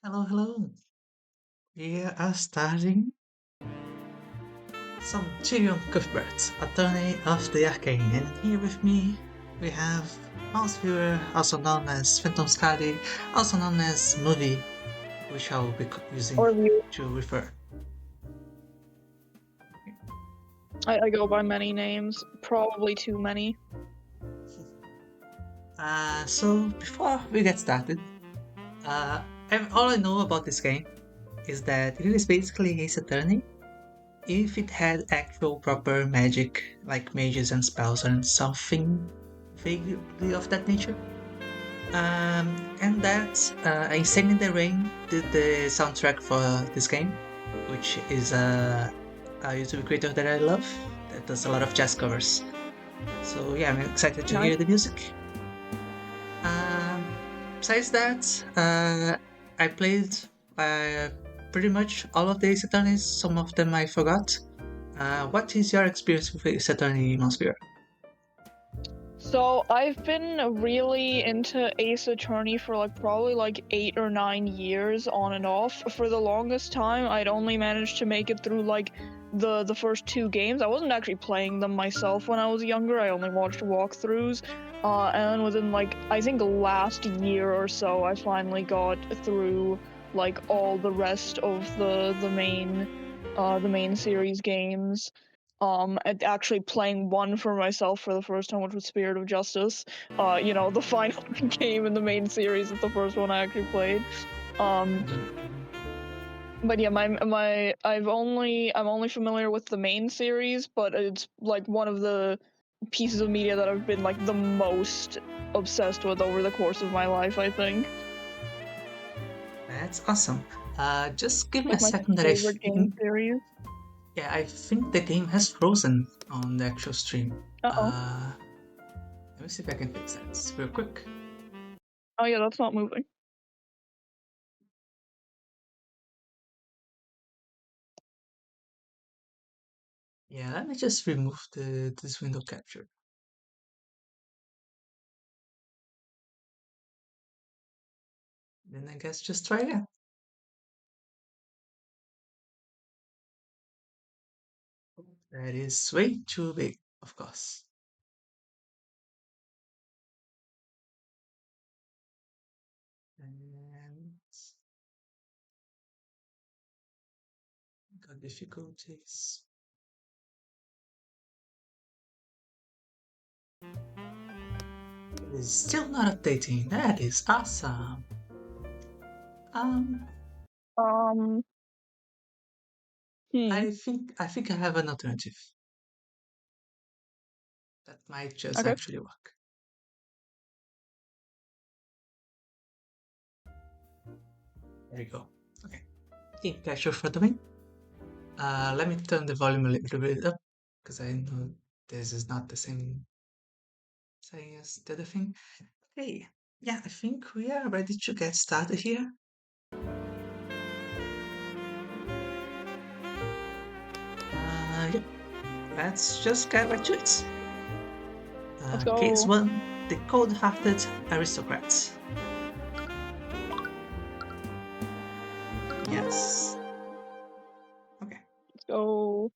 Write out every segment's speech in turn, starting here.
Hello, hello. We are starting some Tyrion Cuthbert, attorney of the Arcane, and here with me we have Mouse Viewer, also known as phantomskadi, also known as Movie, which I will be using Or you. to refer. I go by many names, probably too many. So before we get started, all I know about this game is that it is basically Ace Attorney if it had actual proper magic, like mages and spells and something vaguely of that nature. And that Insane in the Rain did the soundtrack for this game, which is a YouTube creator that I love that does a lot of jazz covers. So yeah, I'm excited to Nice. hear the music. Besides that, I played uh, pretty much all of the Ace Attorneys. Some of them I forgot. What is your experience with Ace Attorney, Monspirit? So I've been really into Ace Attorney for probably 8 or 9 years on and off. For the longest time, I'd only managed to make it through the first two games. I wasn't actually playing them myself when I was younger. I only watched walkthroughs. And then within I think last year or so, I finally got through all the rest of the main series games. Actually playing one for myself for the first time, which was Spirit of Justice. The final game in the main series is the first one I actually played. Um, but yeah, I'm only familiar with the main series, but it's one of the pieces of media that I've been the most obsessed with over the course of my life, I think. That's awesome. Just give me a Like my second that I favorite game think, series. yeah, I think the game has frozen on the actual stream. Uh-oh. Uh, Let me see if I can fix that real quick. Oh yeah, that's not moving. Yeah, let me just remove this window capture. Then I guess just try again. That is way too big, of course. And got difficulties. It is still not updating. That is awesome. Um, Um, hmm. I think I have an alternative that might just Okay. actually work. There you go. Okay. Game capture for the win. Let me turn the volume a little bit up because I know this is not the same thing as the other thing. Okay. Yeah, I think we are ready to get started here. Yep. Let's just get right to it. Let's Case go. 1, the cold-hearted aristocrats. Yes. Okay. Let's go.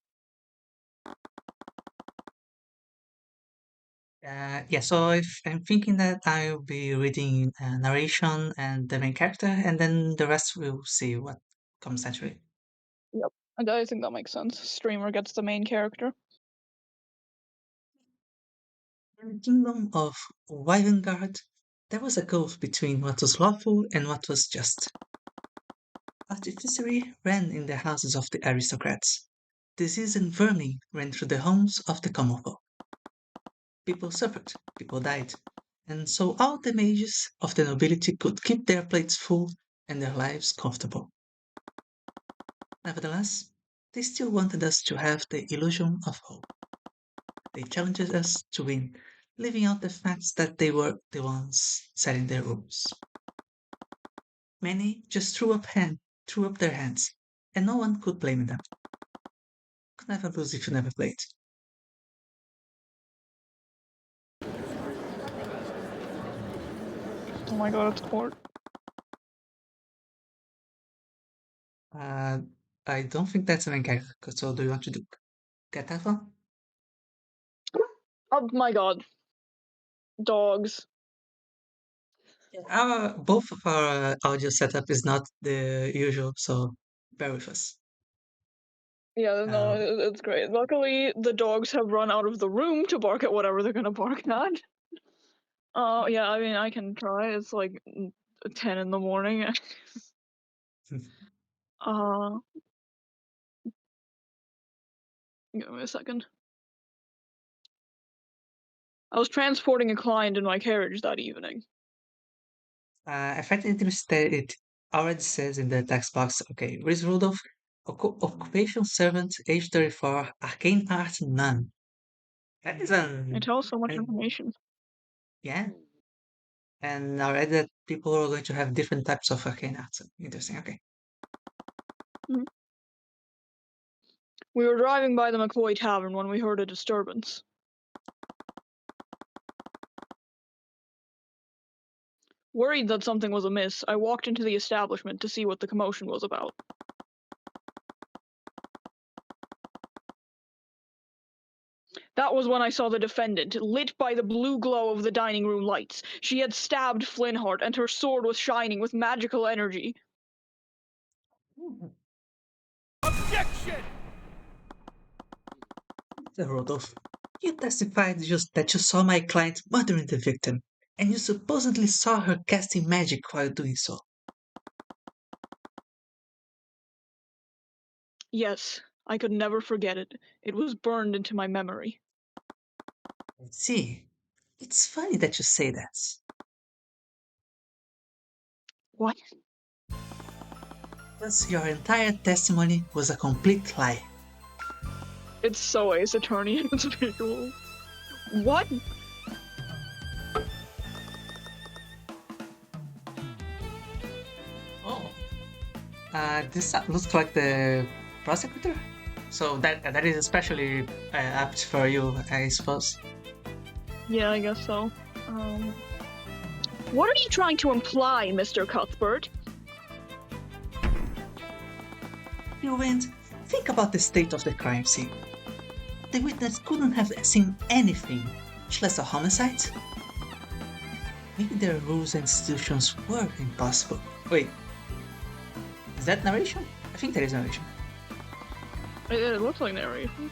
Yeah, so if I'm thinking that I'll be reading narration and the main character, and then the rest we'll see what comes naturally. Yep. And I think that makes sense. Streamer gets the main character. In the kingdom of Wyvengard, there was a gulf between what was lawful and what was just. Artificery ran in the houses of the aristocrats. Disease and vermin ran through the homes of the common folk. People suffered, people died, and so all the mages of the nobility could keep their plates full and their lives comfortable. Nevertheless, they still wanted us to have the illusion of hope. They challenged us to win, leaving out the facts that they were the ones setting the rules. Many just threw up their hands, and no one could blame them. Could never lose if you never played. Oh my god, it's court. Uh, I don't think that's the main character. So do you want to get that one? Oh my god, dogs. Both of our audio setup is not the usual, so bear with us. Yeah, no, Um, it's great. Luckily, the dogs have run out of the room to bark at whatever they're gonna bark at. Yeah, I mean, I can try. It's like 10 in the morning. uh, Give me a second. I was transporting a client in my carriage that evening. I find it interesting. It already says in the text box. Okay, Riz Rudolph, occupation servant, age 34, arcane art none. That is It an tells so much and information. yeah, and already that people are going to have different types of arcane art. So interesting. Okay. Mhm. We were driving by the McCoy Tavern when we heard a disturbance. Worried that something was amiss, I walked into the establishment to see what the commotion was about. That was when I saw the defendant, lit by the blue glow of the dining room lights. She had stabbed Flintheart, and her sword was shining with magical energy. Objection! Mr. Rudolph, you testified just that you saw my client murdering the victim, and you supposedly saw her casting magic while doing so. Yes, I could never forget it. It was burned into my memory. I see. It's funny that you say that. What? Because your entire testimony was a complete lie. It's so Ace Attorney in its visuals. What? Oh. This looks like the prosecutor? So that is especially apt for you, I suppose. Yeah, I guess so. What are you trying to imply, Mr. Cuthbert? You went, think about the state of the crime scene. The witness couldn't have seen anything, much less a homicide. Maybe their rules and institutions were impossible. Wait, is that narration? I think there is narration. It looks like narration.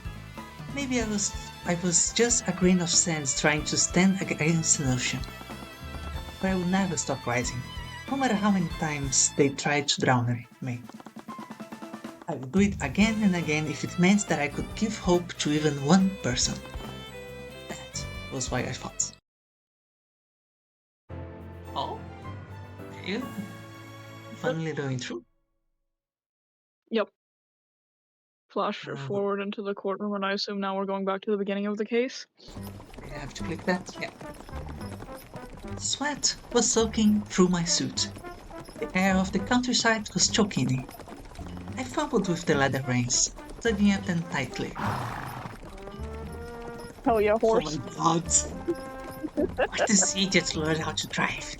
Maybe I was just a grain of sand trying to stand against an ocean. But I will never stop rising, no matter how many times they tried to drown me. I would do it again and again if it meant that I could give hope to even one person. That was why I fought. Oh, you finally going through? Yep. Flash Uh, forward into the courtroom, and I assume now we're going back to the beginning of the case. I have to click that? Yeah. Sweat was soaking through my suit. The air of the countryside was choking me. I fumbled with the leather reins, tugging at them tightly. Hell yeah, Oh my horse. god! Why does idiots learn how to drive?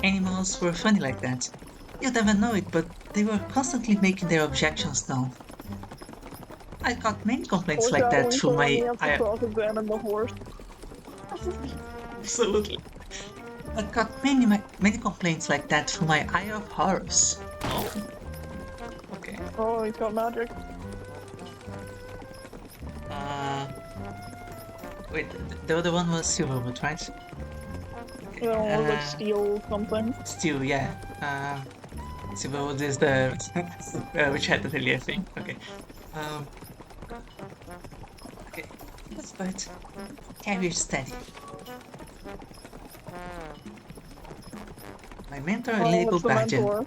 Animals were funny like that. You'd never know it, but they were constantly making their objections known. I got many complaints like that Foreshadowing through for when my we have to cross-examine the horse. absolutely. I got many complaints like that through my eye of horrors. Oh, okay. Oh, he's got magic. Uh, wait, the other one was Silverwood, right? The Okay. other one was like steel something. Steel, yeah. Silverwood is the which had the Atelier thing. Okay. Um, okay. Let's start. Carry it steady. My mentor, Oh, legal it's the guardian. mentor.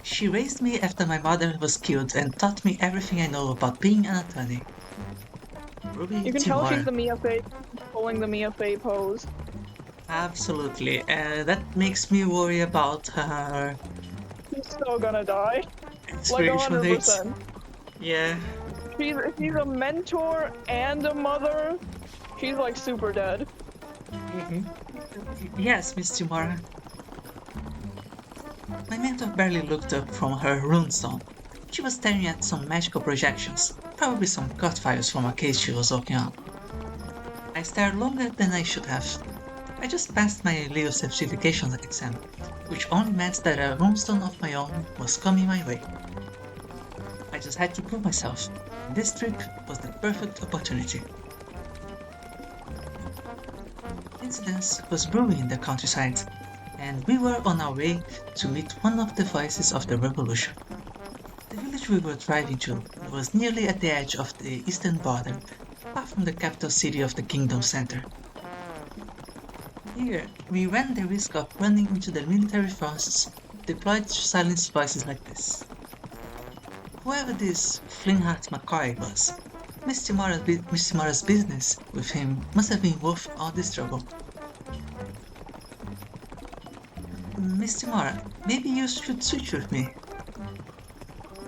She raised me after my mother was killed and taught me everything I know about being an attorney. Ruby You can tell she's Timor. the Mia Fey, pulling the Mia Fey pose. Absolutely. That makes me worry about her She's still gonna die. Like expiration dates. 100%. Yeah. She's a mentor and a mother. She's like super dead. Mhm. Yes, Miss Timora. My mentor barely looked up from her runestone. She was staring at some magical projections, probably some cut files from a case she was working on. I stared longer than I should have. I just passed my legal certification exam, which only meant that a runestone of my own was coming my way. I just had to prove myself. This trip was the perfect opportunity. Incidents was brewing in the countryside, and we were on our way to meet one of the voices of the revolution. The village we were driving to was nearly at the edge of the eastern border, far from the capital city of the kingdom center. Here, we ran the risk of running into the military forces deployed to silence voices like this. Whoever this Flintheart McCoy was, Mr. Mora's business with him must have been worth all this trouble. Mr. Mora, maybe you should switch with me.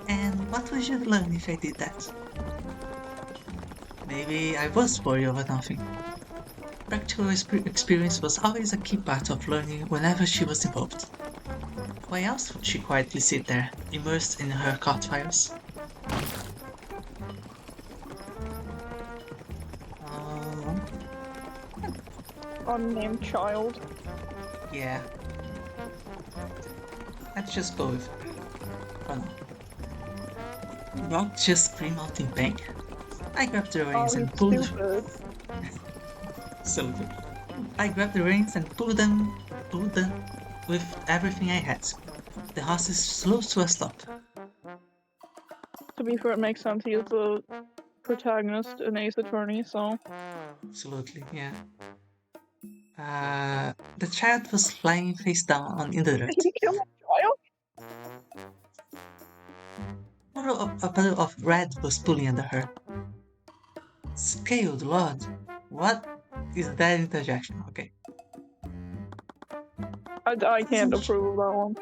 And what would you learn if I did that? Maybe I was worried over nothing. Practical experience was always a key part of learning whenever she was involved. Why else would she quietly sit there, immersed in her court files? Uh, Unnamed child. yeah. Let's just go with for now. Rock just screamed out in pain. I grabbed the reins and pulled. So I grabbed the reins and pulled them with everything I had. The horses slowed to a stop. To be fair, it makes sense. He is the protagonist in Ace Attorney, so. Absolutely, yeah. The child was lying face down in the dirt. Did you kill a child? A puddle of red was pulling under her. Scaled Lord, what is that interjection? Okay. I can't approve of that one.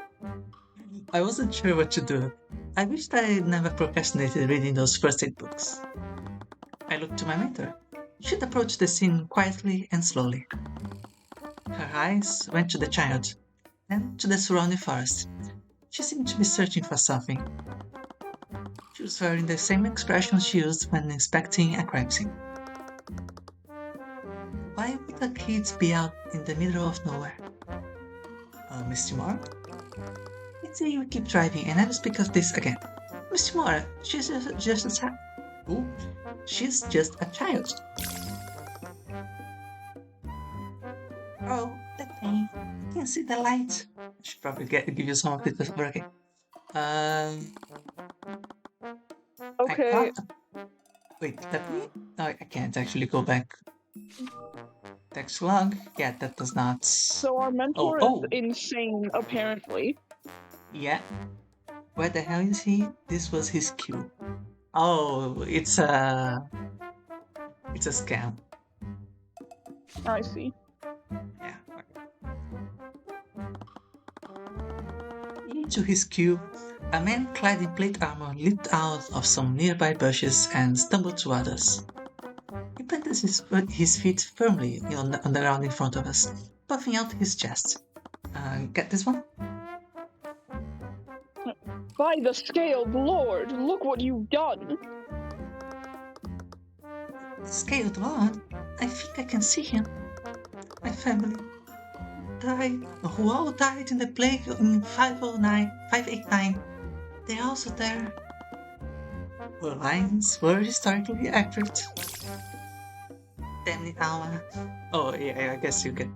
I wasn't sure what to do. I wished I had never procrastinated reading those first aid books. I looked to my mentor. She'd approached the scene quietly and slowly. Her eyes went to the child, then to the surrounding forest. She seemed to be searching for something. She was wearing the same expression she used when inspecting a crime scene. Why would a kid be out in the middle of nowhere? Mr. Moore? Let's say you keep driving and never speak of this again. Mr. Moore, she's just a child. Ooh, she's just a child. Oh, that thing. I can see the light. I should probably give you some of it before, okay? Okay. Wait, let me. No, I can't actually go back. Text log? Yeah, that does not. So our mentor is insane, apparently. Yeah. Where the hell is he? This was his cue. Oh, it's a scam. I see. Yeah. Into his cue, a man clad in plate armor leaped out of some nearby bushes and stumbled toward us. He planted his feet firmly on the ground in front of us, puffing out his chest. Get this one? By the scaled lord, look what you've done! Scaled lord? I think I can see him. My family died, who all died in the plague in 589. They're also there. Her lines were historically accurate. Damn it, Alma. Oh, yeah, I guess you can.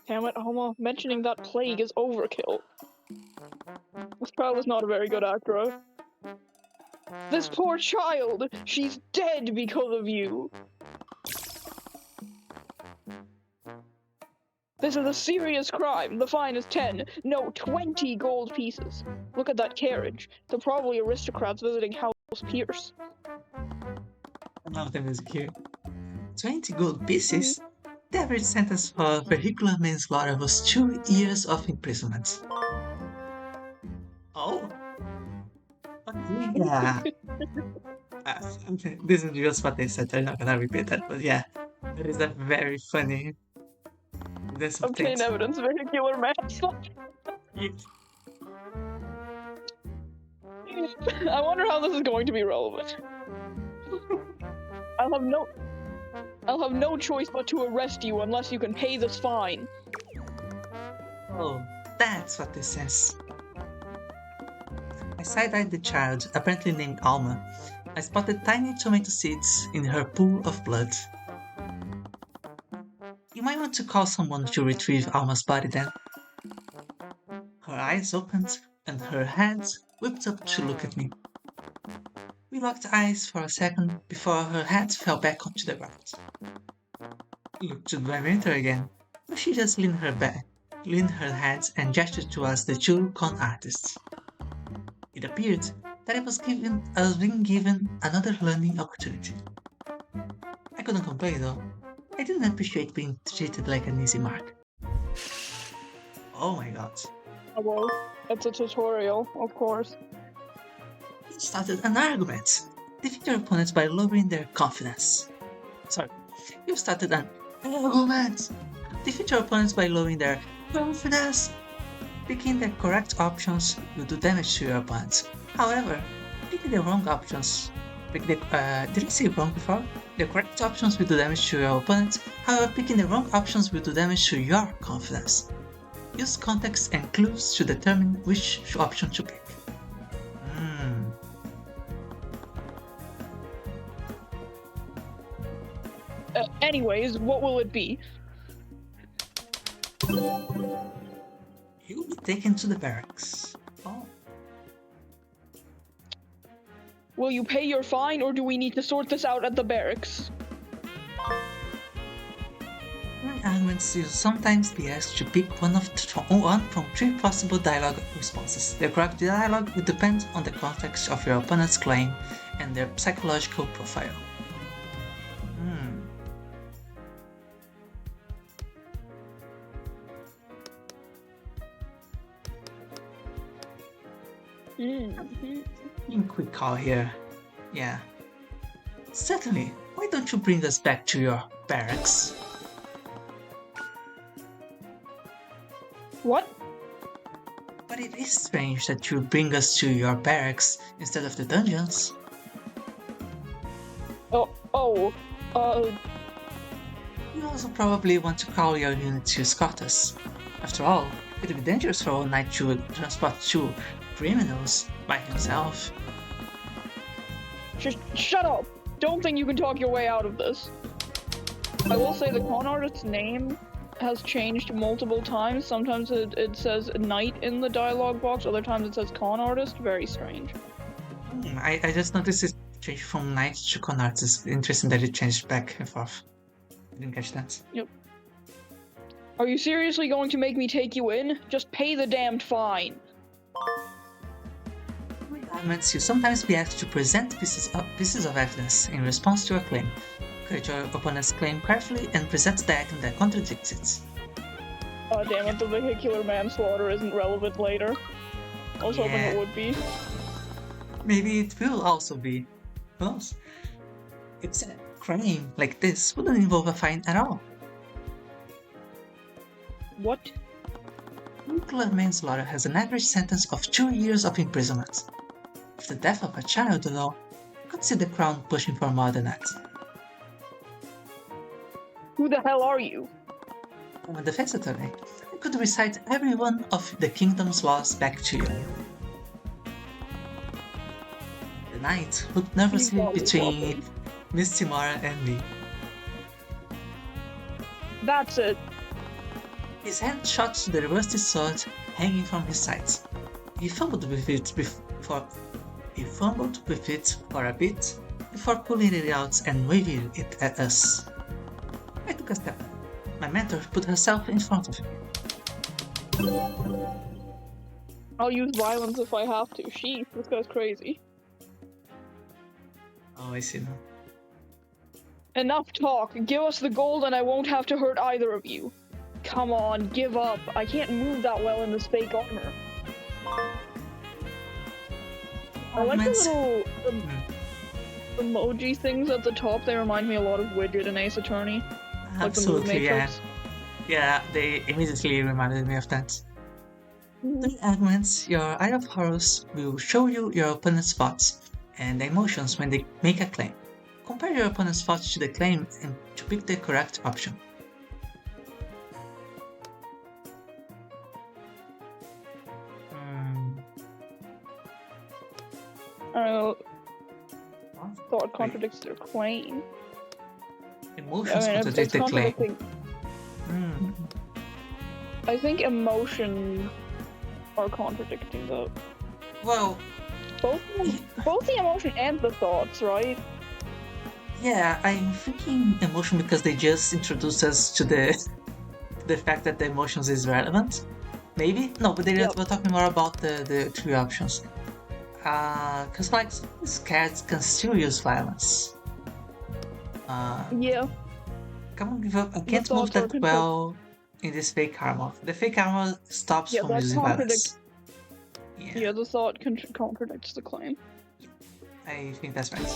Damn it, Alma. Mentioning that plague is overkill. This child is not a very good actor. This poor child! She's dead because of you! This is a serious crime. The fine is 10, no, 20 gold pieces. Look at that carriage. They're probably aristocrats visiting House Pierce. I love the music here. 20 gold pieces? The average sentence for vehicular manslaughter was 2 years of imprisonment. Oh? Yeah. This is just what they said. I'm not gonna repeat that, but yeah. It is a very funny. Obtain evidence, vehicular manslaughter. I wonder how this is going to be relevant. I'll have no choice but to arrest you unless you can pay this fine. Oh, that's what this says. I side-eyed the child, apparently named Alma. I spotted tiny tomato seeds in her pool of blood. You might want to call someone to retrieve Alma's body then. Her eyes opened and her hands whipped up to look at me. We locked eyes for a second before her hands fell back onto the ground. Looked to my mentor again, but she just leaned her hands and gestured towards the two con artists. It appeared that I was being given another learning opportunity. I couldn't complain though. I didn't appreciate being treated like an easy mark. Oh my god. Oh, well, it's a tutorial, of course. You started an argument. Defeat your opponents by lowering their confidence. Sorry. You started an argument. Defeat your opponents by lowering their confidence. Picking the correct options will do damage to your opponents. However, picking the wrong options... did I say wrong before? The correct options will do damage to your opponents. However, picking the wrong options will do damage to your confidence. Use context and clues to determine which option to pick. Anyways, what will it be? You'll be taken to the barracks. Oh. Will you pay your fine, or do we need to sort this out at the barracks? During arguments, you'll sometimes be asked to pick one from 3 possible dialogue responses. The correct dialogue will depend on the context of your opponent's claim and their psychological profile. Quick call here. Yeah. Certainly. Why don't you bring us back to your barracks? What? But it is strange that you bring us to your barracks instead of the dungeons. You also probably want to call your unit to escort us. After all, it would be dangerous for a knight to transport 2 criminals by himself. Just shut up! Don't think you can talk your way out of this. I will say the con artist's name has changed multiple times. Sometimes it says knight in the dialogue box, other times it says con artist. Very strange. I just noticed it changed from knight to con artist. It's interesting that it changed back and forth. I didn't catch that. Yep. Are you seriously going to make me take you in? Just pay the damned fine. You sometimes be asked to present pieces of evidence in response to a claim. Look at your opponent's claim carefully and present the item that contradicts it. Oh damn it, the vehicular manslaughter isn't relevant later. I was hoping it would be. Maybe it will also be. Who knows? It's a crime like this wouldn't involve a fine at all. What? Vehicular manslaughter has an average sentence of 2 years of imprisonment. With the death of a child, though, I could see the crown pushing for more than that. Who the hell are you? I'm a defense attorney. I could recite every one of the kingdom's laws back to you. The knight looked nervously between Miss Timora and me. That's it. His hand shot to the rusty sword hanging from his side. He fumbled with it for a bit before pulling it out and waving it at us. I took a step. My mentor put herself in front of him. I'll use violence if I have to. Sheesh, this guy's crazy. Oh, I see now. Enough talk. Give us the gold and I won't have to hurt either of you. Come on, give up. I can't move that well in this fake armor. I like the little emoji things at the top. They remind me a lot of Widget and Ace Attorney. Absolutely, like the yeah. Yeah, they immediately reminded me of that. During arguments, your eye of horrors will show you your opponent's thoughts and emotions when they make a claim. Compare your opponent's thoughts to the claim and to pick the correct option. Thought contradicts their claim. Emotions I mean, contradict it's the claim. contradicting. I think emotions are contradicting the Well, both the emotion and the thoughts, right? yeah, I'm thinking emotion because they just introduced us to the fact that the emotions is relevant. Maybe? No, but we're talking more about the three options. Because like cats can still use violence. Yeah. Come on, give up. I can't move that well in this fake armor. The fake armor stops from using violence. Yeah, the thought contradicts the claim. I think that's right.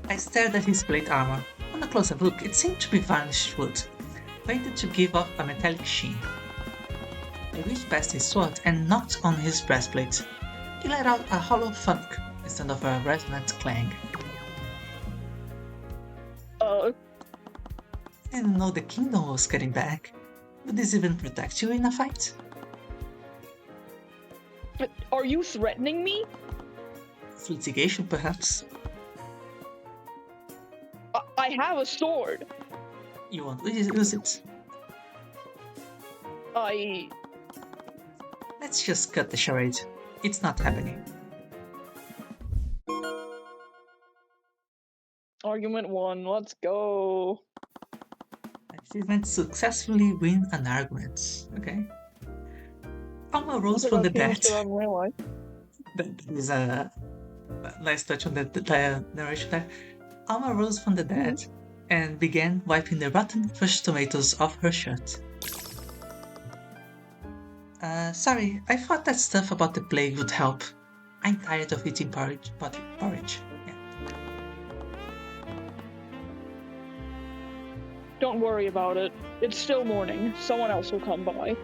I stared at his plate armor. On a closer look, it seemed to be varnished wood, painted to give off a metallic sheen. I reached past his sword and knocked on his breastplate. He let out a hollow thunk instead of a resonant clang. I didn't know the kingdom was getting back. Would this even protect you in a fight? Are you threatening me? Litigation, perhaps. I have a sword. You won't use it. Let's just cut the charade. It's not happening. Argument 1, let's go. Achievement successfully win an argument. Okay. Alma rose from the dead. That is a nice touch on the narration there. Alma rose from the dead and began wiping the rotten fresh tomatoes off her shirt. Sorry, I thought that stuff about the plague would help. I'm tired of eating porridge. Yeah. Don't worry about it. It's still morning. Someone else will come by.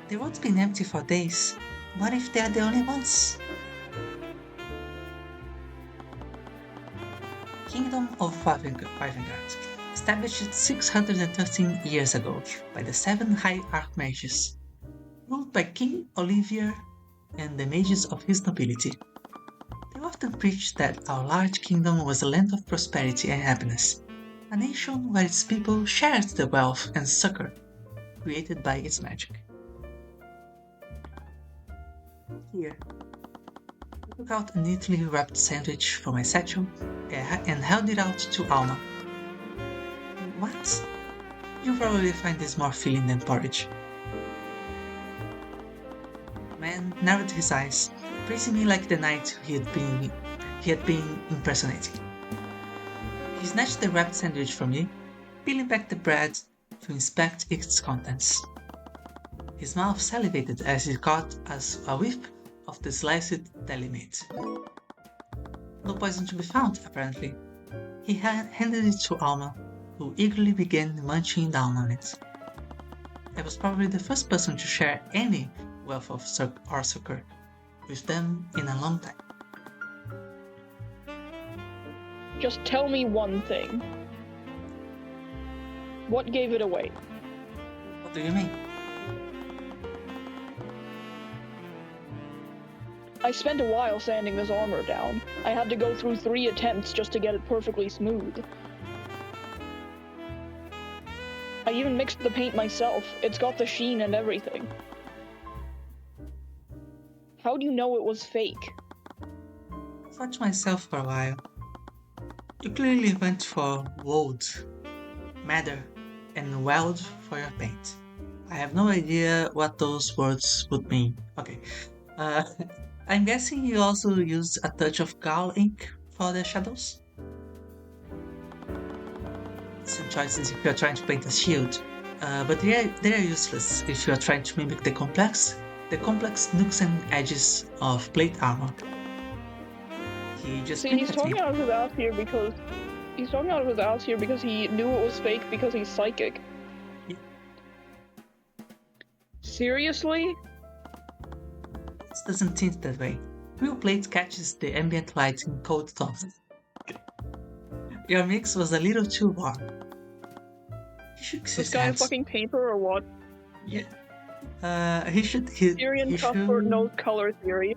The road's been empty for days. What if they're the only ones? Kingdom of Ravengard, established 613 years ago by the 7 High Archmages, ruled by King Olivier and the mages of his nobility. They often preached that our large kingdom was a land of prosperity and happiness, a nation where its people shared the wealth and succor created by its magic. Here, I took out a neatly wrapped sandwich from my satchel and held it out to Alma. What? You'll probably find this more filling than porridge. The man narrowed his eyes, praising me like the knight he had been impersonating. He snatched the wrapped sandwich from me, peeling back the bread to inspect its contents. His mouth salivated as he caught a whiff of the sliced deli meat. No poison to be found, apparently. He handed it to Alma, who eagerly began munching down on it. I was probably the first person to share any wealth of succor with them in a long time. Just tell me one thing. What gave it away? What do you mean? I spent a while sanding this armor down. I had to go through 3 attempts just to get it perfectly smooth. I even mixed the paint myself. It's got the sheen and everything. How do you know it was fake? I thought to myself for a while. You clearly went for woad, madder, and weld for your paint. I have no idea what those words would mean. Okay. I'm guessing you also used a touch of gall ink for the shadows? Some choices if you're trying to paint a shield, but they're useless if you're trying to mimic the complex nooks and edges of plate armor. He just he's talking out of his ass here because he knew it was fake because he's psychic. Yeah. Seriously? It doesn't tint that way. Real plate catches the ambient light in cold tones. Your mix was a little too warm. He shook This his guy head. fucking paper or what? Yeah. He should. Tyrion Cuthbert knows color theory.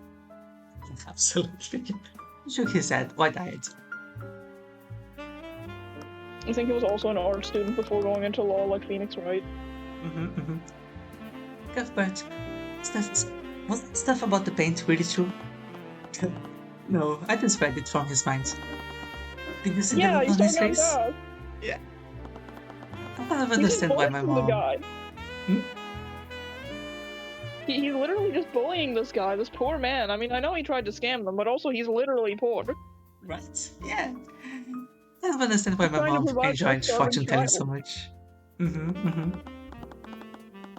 Absolutely. He shook his head, wide-eyed. I think he was also an art student before going into law, like Phoenix, right? Cuthbert, was that stuff about the paint really true? No, I just read it from his mind. Did you see the Yeah, look he's on his talking face? about Yeah. I kind of He's just understand why my bullying the mom. guy. Hmm? He's literally just bullying this guy, this poor man. I mean, I know he tried to scam them, but also he's literally poor. Right? Yeah. I don't understand why He's my trying to mom provide for a enjoyed starving fortune telling so child. much.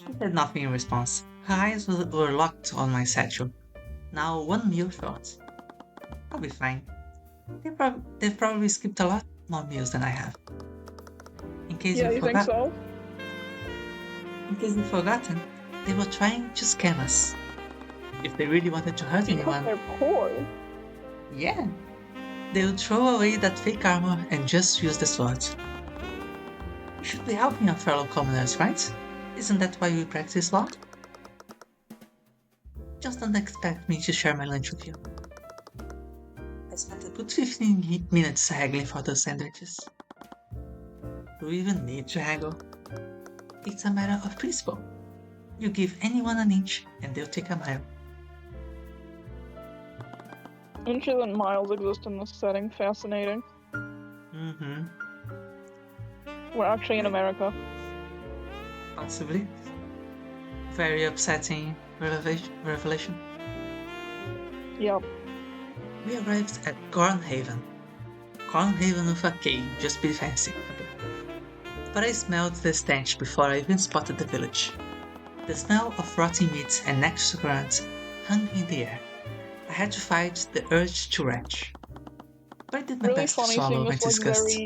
She said nothing in response. Her eyes were locked on my satchel. Now one meal short. I'll be fine. They've probably skipped a lot more meals than I have. In case Yeah, you you think forgot, so? in case you've forgotten, they were trying to scam us. If they really wanted to hurt Because anyone, they're poor. yeah, they would throw away that fake armor and just use the sword. We should be helping our fellow commoners, right? Isn't that why we practice law? Just don't expect me to share my lunch with you. I spent a good 15 minutes haggling for those sandwiches. Do we even need to haggle? It's a matter of principle. You give anyone an inch and they'll take a mile. Inches and miles exist in this setting. Fascinating. We're actually in America. Possibly. Very upsetting revelation. Yep. We arrived at Cornhaven. Cornhaven with a K, just be fancy. Okay. But I smelled the stench before I even spotted the village. The smell of rotting meat and excrement hung in the air. I had to fight the urge to retch. But I did my Really best to funny swallow seeing my this like disgust.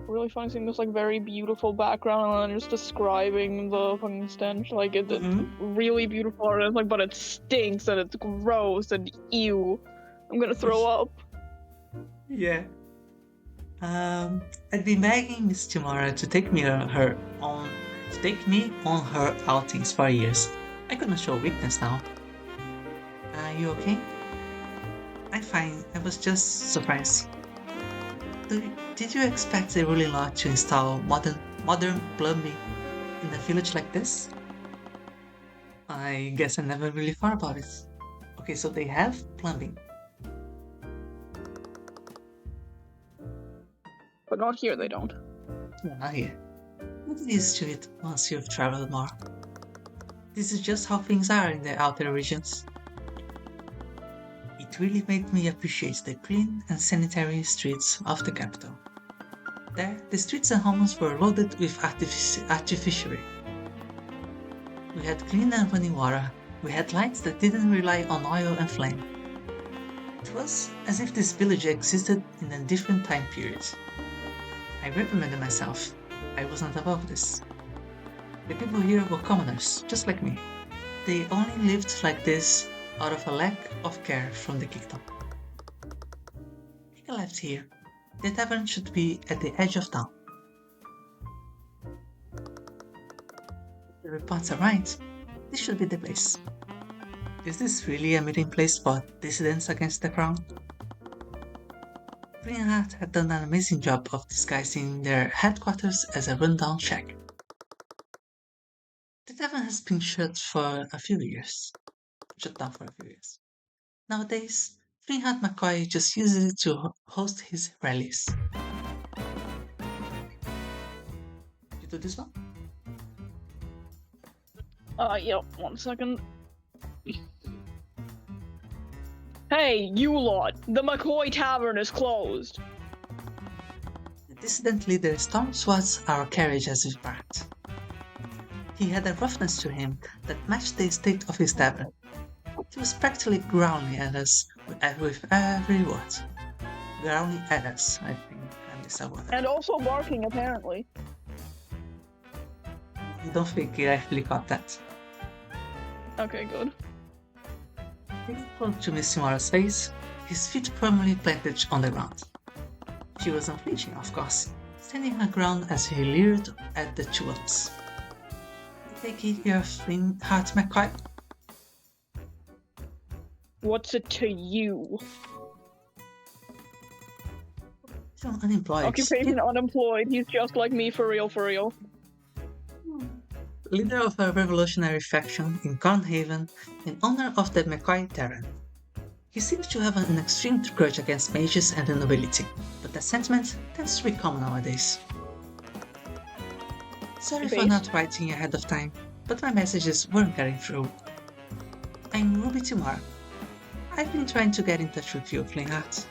really funny seeing this like very beautiful background and then just describing the fucking stench. Like it's really beautiful art. And it's like, but it stinks and it's gross and ew. I'm gonna throw up. Yeah. I'd been begging Miss Timora to take me on her outings for years. I couldn't show weakness now. Are you okay? I'm fine. I was just surprised. Did you expect the ruling law to install modern plumbing in a village like this? I guess I never really thought about it. Okay, so they have plumbing. But not here, they don't. Yeah, not here. Get used to it once you've traveled more. This is just how things are in the outer regions. It really made me appreciate the clean and sanitary streets of the capital. There, the streets and homes were loaded with artificially. We had clean and running water. We had lights that didn't rely on oil and flame. It was as if this village existed in a different time period. I reprimanded myself. I wasn't above this. The people here were commoners, just like me. They only lived like this out of a lack of care from the kingdom. I left here. The tavern should be at the edge of town. The reports are right. This should be the place. Is this really a meeting place for dissidents against the crown? Greenheart had done an amazing job of disguising their headquarters as a rundown shack. The tavern has been shut down for a few years. Nowadays, Greenheart McCoy just uses it to host his rallies. You do this one? Yep, 1 second. Hey, you lot! The McCoy Tavern is closed! The dissident leader stormed towards our carriage as we parked. He had a roughness to him that matched the state of his tavern. He was practically growling at us with every word. Growling at us, I think, and is a word. And also barking, apparently. I don't think he actually caught that. Okay, good. He looked to Miss Simara's face, his feet firmly planted on the ground. She was unflinching, of course, standing her ground as he leered at the two of us. Take it your fling heart, McCoy. What's it to you? Still unemployed. Occupation unemployed. He's just like me, for real, for real. Leader of a revolutionary faction in Cornhaven and owner of the McCoy Terran. He seems to have an extreme grudge against mages and the nobility, but that sentiment tends to be common nowadays. Sorry for not writing ahead of time, but my messages weren't getting through. I'm Ruby Timar. I've been trying to get in touch with you, Flingheart.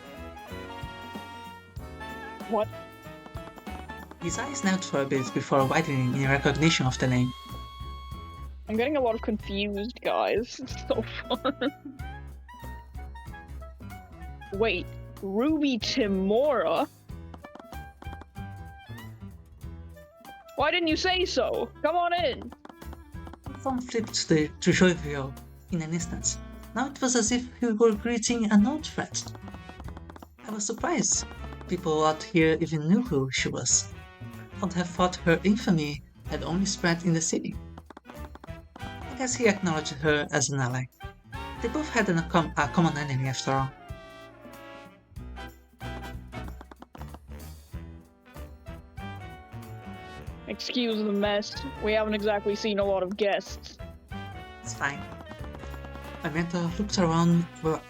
What? His eyes knelt for a bit before widening in recognition of the name. I'm getting a lot of confused, guys. It's so fun. Wait, Ruby Timora? Why didn't you say so? Come on in! The phone flipped to jovial in an instant. Now it was as if we were greeting an old friend. I was surprised people out here even knew who she was. I would have thought her infamy had only spread in the city. I guess he acknowledged her as an ally. They both had a common enemy after all. Excuse the mess. We haven't exactly seen a lot of guests. It's fine. Amanda looked around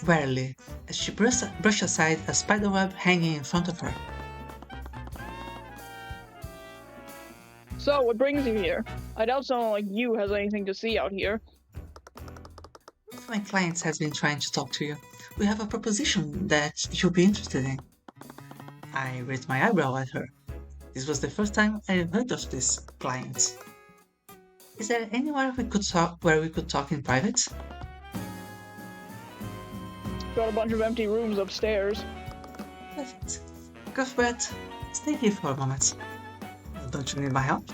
warily as she brushed aside a spiderweb hanging in front of her. So, what brings you here? I doubt someone like you has anything to see out here. One of my clients has been trying to talk to you. We have a proposition that you'll be interested in. I raised my eyebrow at her. This was the first time I heard of this client. Is there anywhere we could talk in private? Got a bunch of empty rooms upstairs. Perfect. Cuthbert, stay here for a moment. Don't you need my help?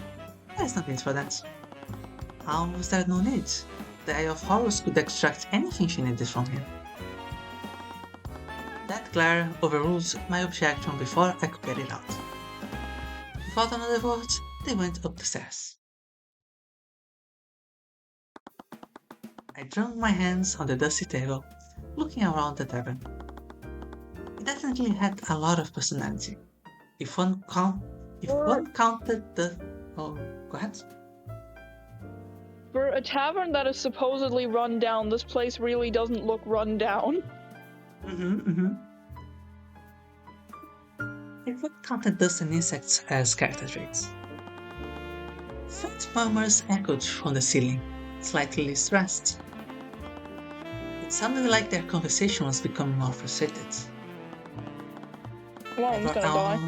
There's no need for that. How is there no need? The Eye of Horus could extract anything she needed from him. That glare overruled my objection before I could get it out. Without another word, they went up the stairs. I drummed my hands on the dusty table, looking around the tavern. It definitely had a lot of personality. If one counted the... Oh, go ahead. For a tavern that is supposedly run down, this place really doesn't look run down. It would counted dust and insects as character traits. Faint murmurs echoed from the ceiling, slightly stressed. It sounded like their conversation was becoming more frustrated. One's gonna die.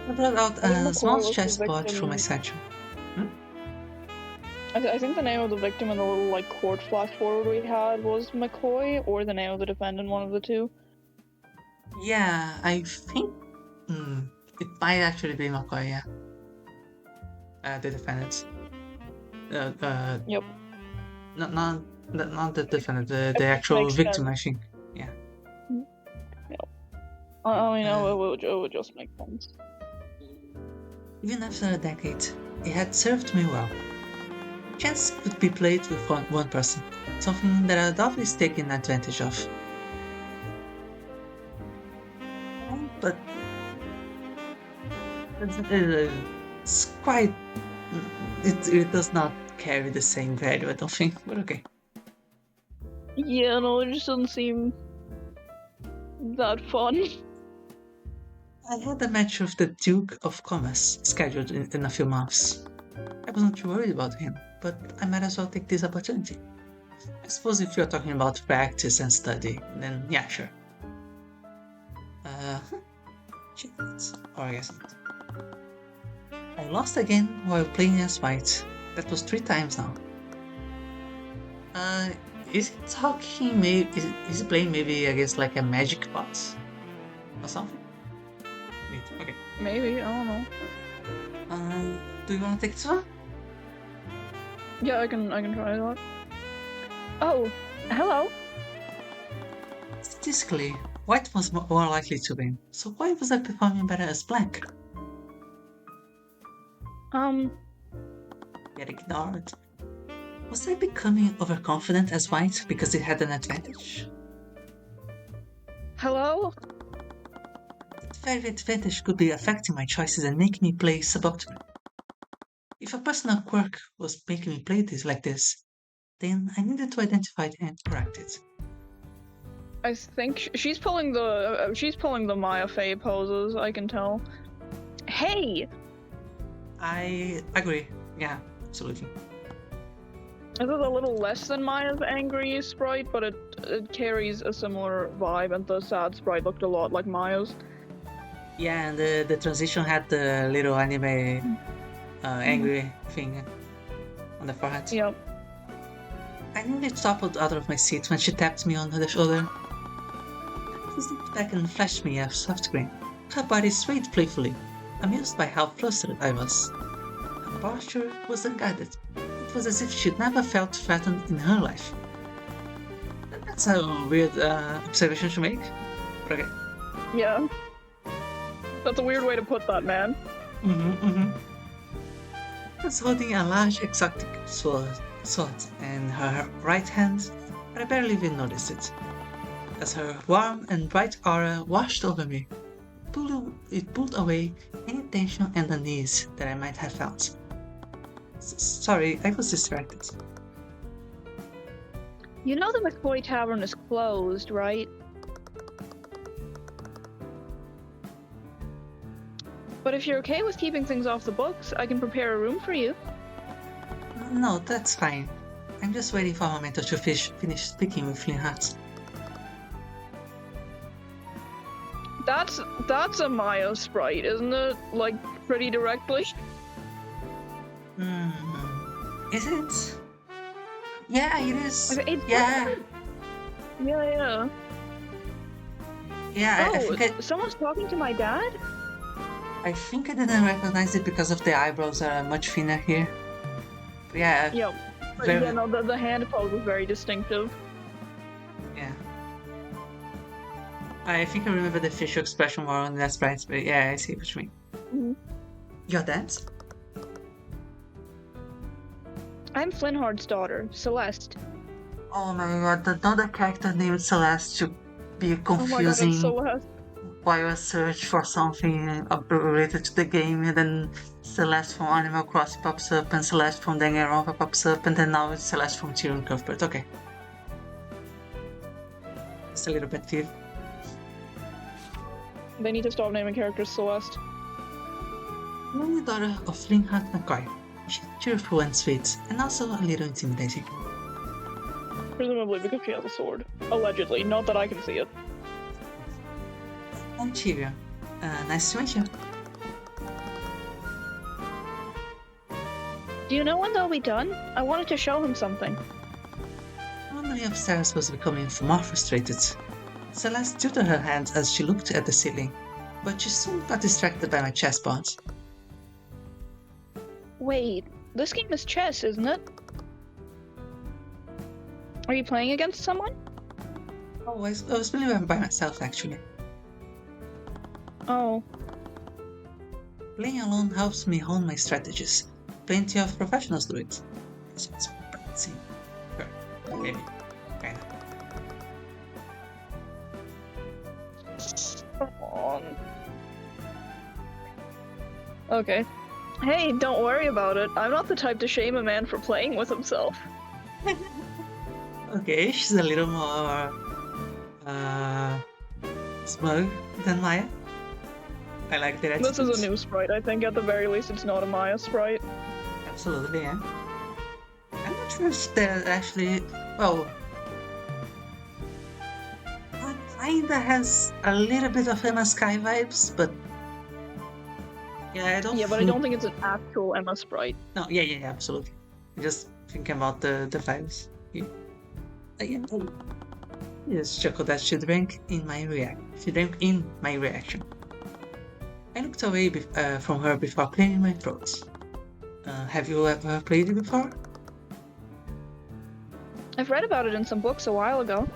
I brought out a small chessboard from my satchel. I think the name of the victim in the little like court flash forward we had was McCoy, or the name of the defendant, one of the two. Yeah, I think it might actually be McCoy, yeah. The defendant. Yep. Not the defendant, the actual victim, I think. Yeah. Yep. I mean, it would just make sense. Even after a decade, it had served me well. Chance could be played with one person, something that I'd always taken advantage of. But it's quite... It does not carry the same value, I don't think, but okay. Yeah, no, it just doesn't seem that fun. I had a match with the Duke of Commerce scheduled in a few months. I wasn't too worried about him, but I might as well take this opportunity. I suppose if you're talking about practice and study, then yeah, sure. Shit, or I guess not. I lost again while playing as white. That was 3 times now. Is he talking maybe, is he playing maybe against like a magic bot? Or something? Wait, okay. Maybe, I don't know. Do you want to take this one? Yeah, I can try that. Oh, hello. Statistically, white was more likely to win, so why was I performing better as black? Get ignored. Was I becoming overconfident as white because it had an advantage? Hello? That very advantage could be affecting my choices and making me play suboptimal. If a personal quirk was making me play this like this, then I needed to identify it and correct it. I think she's pulling the Maya Fey poses, I can tell. Hey! I agree. Yeah, absolutely. This is a little less than Maya's angry sprite, but it carries a similar vibe, and the sad sprite looked a lot like Maya's. Yeah, and the transition had the little anime angry thing on the forehead. Yep. I nearly toppled out of my seat when she tapped me on the shoulder. She stepped back and flashed me a soft grin. Her body swayed playfully, amused by how flustered I was. Her posture was unguided. It was as if she'd never felt threatened in her life. That's a weird observation to make. But okay. Yeah. That's a weird way to put that, man. She was holding a large exotic sword in her right hand, but I barely even noticed it. As her warm and bright aura washed over me, it pulled away any tension and unease that I might have felt. Sorry, I was distracted. You know the McCoy Tavern is closed, right? But if you're okay with keeping things off the books, I can prepare a room for you. No, that's fine. I'm just waiting for a moment to finish speaking with Linhart. That's a Maya sprite, isn't it? Like, pretty directly? Is it? Yeah, it is. Okay, Yeah. Yeah. Yeah, Oh, someone's talking to my dad? I think I didn't recognize it because of the eyebrows are much thinner here. But yeah. Yep. But Very... yeah, no, the hand pose was very distinctive. Yeah. I think I remember the facial expression more on the sprites, but yeah, I see what you mean. Mm-hmm. Your dad? I'm Flinhard's daughter, Celeste. Oh my god, another character named Celeste should be confusing. Oh my god, it's Celeste. While I search for something related to the game, and then Celeste from Animal Crossing pops up, and Celeste from Danganronpa pops up, and then now it's Celeste from Tyrion Cuthbert. Okay. It's a little bit thief. They need to stop naming characters Celeste. I'm the daughter of Linhart McCoy. She's cheerful and sweet, and also a little intimidating. Presumably because she has a sword. Allegedly, not that I can see it. I'm Tyrion. Nice to meet you. Do you know when they'll be done? I wanted to show him something. Nobody upstairs was becoming more frustrated. Celeste tilted her hand as she looked at the ceiling, but she soon got distracted by my chessboard. Wait, this game is chess, isn't it? Are you playing against someone? Oh, I was playing by myself, actually. Oh. Playing alone helps me hone my strategies. Plenty of professionals do it. So it's practicing. Sure, maybe. Kinda. Come on. Okay. Hey, don't worry about it. I'm not the type to shame a man for playing with himself. Okay, she's a little more smug than Maya. I like that attitude. This is a new sprite. I think at the very least it's not a Maya sprite. Absolutely, yeah. I'm not sure if that actually... Well... It kinda has a little bit of Emma Sky vibes, but... Yeah, I don't Yeah, but I don't think it's an actual Emma sprite. No, yeah, absolutely. Just thinking about the vibes. Yeah. Yes, chocolate she drank in my reaction. I looked away from her before clearing my throat. Have you ever played it before? I've read about it in some books a while ago.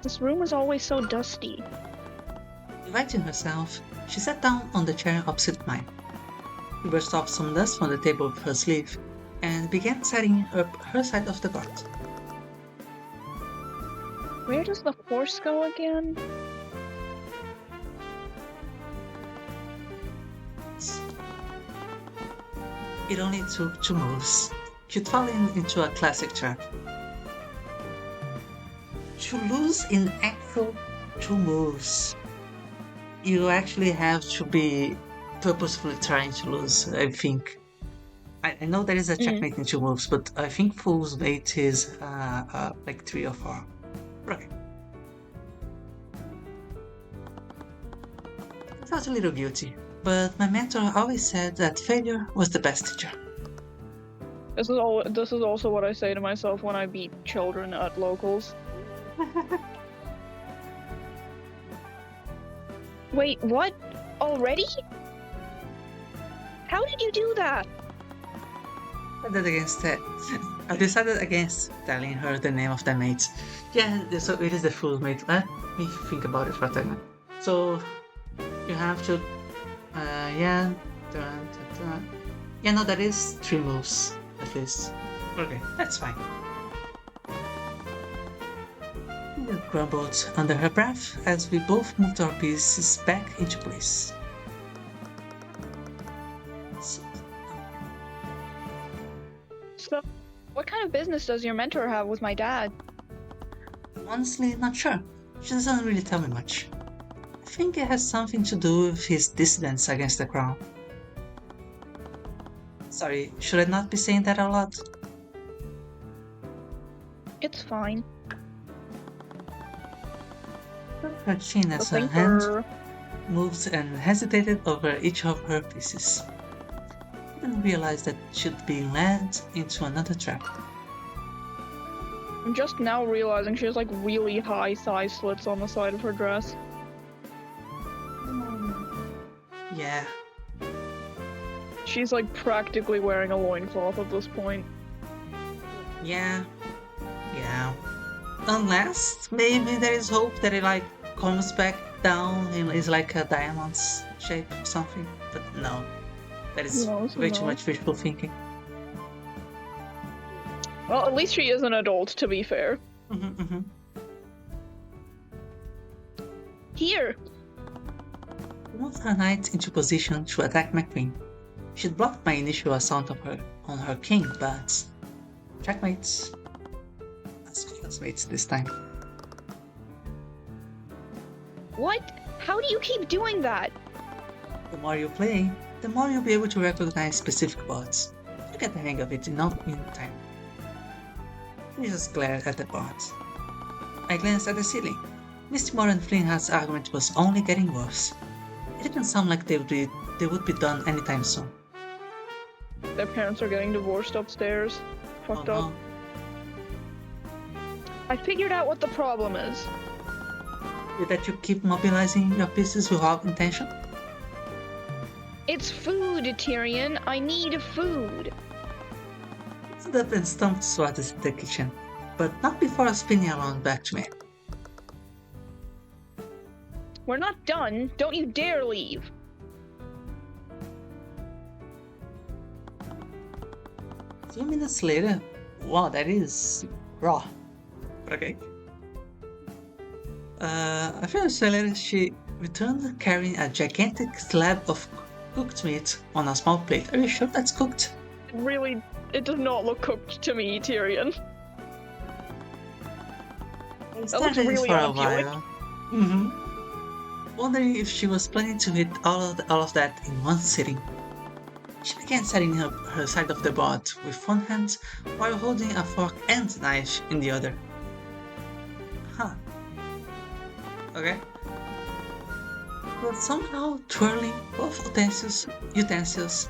This room is always so dusty. Inviting herself, she sat down on the chair opposite mine. She brushed off some dust from the table with her sleeve and began setting up her side of the board. Where does the horse go again? It only took 2 moves. She'd fallen into a classic trap. To lose in actual 2 moves, you actually have to be purposefully trying to lose, I think. I know there is a checkmate in 2 moves, but I think fool's mate is like 3 or 4. Okay. I felt a little guilty, but my mentor always said that failure was the best teacher. This is also what I say to myself when I beat children at locals. Wait, what? Already? How did you do that? I decided against telling her the name of the mate. Yeah, so it is the full mate. Let me think about it for a second. So you have to, yeah, yeah, no, that is 3 moves at least. Okay, that's fine. She grumbled under her breath as we both moved our pieces back into place. So, what kind of business does your mentor have with my dad? Honestly, not sure. She doesn't really tell me much. I think it has something to do with his dissidence against the crown. Sorry, should I not be saying that out loud? It's fine. Her chin as her hand moved and hesitated over each of her pieces. I didn't realize that she'd been led into another trap. I'm just now realizing she has like really high thigh slits on the side of her dress. Yeah. She's like practically wearing a loincloth at this point. Yeah. Unless maybe there is hope that it like comes back down and is like a diamond's shape or something. But no. That is way too much wishful thinking. Well, at least she is an adult, to be fair. Here! I moved her knight into position to attack my queen. She'd blocked my initial assault on her king, but checkmates. As classmates this time. What? How do you keep doing that? The more you play, the more you'll be able to recognize specific bots. You get the hang of it in no time. He just glared at the bots. I glanced at the ceiling. Misty Moore and Flintheart's argument was only getting worse. It didn't sound like they would be done anytime soon. Their parents are getting divorced upstairs. Fucked up. I figured out what the problem is. That you keep mobilizing your pieces without intention? It's food, Tyrion. I need food. Stood up and stomped towards the kitchen, but not before spinning around back to me. We're not done. Don't you dare leave. A few minutes later, wow, that is raw. Okay. A few minutes later, she returned carrying a gigantic slab of cooked meat on a small plate. Are you sure that's cooked? Really, it does not look cooked to me, Tyrion. That looks really for a while. Wondering if she was planning to eat all of that in one sitting. She began setting her side of the board with one hand while holding a fork and knife in the other. Huh. Okay. But somehow twirling both utensils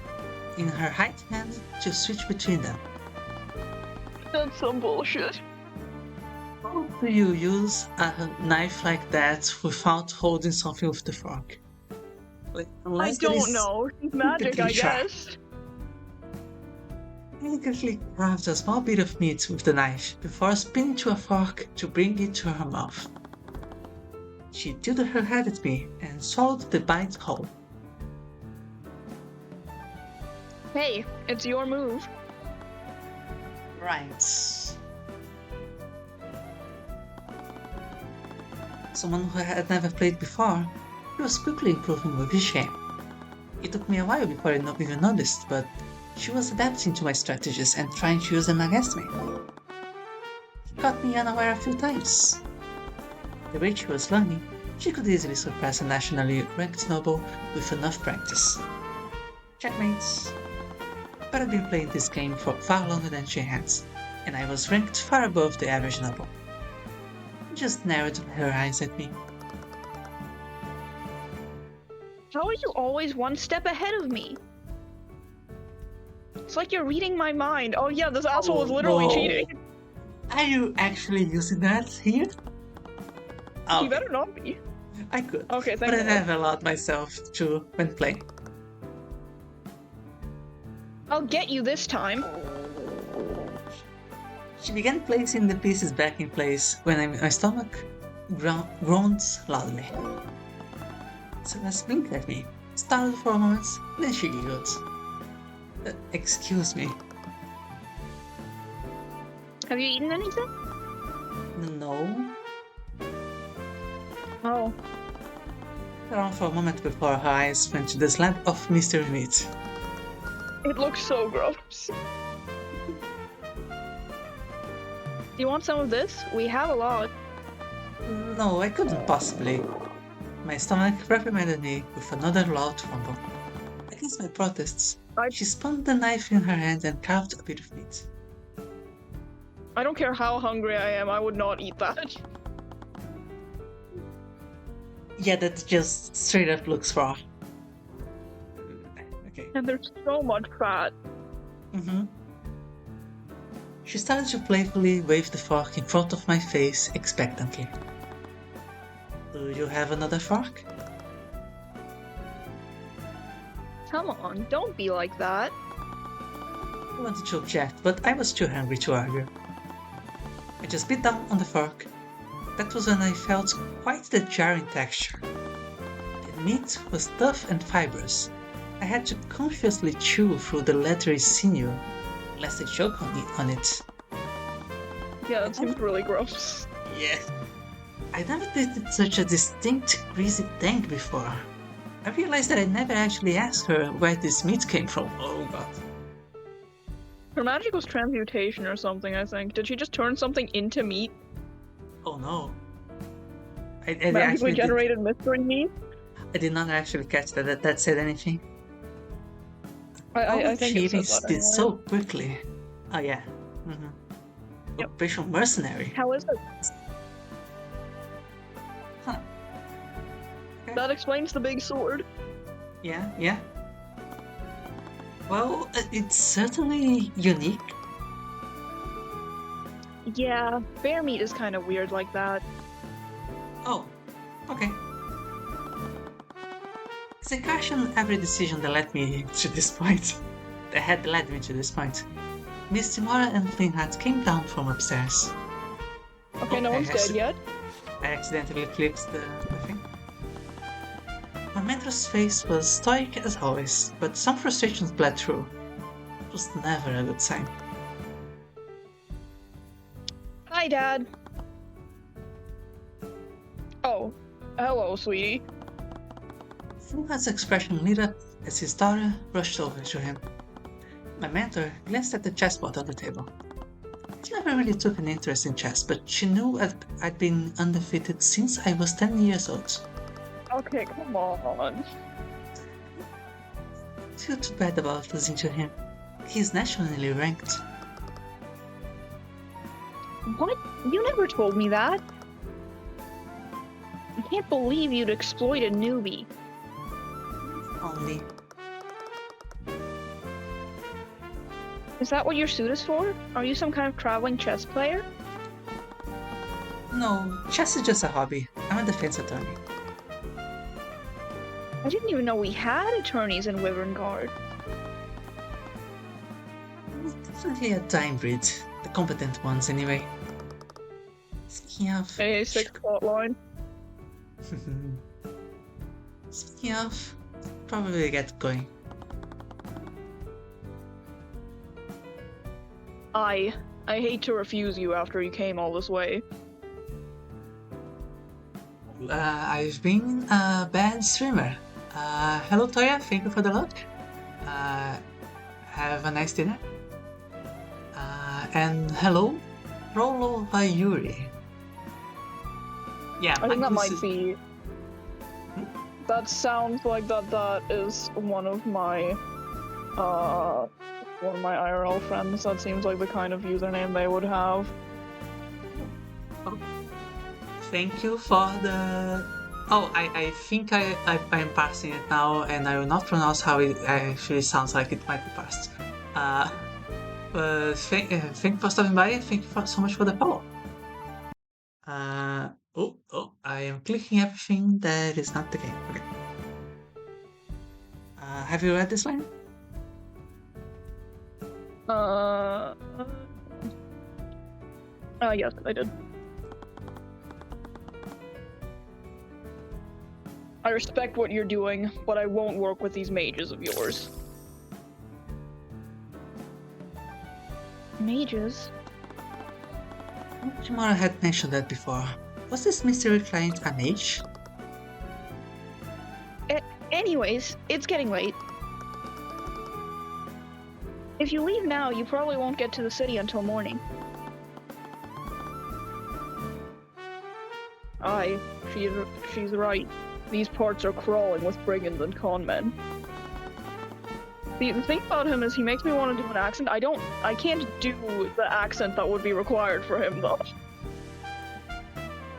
in her right hand to switch between them. That's some bullshit. How do you use a knife like that without holding something with the fork? Like, I unless there don't is know. She's magic, I completely sharp. guess. Delicately carved a small bit of meat with the knife before spinning to a fork to bring it to her mouth. She tilted her head at me and swallowed the bite whole. Hey, it's your move. Right. Someone who had never played before, he was quickly improving with his game. It took me a while before I even noticed, but she was adapting to my strategies and trying to use them against me. He caught me unaware a few times. The rate she was learning, she could easily surpass a nationally ranked noble with enough practice. Checkmates. But I've been playing this game for far longer than she has, and I was ranked far above the average noble. Just narrowed her eyes at me. How are you always one step ahead of me? It's like you're reading my mind. Oh yeah, this asshole is literally cheating. Are you actually using that here? You better not be. I could. Okay, but thank I you. never allowed myself to when playing. I'll get you this time. She began placing the pieces back in place when my stomach groaned loudly. Celeste blinked at me, startled for a moment, then she giggled. Excuse me. Have you eaten anything? No. Oh. Around for a moment before her eyes went to the slab of mystery meat. It looks so gross. You want some of this? We have a lot. No, I couldn't possibly. My stomach reprimanded me with another loud rumble. Against my protests, she spun the knife in her hand and carved a bit of meat. I don't care how hungry I am, I would not eat that. Yeah, that just straight up looks raw. Okay. And there's so much fat. She started to playfully wave the fork in front of my face expectantly. Do you have another fork? Come on, don't be like that. I wanted to object, but I was too hungry to argue. I just bit down on the fork. That was when I felt quite the jarring texture. The meat was tough and fibrous. I had to consciously chew through the leathery sinew, lest I choke on it. Yeah, that seems really gross. Yeah. I never tasted such a distinct greasy tang before. I realized that I never actually asked her where this meat came from. Oh god. Her magic was transmutation or something, I think. Did she just turn something into meat? Oh no. I Magically generated mystery meat? I did not actually catch that said anything. I think it says that did anyway. so quickly. Oh yeah. Yep. Operation Mercenary. How is it? Huh. Okay. That explains the big sword. Yeah. Well, it's certainly unique. Yeah, bear meat is kind of weird like that. Oh, okay. As I caution every decision that led me to this point, that had led me to this point, Miss Timora and Flinthat came down from upstairs. Okay, no one's dead yet. I accidentally clicked the thing. My mentor's face was stoic as always, but some frustrations bled through. It was never a good sign. Hi, Dad. Oh, hello, sweetie. Flinthat's expression lit up as his daughter rushed over to him. My mentor glanced at the chessboard on the table. She never really took an interest in chess, but she knew I'd been undefeated since I was 10 years old. Okay, come on. I feel too bad about losing to him. He's nationally ranked. What? You never told me that. I can't believe you'd exploit a newbie. Only. Is that what your suit is for? Are you some kind of traveling chess player? No, chess is just a hobby. I'm a defense attorney. I didn't even know we had attorneys in Wyverngard. Definitely a time breed. The competent ones, anyway. Speaking of... AA6 plotline. Speaking of... Probably get going. I hate to refuse you after you came all this way. I've been a bad streamer. Hello Toya, thank you for the luck. Have a nice dinner. And hello, Rolo Yuri. Yeah, I think that might is... be... That sounds like that is one of my IRL friends. That seems like the kind of username they would have. Oh. Thank you for the... Oh, I think I'm parsing it now, and I will not pronounce how it actually sounds like it might be parsed. Thank you for stopping by. Thank you so much for the follow. I am clicking everything that is not the game. Okay. Have you read this line? Yes, I did. I respect what you're doing, but I won't work with these mages of yours. Mages? Jamara had mentioned that before. Was this mystery client a mage? Anyways, it's getting late. If you leave now, you probably won't get to the city until morning. Aye, she's right. These parts are crawling with brigands and conmen. The thing about him is he makes me want to do an accent. I can't do the accent that would be required for him though.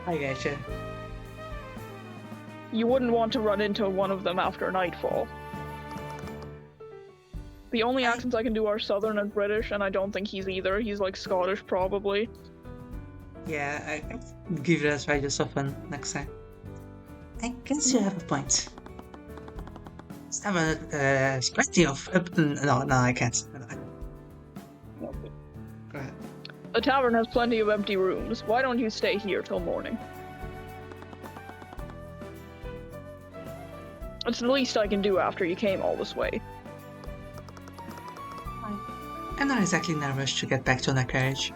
I gotcha. You wouldn't want to run into one of them after nightfall. The only accents I can do are Southern and British, and I don't think he's either. He's like Scottish probably. Yeah, I give it a try just for fun next time. I guess you have a point. There's plenty of... no, I can't. Go ahead. The tavern has plenty of empty rooms. Why don't you stay here till morning? It's the least I can do after you came all this way. I'm not exactly in a rush to get back to the carriage.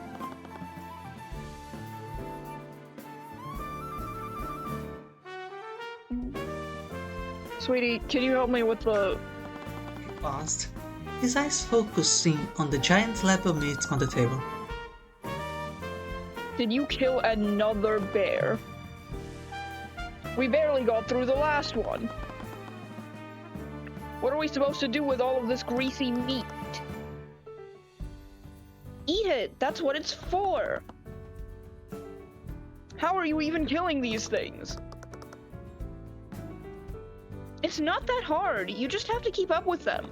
Sweetie, can you help me with the... He paused, his eyes focusing on the giant slab of meat on the table. Did you kill another bear? We barely got through the last one. What are we supposed to do with all of this greasy meat? Eat it! That's what it's for! How are you even killing these things? It's not that hard. You just have to keep up with them.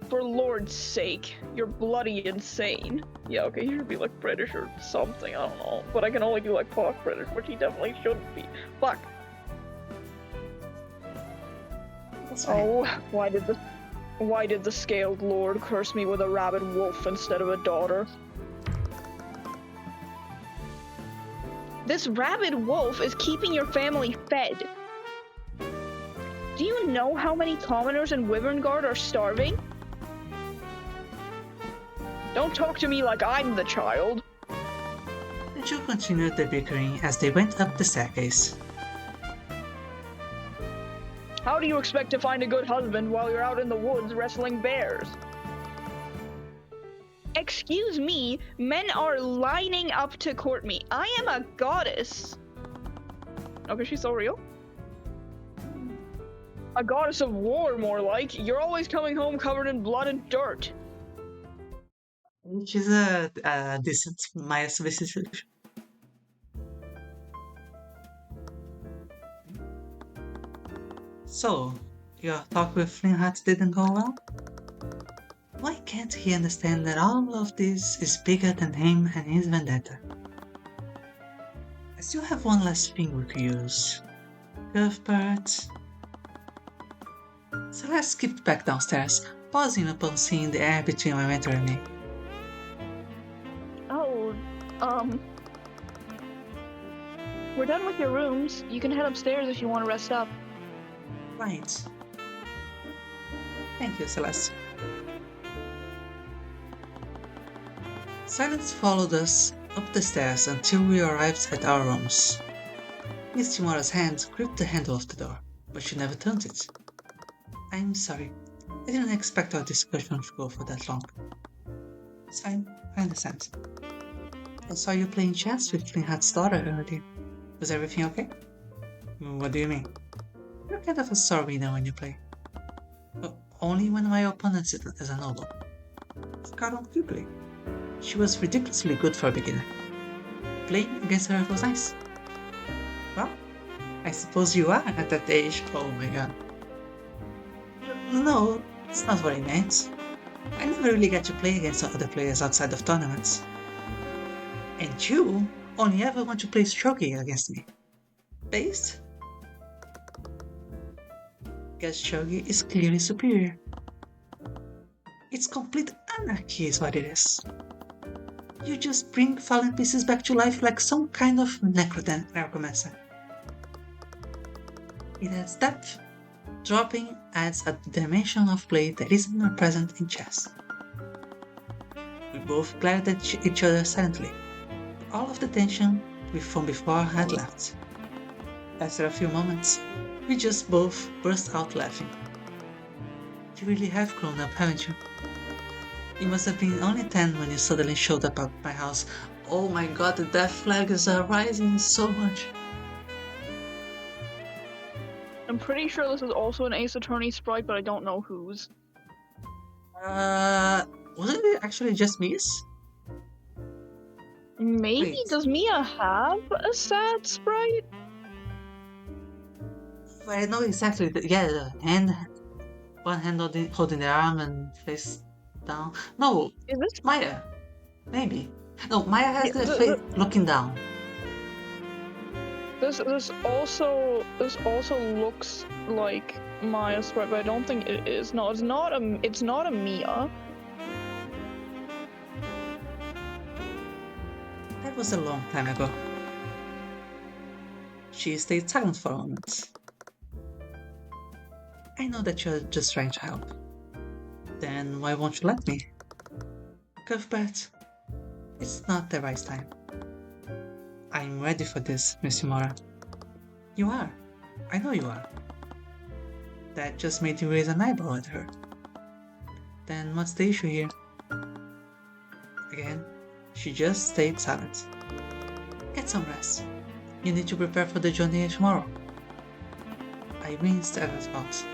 For Lord's sake, you're bloody insane. Yeah, okay, he should be like British or something, I don't know. But I can only do like posh British, which he definitely shouldn't be. Fuck. Oh, why did the scaled lord curse me with a rabid wolf instead of a daughter? This rabid wolf is keeping your family fed. Do you know how many commoners in Wyverngard are starving? Don't talk to me like I'm the child. The two continued the bickering as they went up the staircase. How do you expect to find a good husband while you're out in the woods wrestling bears? Excuse me, men are lining up to court me. I am a goddess. Okay, she's so real. A goddess of war, more like. You're always coming home covered in blood and dirt. Which is a decent Maya solution. So, your talk with Flintheart didn't go well? Why can't he understand that all of this is bigger than him and his vendetta? I still have one last thing we could use. Cuthbert. Celeste skipped back downstairs, pausing upon seeing the air between my mentor and me. Oh, we're done with your rooms. You can head upstairs if you want to rest up. Right. Thank you, Celeste. Silence followed us up the stairs until we arrived at our rooms. Miss Timora's hand gripped the handle of the door, but she never turned it. I'm sorry. I didn't expect our discussion to go for that long. It's fine, I understand. I saw you playing chess with Flinthart's daughter earlier. Was everything okay? What do you mean? You're kind of a sore winner when you play. But only when my opponent is a noble. I've caught on quickly. She was ridiculously good for a beginner. Playing against her was nice. Well, I suppose you are at that age. Oh my god. No, that's not what I meant. I never really get to play against other players outside of tournaments. And you only ever want to play Shogi against me. Based? Guess Shogi is clearly superior. It's complete anarchy is what it is. You just bring fallen pieces back to life like some kind of necromancer. It adds depth. Dropping adds a dimension of play that isn't present in chess. We both glared at each other silently. All of the tension from before had left. After a few moments, we just both burst out laughing. You really have grown up, haven't you? You must have been only 10 when you suddenly showed up at my house. Oh my god, the death flags are rising so much. I'm pretty sure this is also an Ace Attorney sprite, but I don't know whose. Wasn't it actually just Mia's? Maybe? Wait. Does Mia have a sad sprite? I know exactly. Yeah, the hand, one hand holding the arm and face down. No, Is this Maya. Maybe. No, Maya has Yeah, the face looking down. this also looks like Maya's sprite, but I don't think it is. No, it's not a Mia. That was a long time ago. She stayed silent for a moment. I know that you're just trying to help. Then why won't you let me? Cuthbert, it's not the right time. I'm ready for this, Miss Yumura. You are. I know you are. That just made you raise an eyebrow at her. Then what's the issue here? Again, she just stayed silent. Get some rest. You need to prepare for the journey tomorrow. I winced at the thought.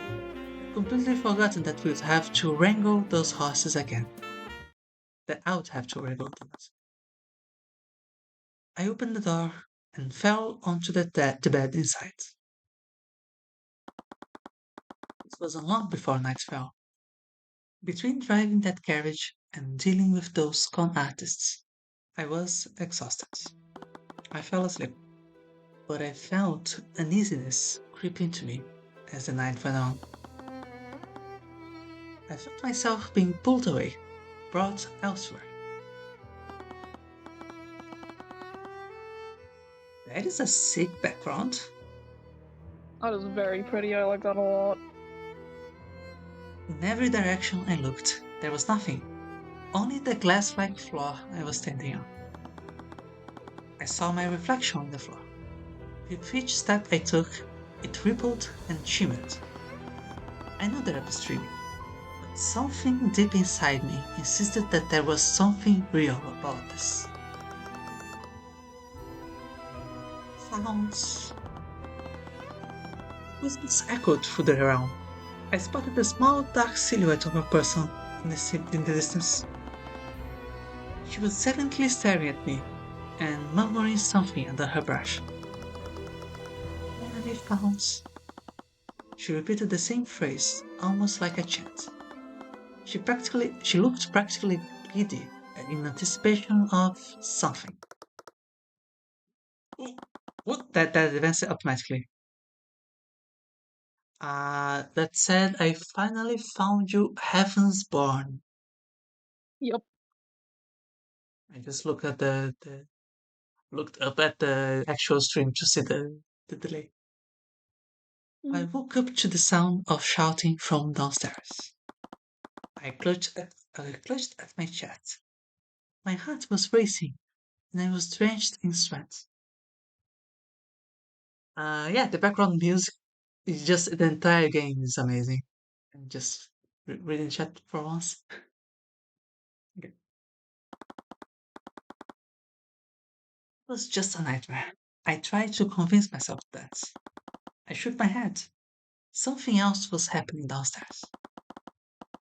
Completely forgotten that we'd have to wrangle those horses again. That I would have to wrangle them. I opened the door and fell onto the bed inside. It wasn't long before night fell. Between driving that carriage and dealing with those con artists, I was exhausted. I fell asleep, but I felt uneasiness creep into me as the night went on. I felt myself being pulled away, brought elsewhere. That is a sick background. That is very pretty. I like that a lot. In every direction I looked, there was nothing, only the glass-like floor I was standing on. I saw my reflection on the floor. With each step I took, it rippled and shimmered. I knew that I was dreaming, but something deep inside me insisted that there was something real about this. Sounds. Whispers echoed through the realm. I spotted a small dark silhouette of a person in the distance. She was silently staring at me and murmuring something under her breath. Enemy found. She repeated the same phrase, almost like a chant. She looked practically giddy in anticipation of something. What? That advanced automatically. That said, I finally found you Heaven's Born. Yep. I just looked up at the actual stream to see the delay. I woke up to the sound of shouting from downstairs. I clutched at my chest. My heart was racing, and I was drenched in sweat. Yeah, the background music is just the entire game is amazing. And just reading chat for once. Okay. It was just a nightmare. I tried to convince myself that. I shook my head. Something else was happening downstairs.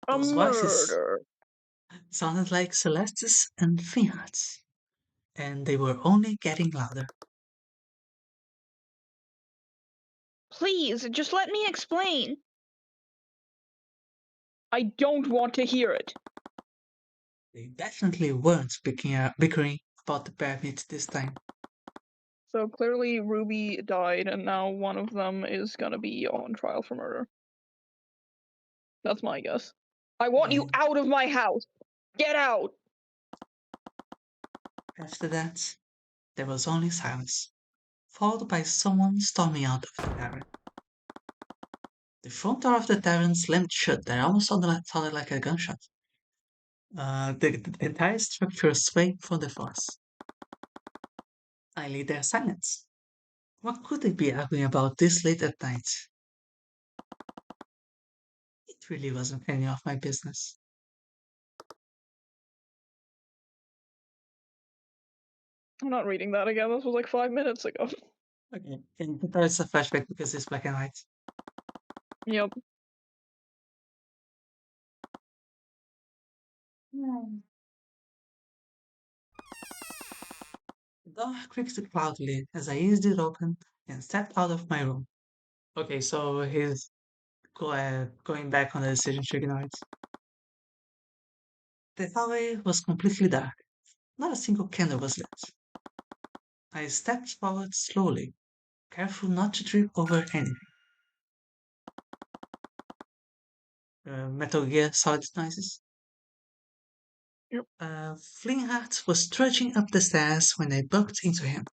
A Those voices murder. sounded like Celeste's and Finhard's, and they were only getting louder. Please, just let me explain. I don't want to hear it. They definitely weren't bickering about the pyramid this time. So clearly Ruby died, and now one of them is gonna be on trial for murder. That's my guess. I want you out of my house! Get out! After that, there was only silence, followed by someone storming out of the tavern. The front door of the tavern slammed shut that almost sounded like a gunshot. The entire structure swayed from the force. I lay there silent. What could they be arguing about this late at night? It really wasn't any of my business. I'm not reading that again. This was like 5 minutes ago. Okay, and it's a flashback because it's black and white. Yep. The door creaked loudly as I eased it open and stepped out of my room. Okay, so he's going back on the decision to ignore it. The hallway was completely dark. Not a single candle was lit. I stepped forward slowly, careful not to trip over anything. Metal Gear Solid noises. Yep. Flingheart was trudging up the stairs when I bumped into him.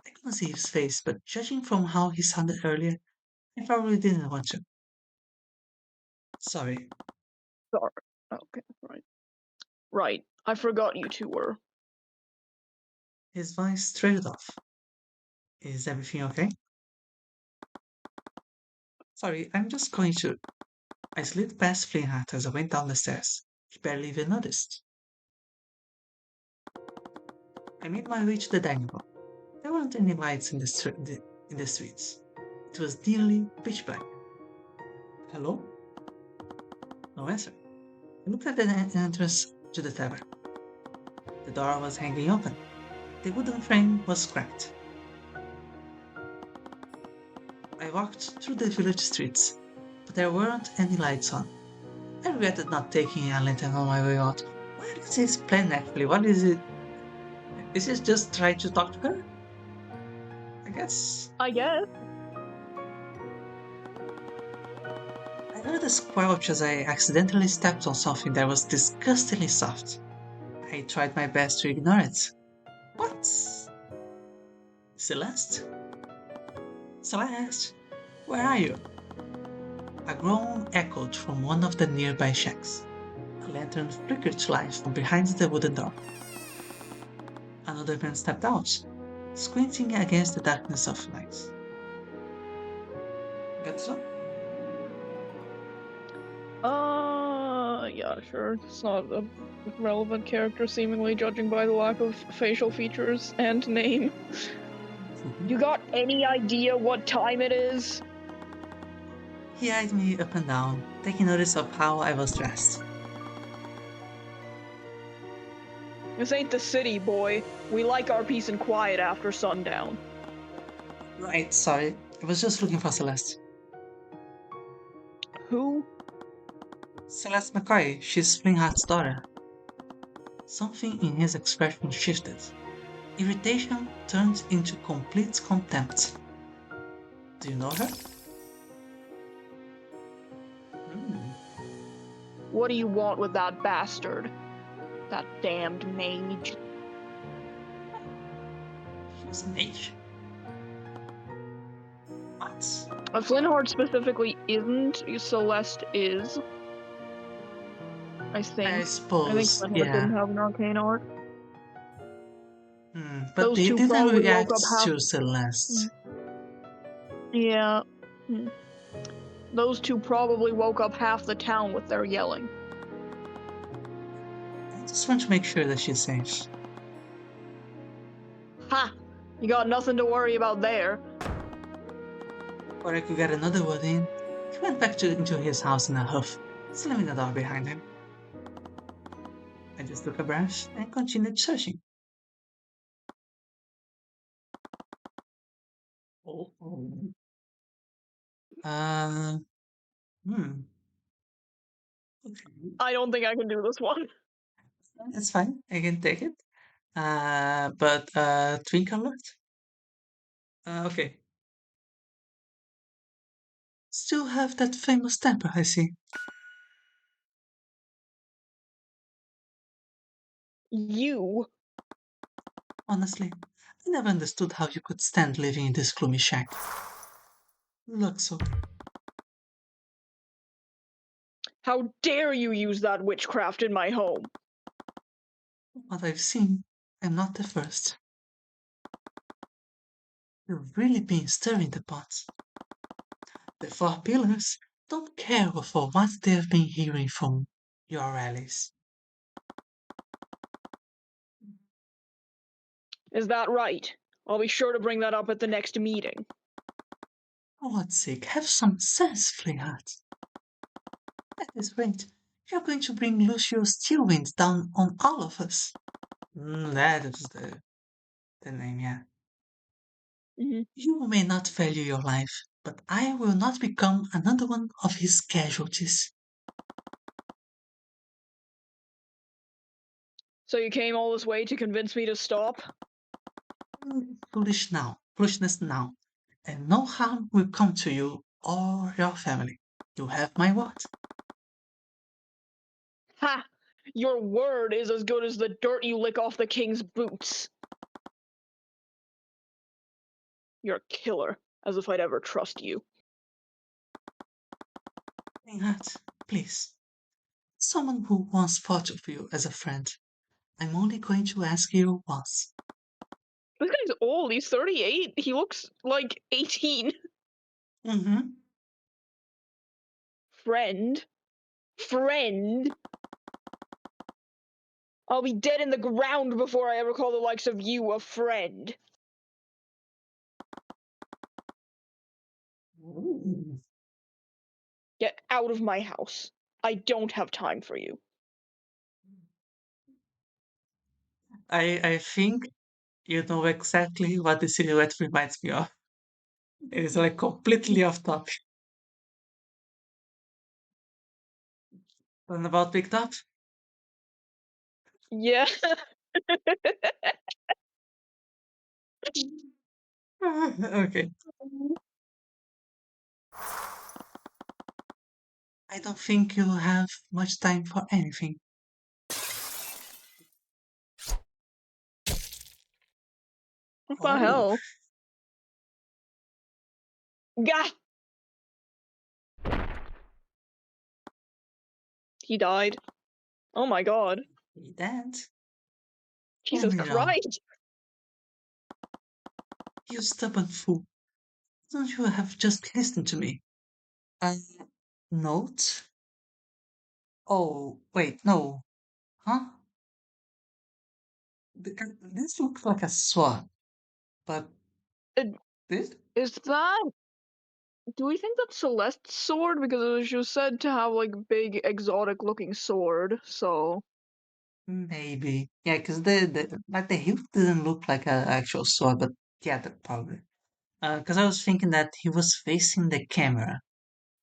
I couldn't see his face, but judging from how he sounded earlier, I probably didn't want to. Sorry. Sorry. Okay, right. Right. I forgot you two were. His voice trailed off. Is everything okay? Sorry, I'm just going to. I slid past Flingheart as I went down the stairs. He barely even noticed. I made my way to the dining room. There weren't any lights in the streets. It was nearly pitch black. Hello? No answer. I looked at the entrance to the tavern. The door was hanging open. The wooden frame was cracked. I walked through the village streets, but there weren't any lights on. I regretted not taking a lantern on my way out. What is his plan actually? What is it? Is he just trying to talk to her? I guess. I guess. I heard a squelch as I accidentally stepped on something that was disgustingly soft. I tried my best to ignore it. What? Celeste? Celeste? Where are you? A groan echoed from one of the nearby shacks. A lantern flickered to life from behind the wooden door. Another man stepped out, squinting against the darkness of lights. Got some? Yeah, sure. It's not a relevant character, seemingly, judging by the lack of facial features and name. You got any idea what time it is? He eyed me up and down, taking notice of how I was dressed. This ain't the city, boy. We like our peace and quiet after sundown. Right, sorry. I was just looking for Celeste. Who? Celeste McCoy, she's Flingheart's daughter. Something in his expression shifted. Irritation turned into complete contempt. Do you know her? what do you want with that bastard? That damned mage. She's an H. What? Flintheart specifically isn't. Celeste is. I think. I I think suppose, Flintheart yeah. didn't have an arcane art. But Those they two didn't probably woke react up half. to Celeste. Yeah. Those two probably woke up half the town with their yelling. I just want to make sure that she's safe. Ha! You got nothing to worry about there. Or I could get another word in. He went back into his house in a huff, slamming the door behind him. I just took a breath and continued searching. Oh. Hmm. Okay. I don't think I can do this one. It's fine. I can take it. But Twink alert? Okay. Still have that famous temper, I see. You? Honestly, I never understood how you could stand living in this gloomy shack. Look so. How dare you use that witchcraft in my home? What I've seen, I'm not the first. You've really been stirring the pot. The Four Pillars don't care for what they've been hearing from your allies. Is that right? I'll be sure to bring that up at the next meeting. For God's sake, have some sense, Flayheart. At this rate, you're going to bring Lucio's Steelwind down on all of us. That is the name, yeah. You may not value your life, but I will not become another one of his casualties. So you came all this way to convince me to stop? Foolishness now, and no harm will come to you or your family. You have my word. Ha! Your word is as good as the dirt you lick off the king's boots. You're a killer, as if I'd ever trust you. Flayheart, please. Someone who once thought of you as a friend. I'm only going to ask you once. This guy's old, he's 38. He looks like 18. Mm-hmm. Friend? Friend? I'll be dead in the ground before I ever call the likes of you a friend. Get out of my house. I don't have time for you. I think you know exactly what the silhouette reminds me of. It is like completely off topic. And about picked up? Yeah. Okay. I don't think you have much time for anything. What the Oh, hell? Gah! He died. Oh my god. that? Let Jesus me know. Christ. You stubborn fool. Don't you have just listened to me? Uh, note? Oh, wait, no. Huh? This looks like a sword, but Uh, this? Is that... Do we think that's Celeste's sword? Because she was said to have, like, big, exotic-looking sword, so... Maybe. Yeah, because the hilt didn't look like an actual sword, but yeah, that probably. Because I was thinking that he was facing the camera.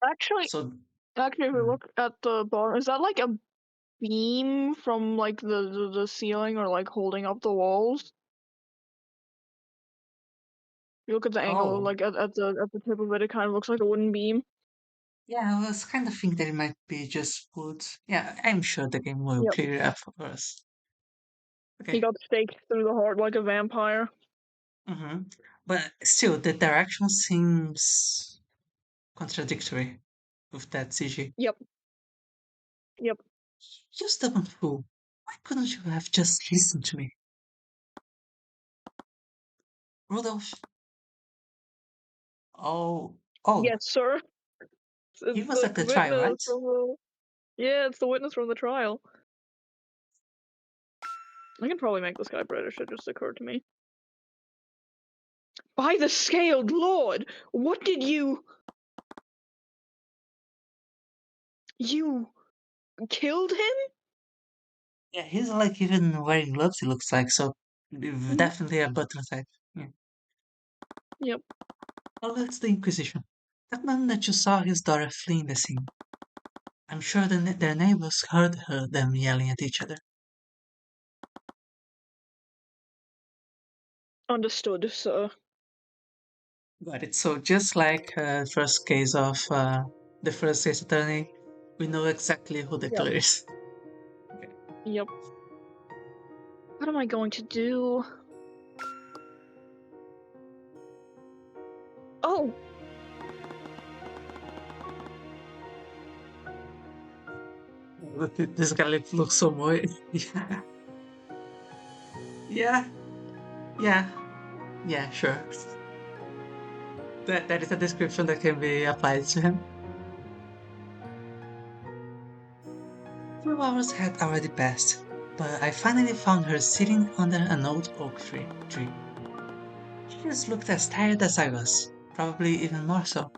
Actually, So, if we mm, look at the bottom, is that, like, a beam from, like, the ceiling or, like, holding up the walls? You look at the angle, oh, like, at the tip of it, it kind of looks like a wooden beam. Yeah, I was kind of thinking that it might be just wood. Yeah, I'm sure the game will Yep. clear it up for us. He Okay. got staked through the heart like a vampire. Mm-hmm. But still, the direction seems contradictory with that CG. Yep. Yep. You stubborn fool. Why couldn't you have just listened to me? Rudolph? Oh, oh, Yes, sir. he It's was the at the trial, witness right? from the. Yeah, it's the witness from the trial. I can probably make this guy British. It just occurred to me. By the scaled lord, what did you? You killed him? Yeah, he's like even wearing gloves, it looks like, so Mhm. definitely a butler type. Yeah. Yep. Well, that's the Inquisition. That man that you saw his daughter fleeing the scene. I'm sure their neighbors heard them yelling at each other. Understood, sir. Got it. So just like first case of the first case attorney, we know exactly who the Yep. killer is. Okay. Yep. What am I going to do? Oh, This guy looks so more. Yeah. Yeah. Yeah. Yeah. Sure. That is a description that can be applied to him. 2 hours had already passed, but I finally found her sitting under an old oak tree. She just looked as tired as I was, probably even more so.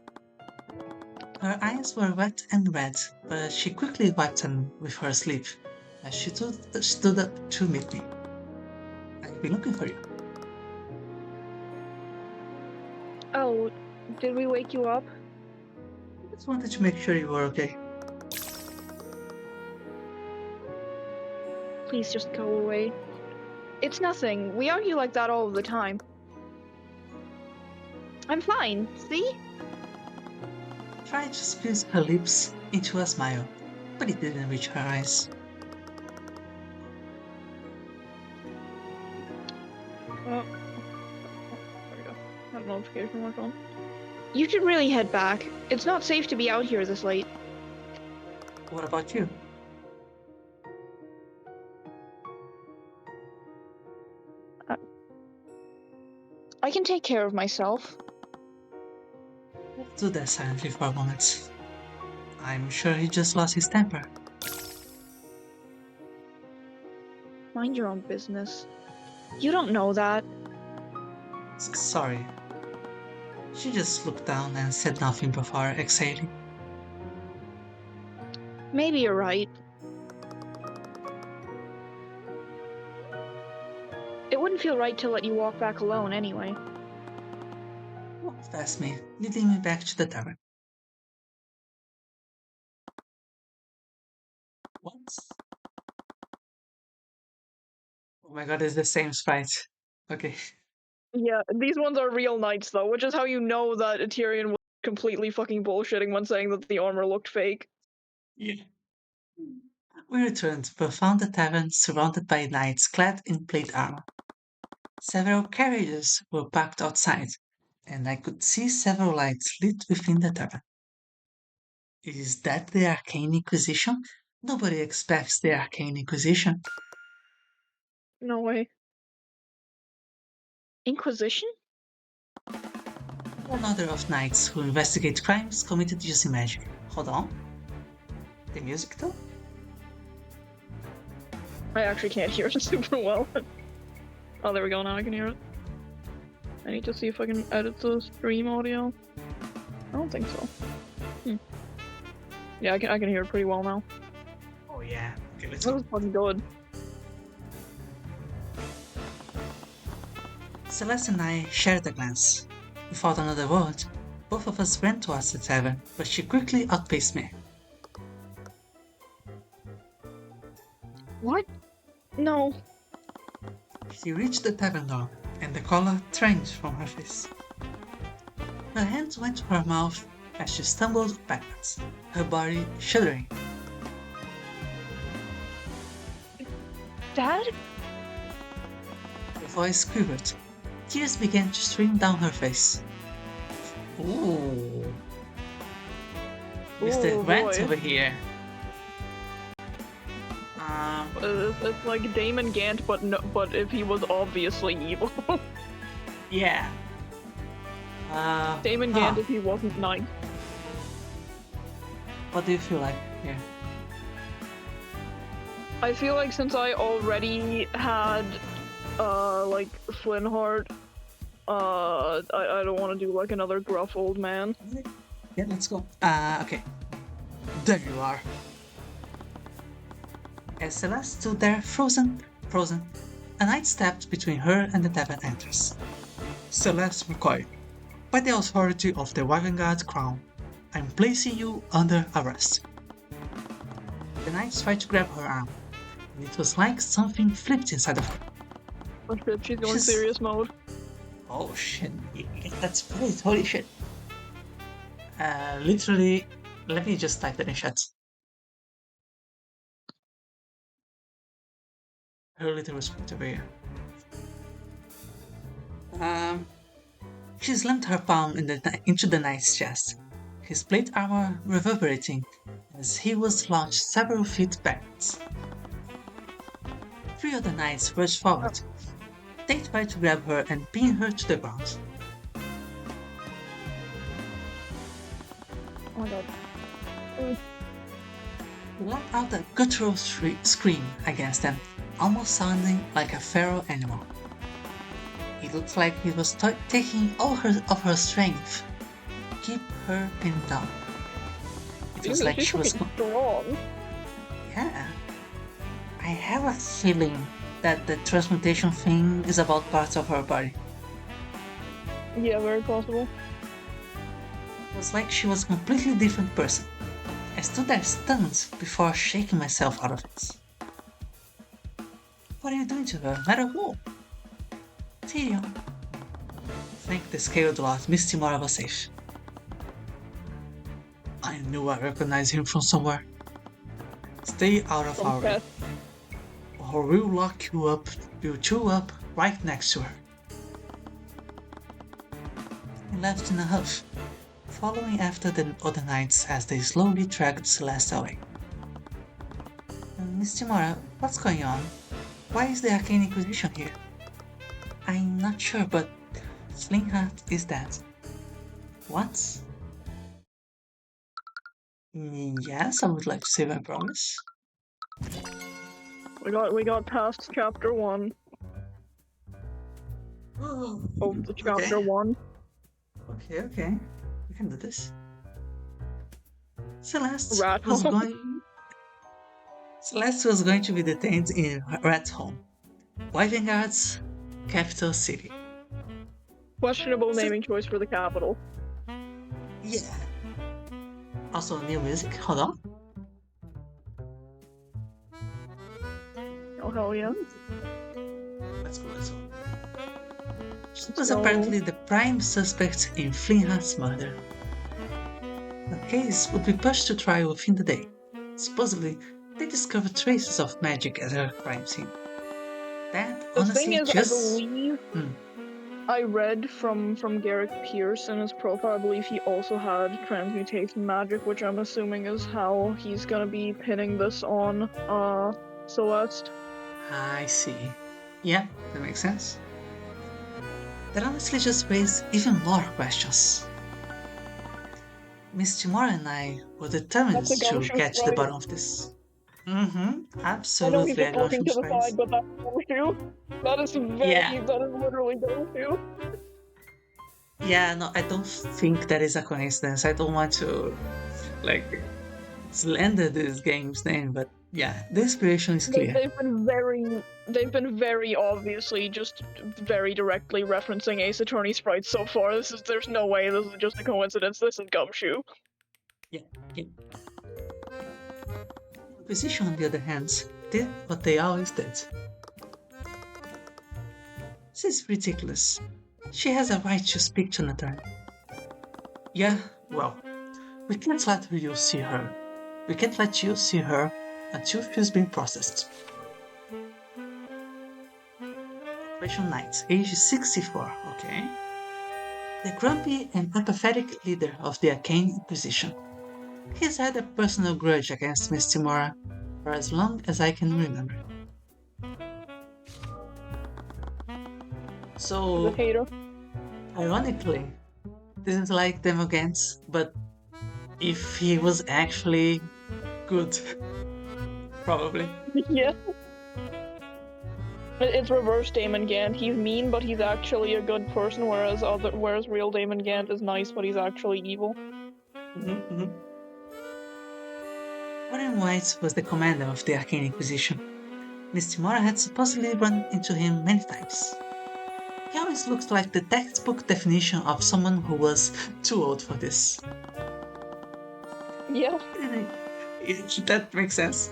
Her eyes were wet and red, but she quickly wiped them with her sleeve as she stood up to meet me. I've been looking for you. oh, did we wake you up? I just wanted to make sure you were okay. Please just go away. It's nothing. We argue like that all the time. I'm fine, see? Tried to squeeze her lips into a smile, but it didn't reach her eyes. Oh, there we go. Got a notification on my phone. You should really head back. It's not safe to be out here this late. What about you? I can take care of myself. Let's do that silently for a moment. I'm sure he just lost his temper. Mind your own business. You don't know that. Sorry. She just looked down and said nothing before exhaling. Maybe you're right. It wouldn't feel right to let you walk back alone anyway. Walked past me, leading me back to the tavern. What? Oh my god, it's the same sprite. Okay. Yeah, these ones are real knights though, which is how you know that Tyrion was completely fucking bullshitting when saying that the armor looked fake. Yeah. We returned, but found the tavern surrounded by knights clad in plate armor. Several carriages were parked outside, and I could see several lights lit within the tavern. Is that the Arcane Inquisition? Nobody expects the Arcane Inquisition. No way. Inquisition? An order of knights who investigate crimes committed using magic. Hold on. The music though? I actually can't hear it super well. Oh, there we go, now I can hear it. I need to see if I can edit the stream audio. I don't think so. Yeah, I can hear it pretty well now. Oh yeah. Okay, let's That go. was fucking good. Celeste and I shared a glance. Without another word, both of us ran towards the tavern, but she quickly outpaced me. What? No. She reached the tavern door, and the color changed from her face. Her hands went to her mouth as she stumbled backwards, her body shuddering. Dad? Her voice quivered. Tears began to stream down her face. Ooh. Mr. Oh Grant boy. over here. It's like Damon Gant, but if he was obviously evil. Yeah. Damon Gant if he wasn't nice. What do you feel like here? I feel like since I already had, like, Flynnheart, I don't want to do, like, another gruff old man. Yeah, let's go. Okay. There you are. As Celeste stood there, frozen, a knight stepped between her and the tavern entrance. Celeste recoiled. By the authority of the Wyvern crown, I'm placing you under arrest. The knight tried to grab her arm, and it was like something flipped inside of her. Oh shit, she's going serious mode. Oh shit, that's great, holy shit. Literally, let me just type that in chat. Her little respect over here. She slammed her palm into the knight's chest, his plate armor reverberating as he was launched several feet backwards. 3 other knights rushed forward. They tried to grab her and pin her to the ground. Oh my god. He let out a guttural scream against them, almost sounding like a feral animal. It looked like he was taking all of her strength to keep her pinned down. It was like she was strong. Yeah. I have a feeling that the transmutation thing is about parts of her body. Yeah, very possible. It was like she was a completely different person. I stood there stunned before shaking myself out of it. What are you doing to her, matter who? Tyrion. Thank the Scaled Lord, Misty Mora was safe. I knew I recognized him from somewhere. Stay out of our way, or we'll lock you up, we'll chew up right next to her. He left in a huff, following after the other knights as they slowly dragged Celeste away. Misty Mora, what's going on? Why is the Arcane Inquisition here? I'm not sure, but Flynnheart is dead. What? Yes, I would like to save my promise. We got past chapter 1. Of the chapter 1. Okay. We can do this. Celeste Rat was home. going to be detained in Rat Home, Wyvernguard's capital city. Questionable naming choice for the capital. Yeah. Also, new music. Hold on. Oh hell yeah. Let's go. She was apparently the prime suspect in Flynnheart's murder. The case would be pushed to trial within the day. Supposedly, they discovered traces of magic at her crime scene. That honestly thing is, just... I believe I read from Garrick Pierce in his profile, I believe he also had transmutation magic, which I'm assuming is how he's gonna be pinning this on Celeste. I see. Yeah, that makes sense. That honestly just raised even more questions. Miss Timora and I were determined to get to the bottom of this. Absolutely. I know he's just looking to the side, but that's gumshoe. That is that is literally gumshoe. Yeah, no, I don't think that is a coincidence. I don't want to, slander this game's name, but yeah, the inspiration is clear. They've been very obviously just very directly referencing Ace Attorney sprites so far. There's no way this is just a coincidence. This is gumshoe. Yeah. Inquisition, on the other hand, did what they always did. This is ridiculous. She has a right to speak to an attorney. Yeah, well, We can't let you see her. We can't let you see her until she's been processed. Operation Knight, age 64, okay? The grumpy and apathetic leader of the Arcane Inquisition. He's had a personal grudge against Miss Timora for as long as I can remember. The So, hater. ironically, this is like Demogorgons, but if he was actually good, probably. Yeah. It's reverse Damon Gant. He's mean, but he's actually a good person, whereas real Damon Gant is nice, but he's actually evil. Warren White was the commander of the Arcane Inquisition. Miss Timora had supposedly run into him many times. He always looked like the textbook definition of someone who was too old for this. Yeah. That makes sense.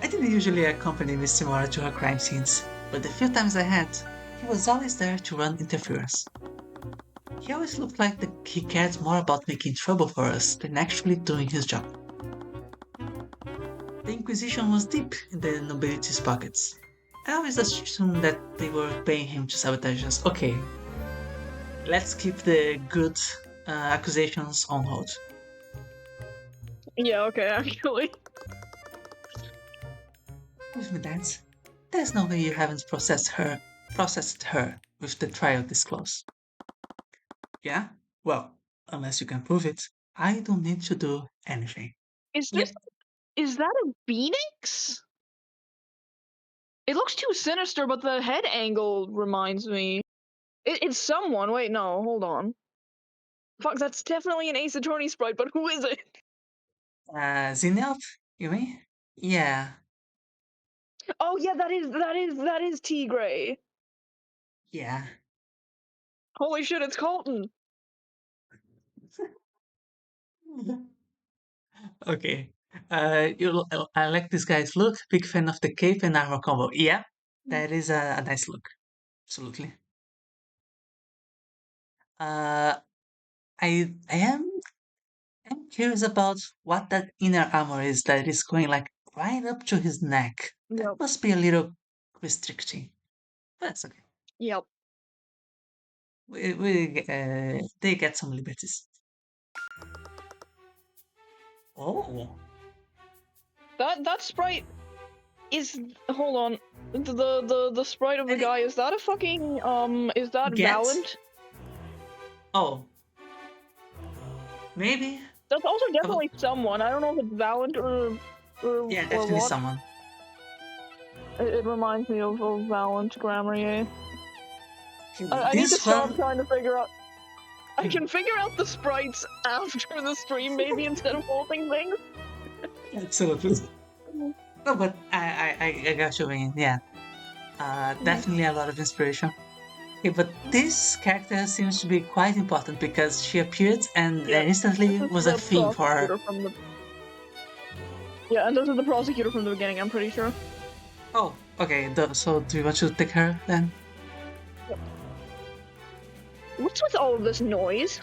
I didn't usually accompany Miss Timora to her crime scenes, but the few times I had, he was always there to run interference. He always looked like he cared more about making trouble for us than actually doing his job. The Inquisition was deep in the nobility's pockets. I always assumed that they were paying him to sabotage us. Okay, let's keep the good accusations on hold. Yeah, okay, actually. With me, Dad, there's no way you haven't processed her with the trial this close. Yeah? Well, unless you can prove it, I don't need to do anything. Is Yeah. is that a phoenix? It looks too sinister, but the head angle reminds me. It's someone. Wait, no, hold on. Fuck, that's definitely an Ace Attorney sprite, but who is it? Zinelt, you mean? Yeah, Oh yeah, that is T Gray. yeah. Holy shit, it's Colton. Okay. I like this guy's look. Big fan of the cape and armor combo. Yeah, that is a nice look. Absolutely. Uh, I'm curious about what that inner armor is that is going like right up to his neck. That Yep. must be a little restricting. But that's okay. Yep. They get some liberties. Oh, That sprite is, hold on. The sprite of the and it guy, is that a fucking is that gets. Valent? Oh, maybe. That's also Uh, definitely someone. I don't know if it's Valent Yeah, or definitely what. someone. It reminds me of Valent Grammarier. I need to This stop one, trying to figure out. I can figure out the sprites after the stream, maybe, instead of holding things. absolutely. No, but I got you in. Yeah, definitely a lot of inspiration. Okay, but this character seems to be quite important because she appeared and Yeah, instantly this is was a the theme for her. prosecutor from the. Yeah, and this is the prosecutor from the beginning. I'm pretty sure. Oh, okay. So do you want to take her then? What's with all of this noise?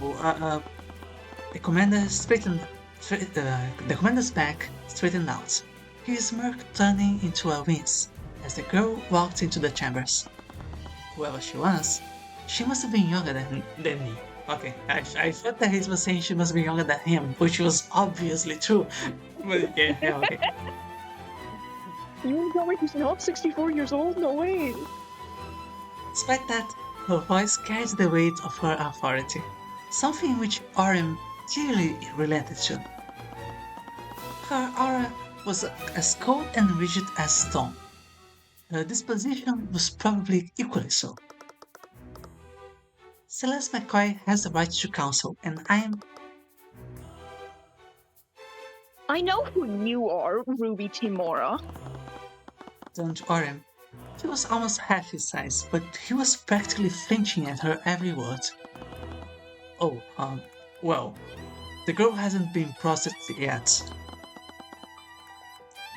Oh, the commander the commander's back straightened out. His smirk turning into a wince as the girl walked into the chambers. Whoever she was, she must have been younger than me. Okay, I thought that he was saying she must be younger than him, which was obviously true. But yeah, okay. You mean to tell me she's not 64 years old? No way. Despite that, her voice carried the weight of her authority, something which Orem clearly relented to. Her aura was as cold and rigid as stone. Her disposition was probably equally so. Celeste McCoy has the right to counsel, and I know who you are, Ruby Timora. turned to Orem. He was almost half his size, but he was practically flinching at her every word. Oh, well, the girl hasn't been processed yet.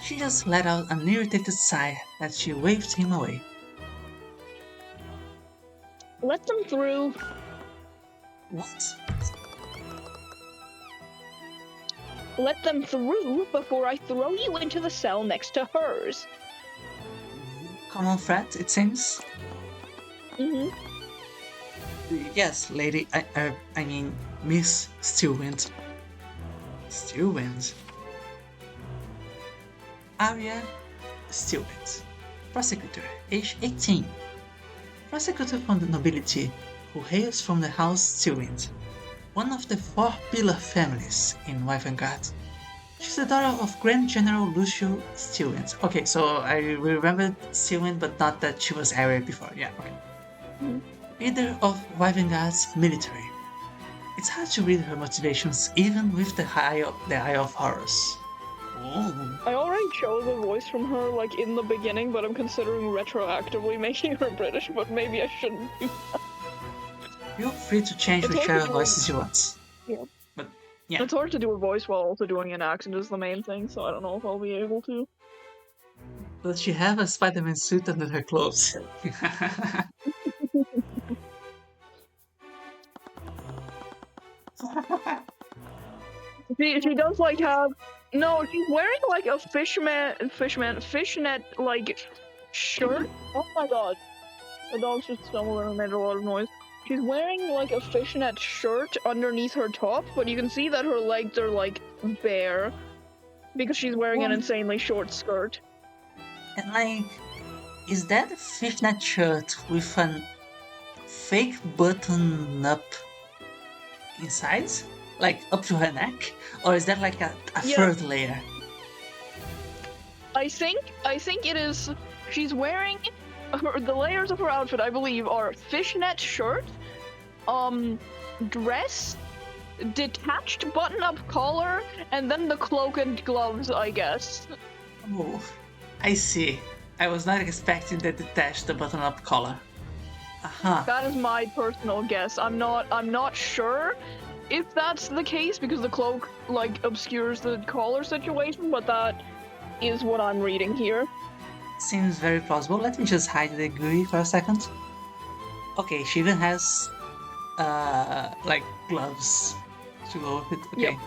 She just let out an irritated sigh as she waved him away. Let them through. What? let them through before I throw you into the cell next to hers. Common threat, it seems. Mm-hmm. Yes, lady. I mean, Miss Stillwind. Stillwind. Arya Stillwind. Prosecutor, age 18. Prosecutor from the nobility, who hails from the House Stillwind, one of the 4 pillar families in Wyvernguard. She's the daughter of Grand General Lucio Stillwind. Okay, so I remembered Stillwind, but not that she was Arya before. Yeah, okay. Mm-hmm. Leader of Wyvernguard's military. It's hard to read her motivations even with the Eye of Horus. Oh. I already chose a voice from her like in the beginning, but I'm considering retroactively making her British, but maybe I shouldn't do. Feel free to change It's whichever also voices you want. Yeah. But yeah. It's hard to do a voice while also doing an accent is the main thing, so I don't know if I'll be able to. Does she have a Spider-Man suit under her clothes? She does like have no, she's wearing like a fishnet like shirt. Oh my god. The dog's just stumbled and made a lot of noise. She's wearing like a fishnet shirt underneath her top, but you can see that her legs are like bare because she's wearing an What? insanely short skirt. And like, is that a fishnet shirt with an fake button up inside? Like up to her neck? Or is that like a Yeah. third layer? I think it is. She's wearing the layers of her outfit. I believe are fishnet shirt, dress, detached button-up collar, and then the cloak and gloves. I guess. Oh, I see. I was not expecting the detached button-up collar. Uh-huh. That is my personal guess. I'm not sure if that's the case because the cloak like obscures the collar situation, but that is what I'm reading here. Seems very plausible. Let me just hide the GUI for a second. Okay, she even has like gloves to go with it. Okay.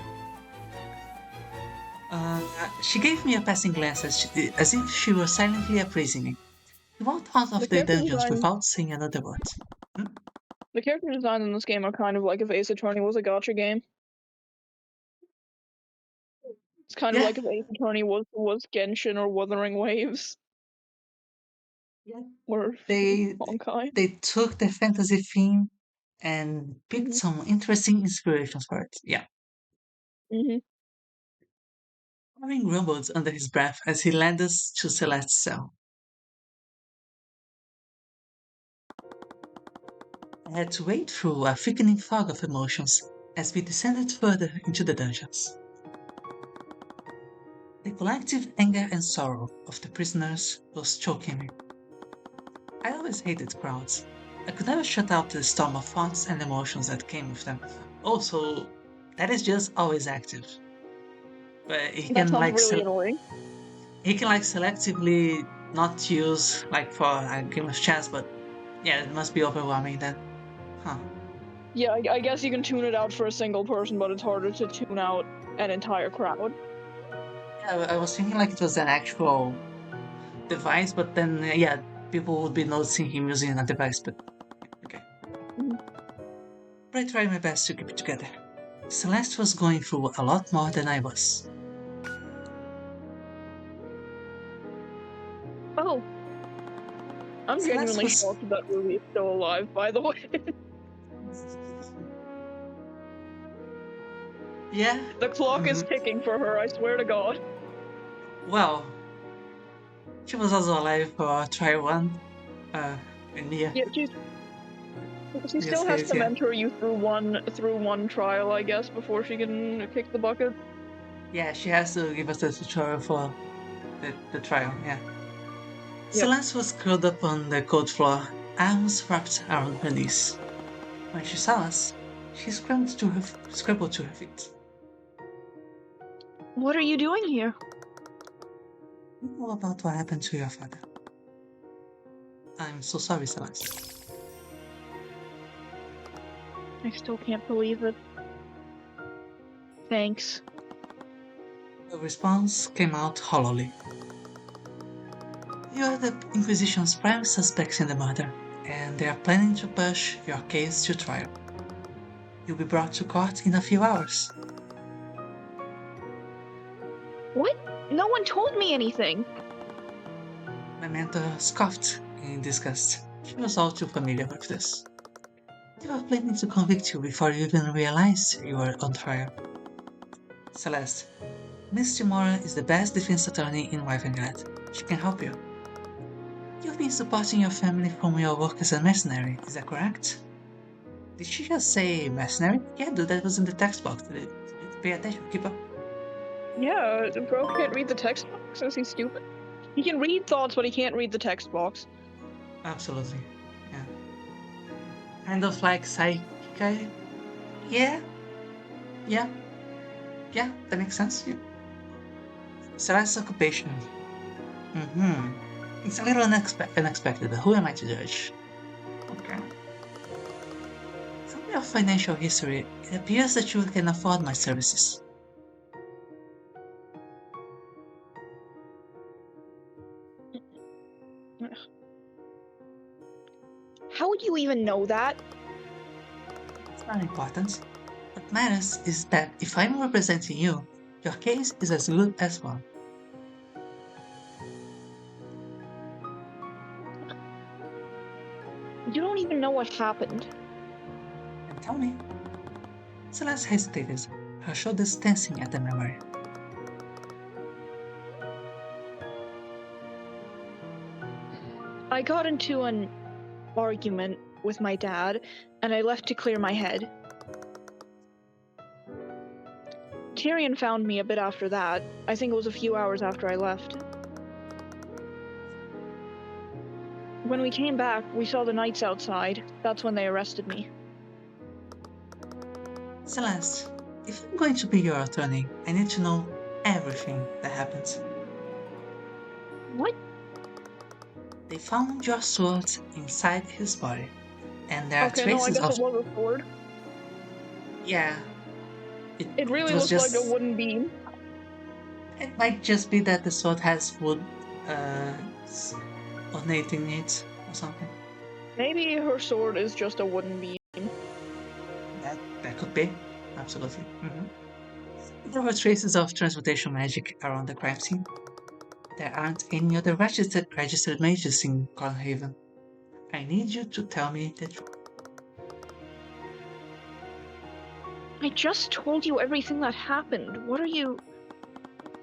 Yep. She gave me a passing glance as if she were silently appraising me. We walked out of The the character dungeons design- without saying another word. The character designs in this game are kind of like if Ace Attorney was a gacha game. It's kind of Yeah. like if Ace Attorney was Genshin or Wuthering Waves. Yeah. Or They Honkai. took the fantasy theme and picked Mhm. some interesting inspirations for it. Yeah. Mm-hmm. Marvin grumbled under his breath as he led us to Celeste's cell. I had to wade through a thickening fog of emotions as we descended further into the dungeons. The collective anger and sorrow of the prisoners was choking me. I always hated crowds. I could never shut out the storm of thoughts and emotions that came with them. Also, that is just always active. But That sounds really annoying. he can like selectively not use like for a game of chess, but yeah, it must be overwhelming then. Huh. Yeah, I guess you can tune it out for a single person, but it's harder to tune out an entire crowd. Yeah, I was thinking like it was an actual device, but then yeah, people would be noticing him using a device, but okay. Mhm. But I tried my best to keep it together. Celeste was going through a lot more than I was. Oh. I'm Celeste genuinely was... shocked that Ruby is still alive, by the way. Yeah? The clock is ticking for her, I swear to god. Well, she was also alive for try one. And yeah. Yeah, she still has to mentor you through one trial, I guess, before she can kick the bucket. Yeah, she has to give us the tutorial for the trial, yeah. Yep. Celeste was curled up on the cold floor, arms wrapped around her knees. When she saw us, she scrambled to her feet. What are you doing here? You know about what happened to your father. I'm so sorry, Celeste. I still can't believe it. Thanks. The response came out hollowly. You are the Inquisition's prime suspects in the murder, and they are planning to push your case to trial. You'll be brought to court in a few hours. What? No one told me anything. My mentor scoffed in disgust. She was all too familiar with this. They were planning to convict you before you even realized you were on trial. Celeste, Miss Timora is the best defense attorney in Wyverngrad. She can help you. You've been supporting your family from your work as a mercenary, is that correct? Did she just say mercenary? Yeah, dude, that was in the text box. Pay attention, keep up. Yeah, bro can't read the text box. Is he stupid? He can read thoughts, but he can't read the text box. Absolutely, yeah. Kind of like psychic. Yeah, yeah, yeah, that makes sense. Yeah. Celeste's occupation. Mm-hmm. It's a little unexpected, but who am I to judge? Okay. From your financial history, it appears that you can afford my services. How would you even know that? It's not important. What matters is that if I'm representing you, your case is as good as one. You don't even know what happened. And tell me. Celeste hesitated, her shoulders tensing at the memory. I got into an argument with my dad, and I left to clear my head. Tyrion found me a bit after that. I think it was a few hours after I left. When we came back, we saw the knights outside. That's when they arrested me. Celeste, if I'm going to be your attorney, I need to know everything that happened. What? They found your sword inside his body, and there are Okay, no, I traces guess of. it was a sword. Yeah, It really was looked like a just. wooden beam. It might just be that the sword has wood ornating it or something. Maybe her sword is just a wooden beam. That could be, absolutely. There were traces of transportation magic around the crime scene. There aren't any other registered mages in Cornhaven. I need you to tell me the truth. I just told you everything that happened. What are you...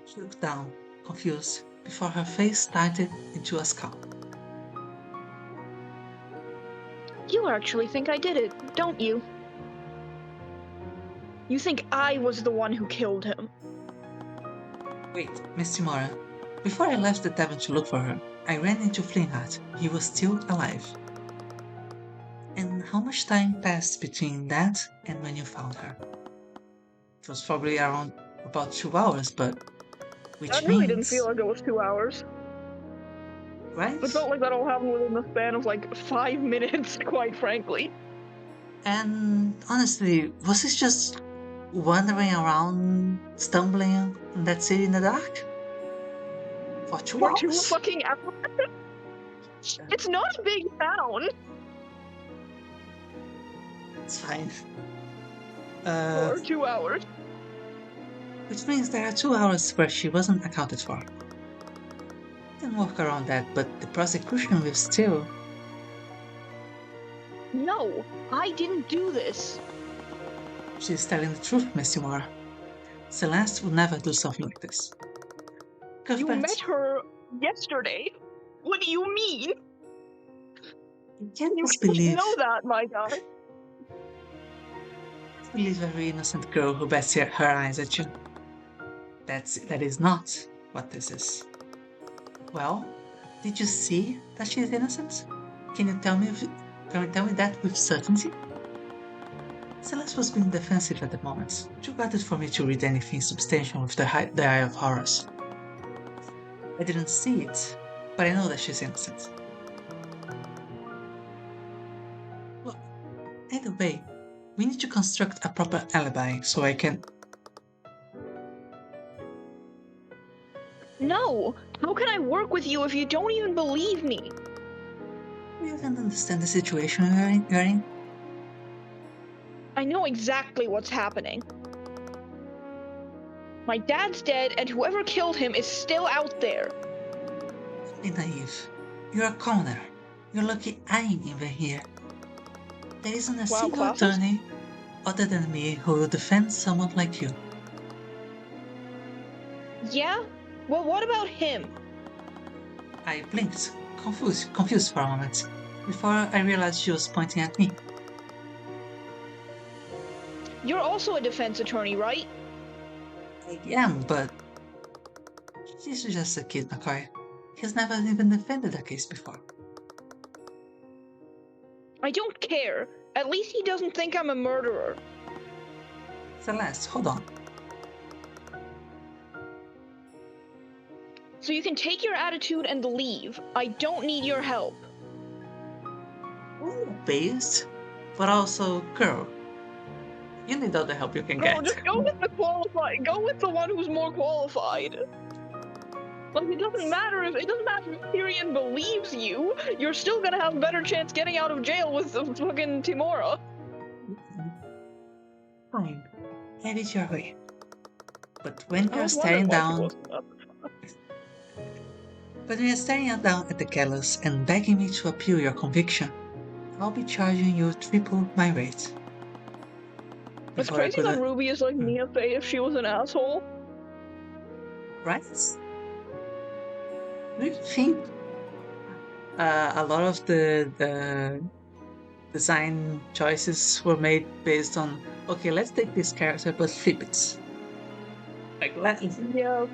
She looked down, confused, before her face started into a scowl. You actually think I did it, don't you? You think I was the one who killed him. Wait, Miss Timora. Before I left the tavern to look for her, I ran into Flintheart. He was still alive. And how much time passed between that and when you found her? It was probably around about 2 hours, but I which really didn't feel means, like it was 2 hours. right? It felt like that all happened within the span of like 5 minutes, quite frankly. And honestly, was this just wandering around, stumbling in that city in the dark? For two For 2 hours? fucking hours? It's not a big town! It's fine. For 2 hours. Which means there are 2 hours where she wasn't accounted for. Can work around that, but the prosecution will still. No, I didn't do this. She's telling the truth, Miss Timora. Celeste would never do something like this. You Cuthbert, met her yesterday. What do you mean? you can't You just can't believe. know that, my guy. Believe every innocent girl who bats her eyes at you. That is not what this is. Well, did you see that she is innocent? Can you tell me that with certainty? Celeste was being defensive at the moment. Too guarded for me to read anything substantial with the Eye of Horus. I didn't see it, but I know that she's innocent. Look, either way, we need to construct a proper alibi so I can. No! How can I work with you if you don't even believe me? You can understand the situation you're in. I know exactly what's happening. My dad's dead, and whoever killed him is still out there. Don't be naive. You're a commoner. You're lucky I'm even here. There isn't a Wow, single classes? attorney other than me who will defend someone like you. Yeah? Well, what about him? I blinked, confused for a moment, before I realized she was pointing at me. You're also a defense attorney, right? I am, but she's just a kid, McCoy. He's never even defended a case before. I don't care. At least he doesn't think I'm a murderer. Celeste, hold on. So you can take your attitude and leave. I don't need your help. Based, but also girl. You need all the help you can Girl, get. just go with the qualified. Go with the one who's more qualified. Like, it doesn't matter if Tyrion believes you. You're still gonna have a better chance getting out of jail with fucking Timora. Fine, have it your way. But when I you're was wondering staring why she down, wasn't up. at the gallows and begging me to appeal your conviction, I'll be charging you triple my rate. It's Before I crazy could, that Ruby is like Mia Fey if she was an asshole. right? Do you think a lot of the design choices were made based on, okay, let's take this character but flip it. Like Yeah.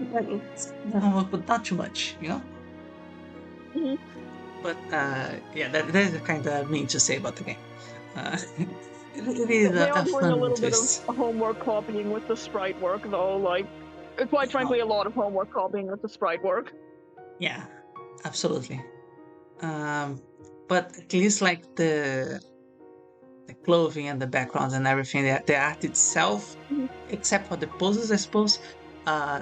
no, but not too much, you know. Mhm. But yeah, that is kind of mean to say about the game. It is They are a doing a fun little bit of twist. homework copying with the sprite work, though. Like, quite frankly, a lot of homework copying with the sprite work. Yeah, absolutely. Um, but at least like the clothing and the backgrounds and everything, the art itself, Mhm. except for the poses, I suppose, uh,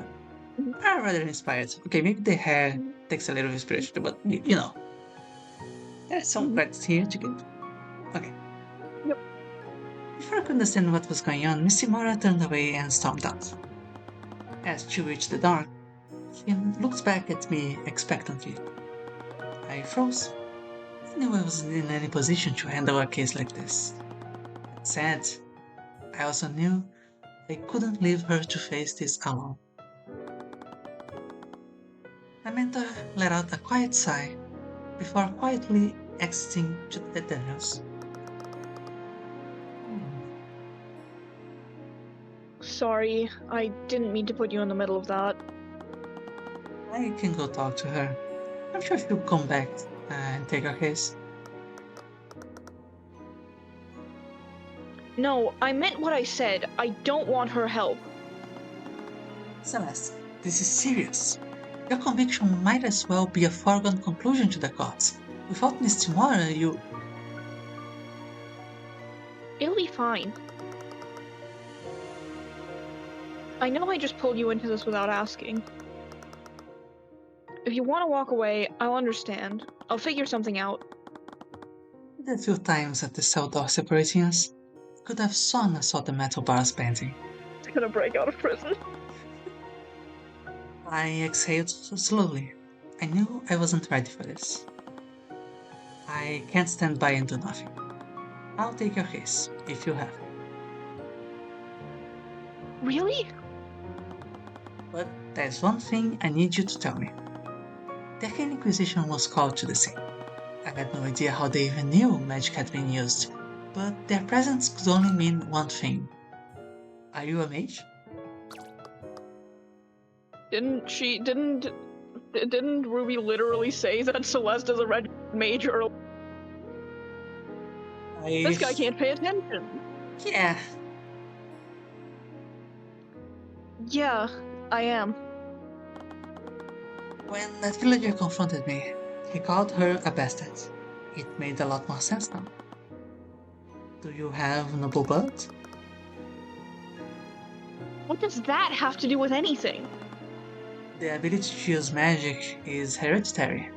Mhm. are rather inspired. Okay, maybe the hair Mhm. takes a little inspiration, but you know, there's some Mhm. credits here to give. Okay. Yep. Before I could understand what was going on, Miss Mora turned away and stormed out. As she reached the door, she looked back at me expectantly. I froze. I knew I wasn't in any position to handle a case like this. That said, I also knew I couldn't leave her to face this alone. Samantha let out a quiet sigh before quietly exiting to the Daniels. Sorry, I didn't mean to put you in the middle of that. I can go talk to her. I'm sure she'll come back and take her case. No, I meant what I said. I don't want her help. Celeste, this is serious. Your conviction might as well be a foregone conclusion to the courts. Without Miss Timora, you. It'll be fine. I know I just pulled you into this without asking. If you want to walk away, I'll understand. I'll figure something out. The few times at the cell door separating us, could have sworn I saw the metal bars bending. It's gonna break out of prison. I exhaled so slowly. I knew I wasn't ready for this. I can't stand by and do nothing. I'll take your case, if you have. Really? But there's one thing I need you to tell me. The Arcane Inquisition was called to the scene. I had no idea how they even knew magic had been used, but their presence could only mean one thing. Are you a mage? Didn't Ruby literally say that Celeste is a red mage earlier? This guy can't pay attention. Yeah. Yeah, I am. When that villager confronted me, he called her a bastard. It made a lot more sense now. Do you have noble blood? What does that have to do with anything? The ability to use magic is hereditary.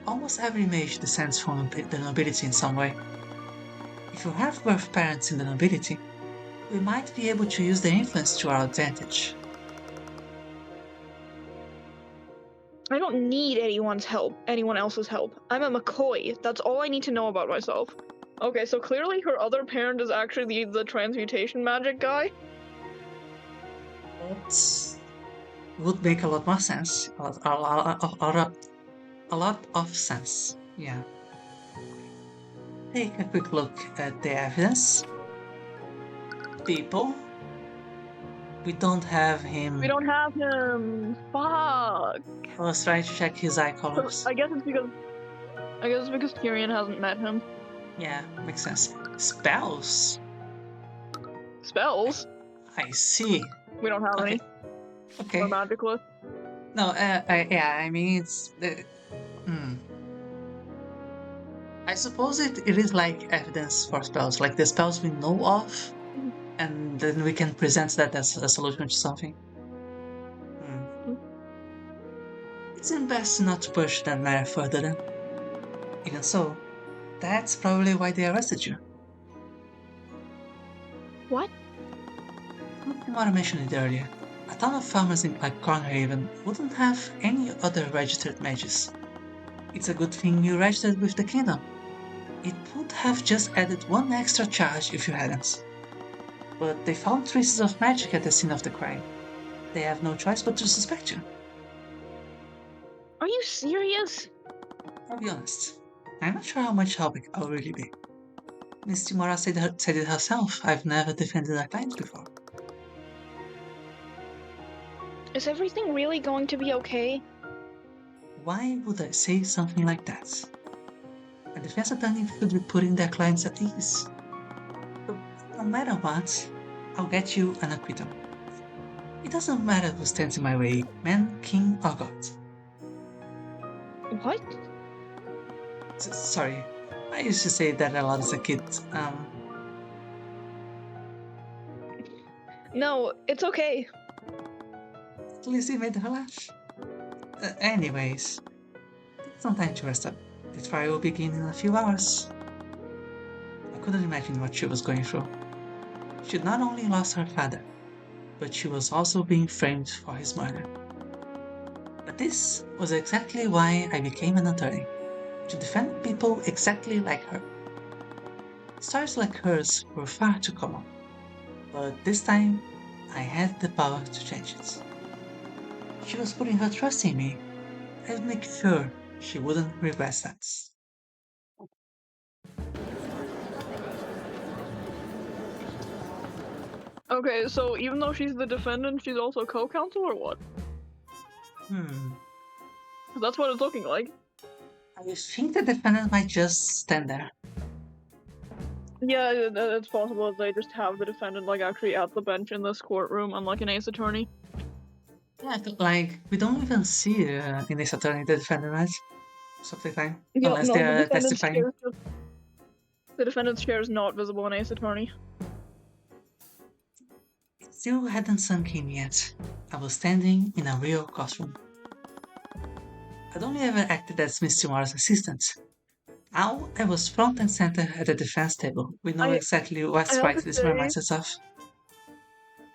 Almost every mage descends from the nobility in some way. If you have birth parents in the nobility, we might be able to use their influence to our advantage. I don't need anyone else's help. I'm a McCoy. That's all I need to know about myself. Okay, so clearly her other parent is actually the transmutation magic guy. That would make a lot more sense. A lot of sense. Yeah. Take a quick look at the evidence. People, we don't have him. We don't have him. Fuck. I was trying to check his eye colors. I guess it's because Tyrion hasn't met him. Yeah, makes sense. Spells? Spells? I see. We don't have any. Okay. Or magicless. No, yeah, I mean, it's. I suppose it is like evidence for spells, like the spells we know of, and then we can present that as a solution to something. It's best not to push that matter further then. Even so, that's probably why they arrested you. What? Timora mentioned it earlier. A ton of farmers like Cornhaven wouldn't have any other registered mages. It's a good thing you registered with the kingdom. It would have just added one extra charge if you hadn't. But they found traces of magic at the scene of the crime. They have no choice but to suspect you. Are you serious? I'll be honest. I'm not sure how much help I'll really be. Miss Timora said it herself. I've never defended a client before. Is everything really going to be okay? Why would I say something like that? A defense attorney should be putting their clients at ease. But no matter what, I'll get you an acquittal. It doesn't matter who stands in my way, man, king, or god. What? Sorry, I used to say that a lot as a kid. No, it's okay. At least it made her laugh. Anyways, take some time to rest up. The trial will begin in a few hours. I couldn't imagine what she was going through. She not only lost her father, but she was also being framed for his murder. But this was exactly why I became an attorney, to defend people exactly like her. Stories like hers were far too common, but this time I had the power to change it. She was putting her trust in me. I'd make sure she wouldn't regret that. Okay, so even though she's the defendant, she's also co-counsel or what? That's what it's looking like. I think the defendant might just stand there. Yeah, it's possible they just have the defendant like actually at the bench in this courtroom, unlike an ace attorney. Yeah, like we don't even see in this attorney the defendant, right? Most of the time, Yeah, unless no, they are testifying. The defendant's chair is not visible in ace attorney. It still hadn't sunk in yet. I was standing in a real courtroom. I'd only ever acted as Miss Timora's assistant. Now I was front and center at the defense table. We know exactly what sprite this reminds us of.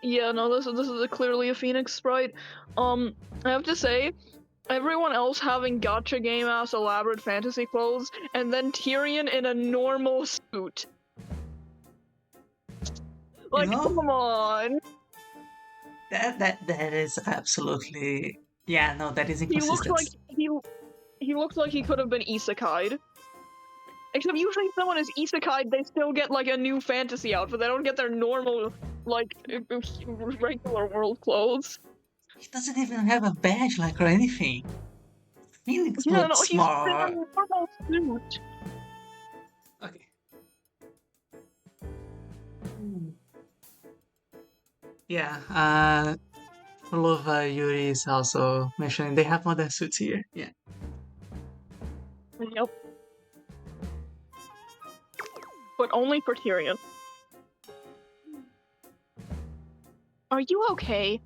Yeah, no, this is clearly a Phoenix sprite. I have to say, everyone else having gacha game ass elaborate fantasy clothes, and then Tyrion in a normal suit. Like, come on. That is absolutely, yeah, no, that is inconsistent. He looks like he could have been isekai'd. Except usually if someone is isekai'd, they still get like a new fantasy outfit. They don't get their normal, like, regular world clothes. He doesn't even have a badge, like, or anything. Phoenix looks he's more... in a normal suit. Okay. Yeah, Lova Yuri is also mentioning they have modern suits here. Yeah. Yep. But only for Tyrion. Are you okay?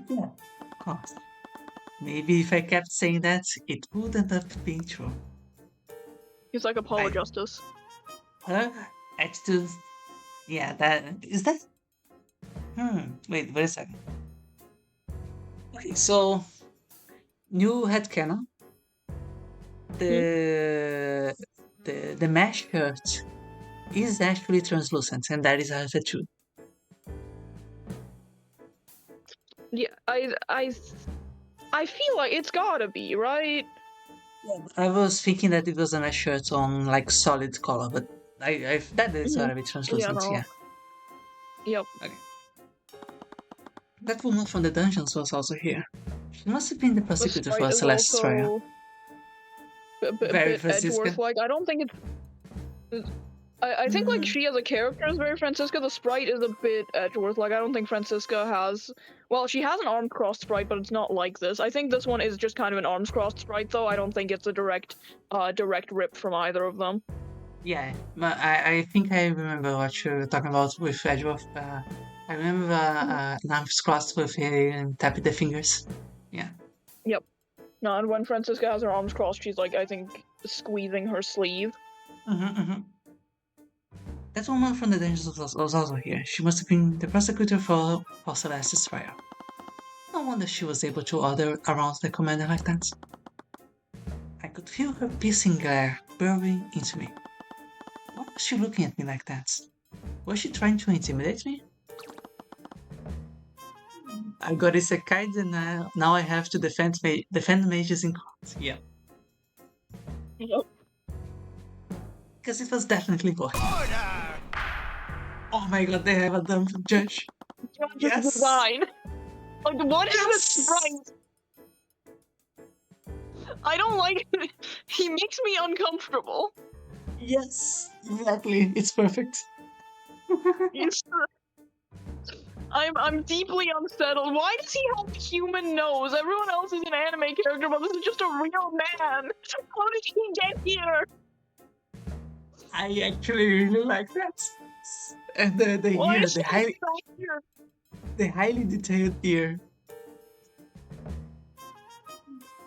Yeah, of course. Maybe if I kept saying that, it would end up being true. He's like Apollo I, Justice. her attitude, yeah, that is that. Wait a second. Okay, so new headcanon. Hmm? The mesh shirt is actually translucent, and that is her tattoo. Yeah, I feel like it's gotta be, right? Yeah, I was thinking that it was a mesh shirt on like solid color, but I that is Mhm. gotta be Yeah, translucent. no. Yeah. Yep. Okay. That woman from the dungeons was also here. She must have been the The prosecutor sprite for is Celeste's trial. also a Very bit Edgeworth. Franciscan. Like, I don't think it's. I think like Mm, she as a character is very Francisca. The sprite is a bit Edgeworth. Like, I don't think Francisca has. Well, she has an arms crossed sprite, but it's not like this. I think this one is just kind of an arms crossed sprite, though. I don't think it's a direct rip from either of them. yeah, but I think I remember what you're talking about with Edgeworth. I remember an arms crossed with him tapping the fingers. Yeah. Yep. No, and when Francisca has her arms crossed, she's like, I think, squeezing her sleeve. Mm-hmm. That woman from the dungeons was also here. She must have been the prosecutor for Celeste's trial. No wonder she was able to order around the commander like that. I could feel her piercing glare burrowing into me. Why was she looking at me like that? Was she trying to intimidate me? I got isekai'd and now I have to defend mages in court. Yeah, Yep. because it was definitely working. Order! Oh my god, they have a dumb judge. Just Yes! design. Like, what is this Yes! sprite? I don't like it. He makes me uncomfortable. Yes! Exactly, it's perfect. He's- I'm deeply unsettled. Why does he have a human nose? Everyone else is an anime character, but this is just a real man. How did he get here? I actually really like that. And the Why ear, is he back here? the highly detailed ear.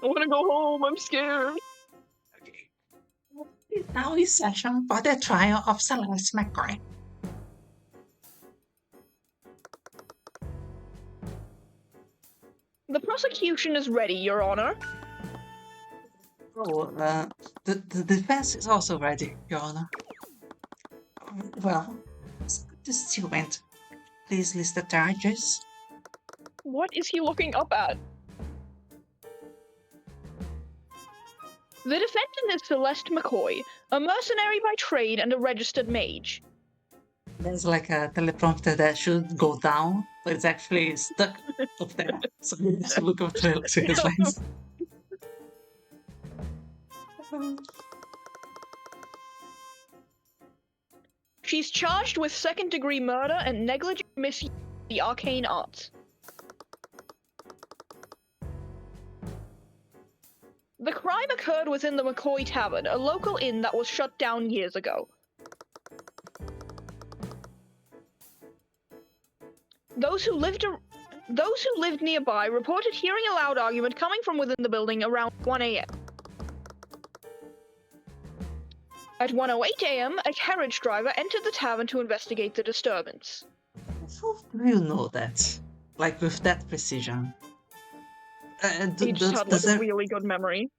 I want to go home. I'm scared. Okay. Now is session for the trial of Celeste McCoy. The prosecution is ready, Your Honor. Oh, the defense is also ready, Your Honor. Well, it's good to see you went. Please list the charges. What is he looking up at? The defendant is Celeste McCoy, a mercenary by trade and a registered mage. There's like a teleprompter that should go down, but it's actually stuck up there. So you have to look up to his lines. She's charged with second-degree murder and negligent misuse of the arcane arts. The crime occurred within the McCoy Tavern, a local inn that was shut down years ago. Those who lived nearby reported hearing a loud argument coming from within the building around 1 a.m. At 1:08 a.m., a carriage driver entered the tavern to investigate the disturbance. How do you know that? Like with that precision? He just had like a really good memory.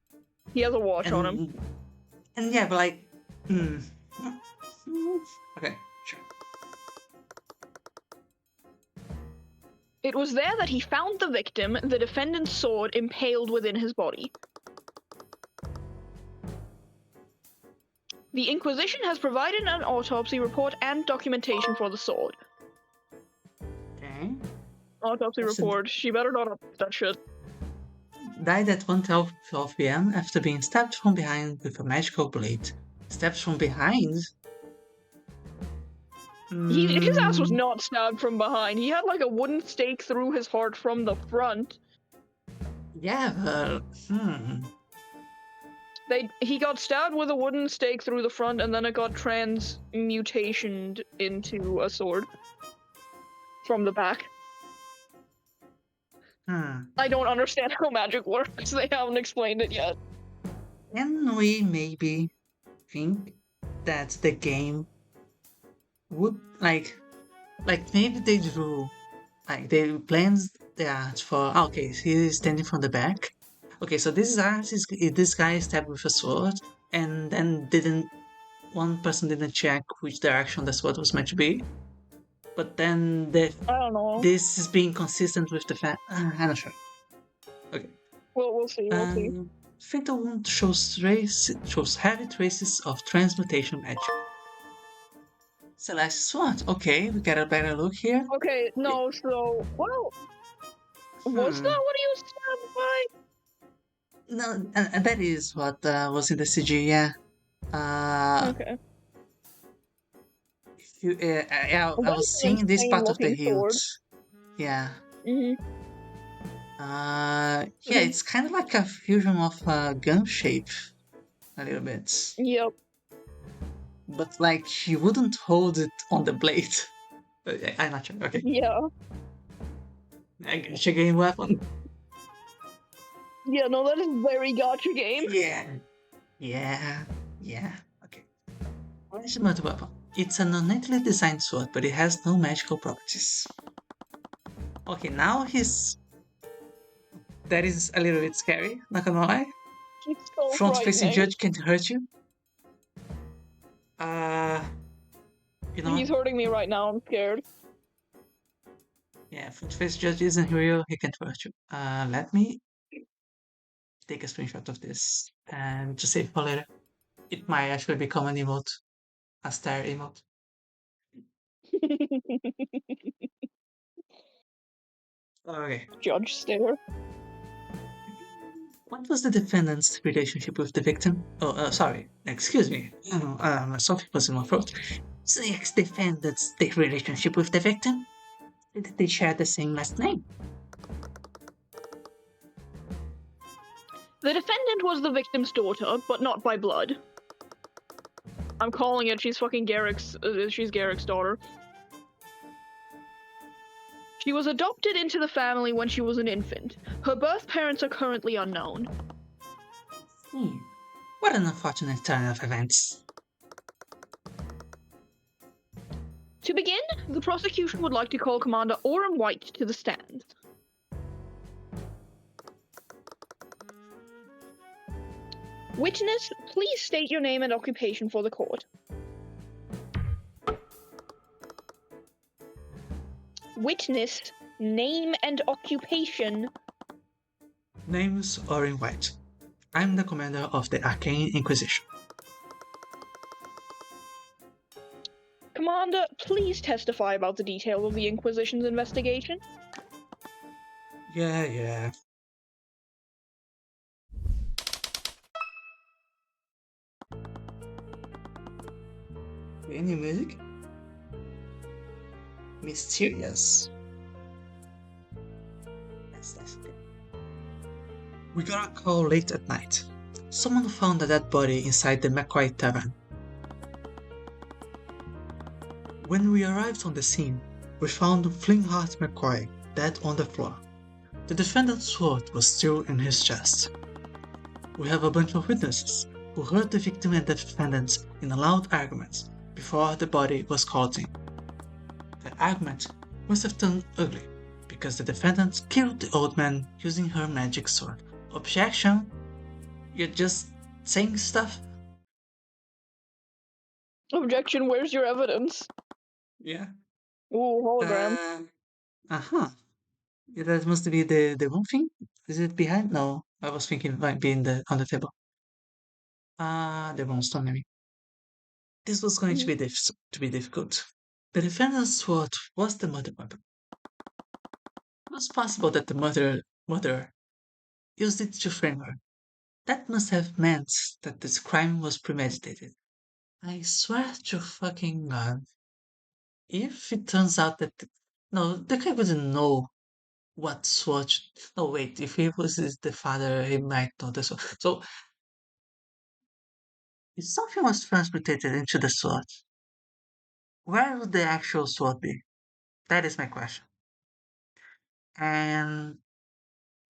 He has a watch on him. And yeah, but like, okay, sure. It was there that he found the victim, the defendant's sword impaled within his body. The Inquisition has provided an autopsy report and documentation for the sword. Okay. Autopsy report. She better not upload that shit. Died at 1:12 p.m. after being stabbed from behind with a magical blade. Stabbed from behind? His ass was not stabbed from behind. He had like a wooden stake through his heart from the front. Yeah, but He got stabbed with a wooden stake through the front, and then it got transmutationed into a sword from the back. Hmm. I don't understand how magic works. They haven't explained it yet. Can we maybe think that the game would maybe they drew they planned the art for okay, he's standing from the back. Okay, so this guy stabbed with a sword and then didn't one person didn't check which direction the sword was meant to be. But then I don't know. this is being consistent with the fact I'm not sure. Okay. We'll see. We'll see. Fatal Wound shows heavy traces of transmutation magic. Celeste Sword. Okay, we get a better look here. Okay, no, so was Hmm. that what he was stabbed by? No, and that is what was in the CG. Yeah. Uh, Okay. yeah, I That was is an seeing this insane part of the looking hilt. sword. Yeah. Mhm. Yeah, Mhm. it's kind of like a fusion of gun shape, a little bit. Yep. But like you wouldn't hold it on the blade. I'm not sure. Okay, Yeah. I guess a game weapon. Yeah. No, that is very gotcha game. Yeah, yeah, yeah. Okay. Where's the murder weapon? It's an ornately designed sword, but it has no magical properties. Okay, now he's that is a little bit scary. Not gonna lie. He's so Front-facing frightening. judge can't hurt you. Uh, you know what? He's hurting me right now. I'm scared. Yeah, front-facing judge isn't real. He can't hurt you. Let me take a screenshot of this and to save for later. It might actually become an emote, a stare emote. Okay. Judge stare. What was the defendant's relationship with the victim? Oh, sorry. Excuse me. Something was in my throat. So the ex-defendant's relationship with the victim? Did they share the same last name? The defendant was the victim's daughter, but not by blood. I'm calling it. She's fucking Garrick's. She's Garrick's daughter. She was adopted into the family when she was an infant. Her birth parents are currently unknown. What an unfortunate turn of events. To begin, the prosecution would like to call Commander Orem White to the stand. Witness, please state your name and occupation for the court. Witness, name and occupation. Name's Orin White. I'm the commander of the Arcane Inquisition. Commander, please testify about the details of the Inquisition's investigation. Yeah. Any music? Mysterious. That's good. We got a call late at night. Someone found a dead body inside the McCoy Tavern. When we arrived on the scene, we found Flingheart McCoy dead on the floor. The defendant's sword was still in his chest. We have a bunch of witnesses who heard the victim and the defendant in a loud argument before the body was called in. The argument must have turned ugly because the defendant killed the old man using her magic sword. Objection? You're just saying stuff? Objection, where's your evidence? Yeah. Ooh, hologram. Uh-huh. Yeah, that must be the wrong thing. Is it behind? No, I was thinking it might be on the table. The wrong stone maybe. This was going to be difficult. The defendant's sword was the murder weapon. It was possible that the murderer used it to frame her. That must have meant that this crime was premeditated. I swear to fucking God, if it turns out that no, the guy wouldn't know what sword. No, wait, if he was the father, he might know the sword. So if something was transported into the sword, where would the actual sword be? That is my question. And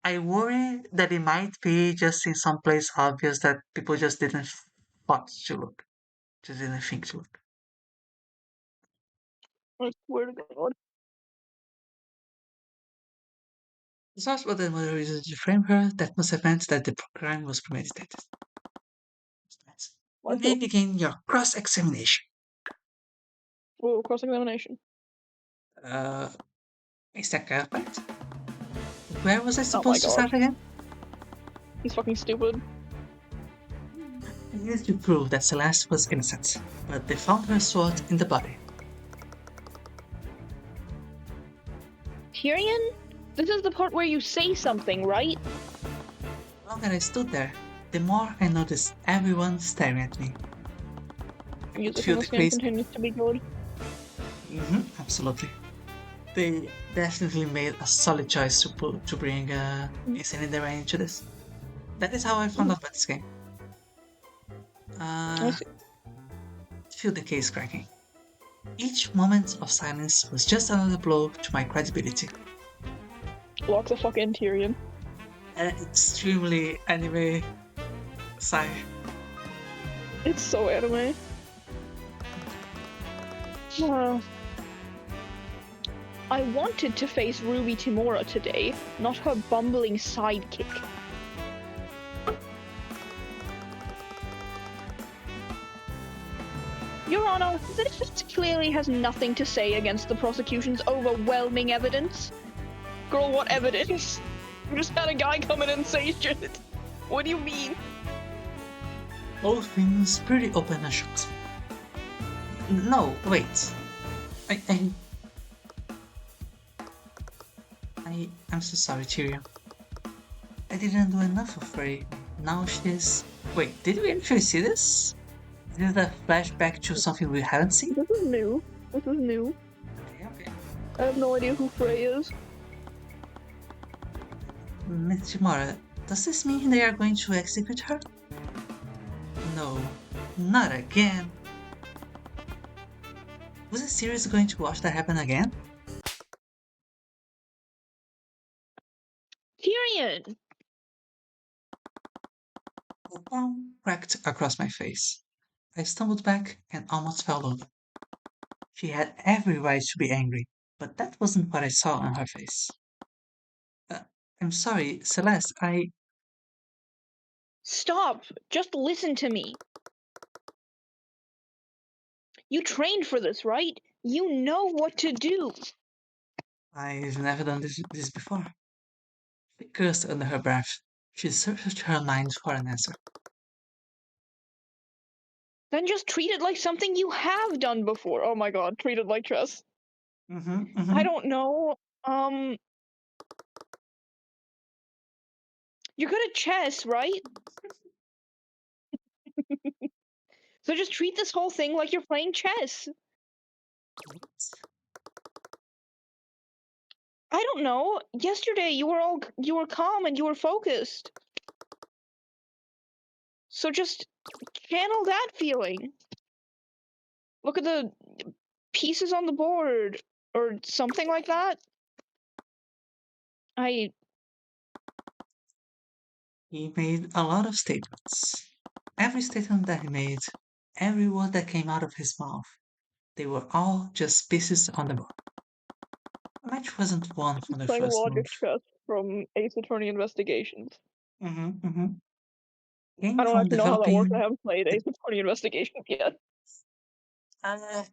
I worry that it might be just in some place obvious that people just didn't thought to look, just didn't think to look. I swear to God. It's not what the mother uses to frame her that must have meant that the crime was premeditated. You Why may so? begin your cross-examination. Oh, cross-examination. Uh, Mr. Cuthbert, where was I Oh my supposed to God. start again? He's fucking stupid. I needed to prove that Celeste was innocent, but they found her sword in the body. Tyrion? This is the part where you say something, right? The longer I stood there, the more I noticed everyone staring at me. I could Music feel in the this game crazy. continues to be good. Absolutely. They definitely made a solid choice to bring Insane in the Rain into this. That is how I found out about this game. I Uh, see. feel the case cracking. Each moment of silence was just another blow to my credibility. Lots of fucking Tyrion. An extremely anime sigh. It's so anime. I wanted to face Ruby Timura today, not her bumbling sidekick. Your Honor, this clearly has nothing to say against the prosecution's overwhelming evidence. Girl, what evidence? You just had a guy come in and say shit. What do you mean? All things pretty open and shut. No, wait. I, I, I'm so sorry, Tyrion. I didn't do enough of Ray. Now she's. Wait, did we actually see this? Is it a flashback to something we haven't seen? This is new. This is new. Okay. I have no idea who Frey is. Miss Timora, does this mean they are going to execute her? No, not again. Was it seriously going to watch that happen again? Tyrion! A palm cracked across my face. I stumbled back and almost fell over. She had every right to be angry, but that wasn't what I saw on her face. Uh, I'm sorry, Celeste, Stop! Just listen to me. You trained for this, right? You know what to do. I've never done this before. She cursed under her breath. She searched her mind for an answer. Then just treat it like something you have done before. Oh my god, treat it like chess. I Mm-hmm. don't know. Um, you're good at chess, right? So just treat this whole thing like you're playing chess. I don't know. Yesterday you were calm and you were focused. So just channel that feeling. Look at the pieces on the board or something like that. I He made a lot of statements. Every statement that he made, every word that came out of his mouth, they were all just pieces on the board. The match wasn't won from the playing first logic move. chess from Ace Attorney Investigations. Mm-hmm. Came I don't from actually know how that works. I developing. haven't played Ace Attorney Investigations yet. Uh,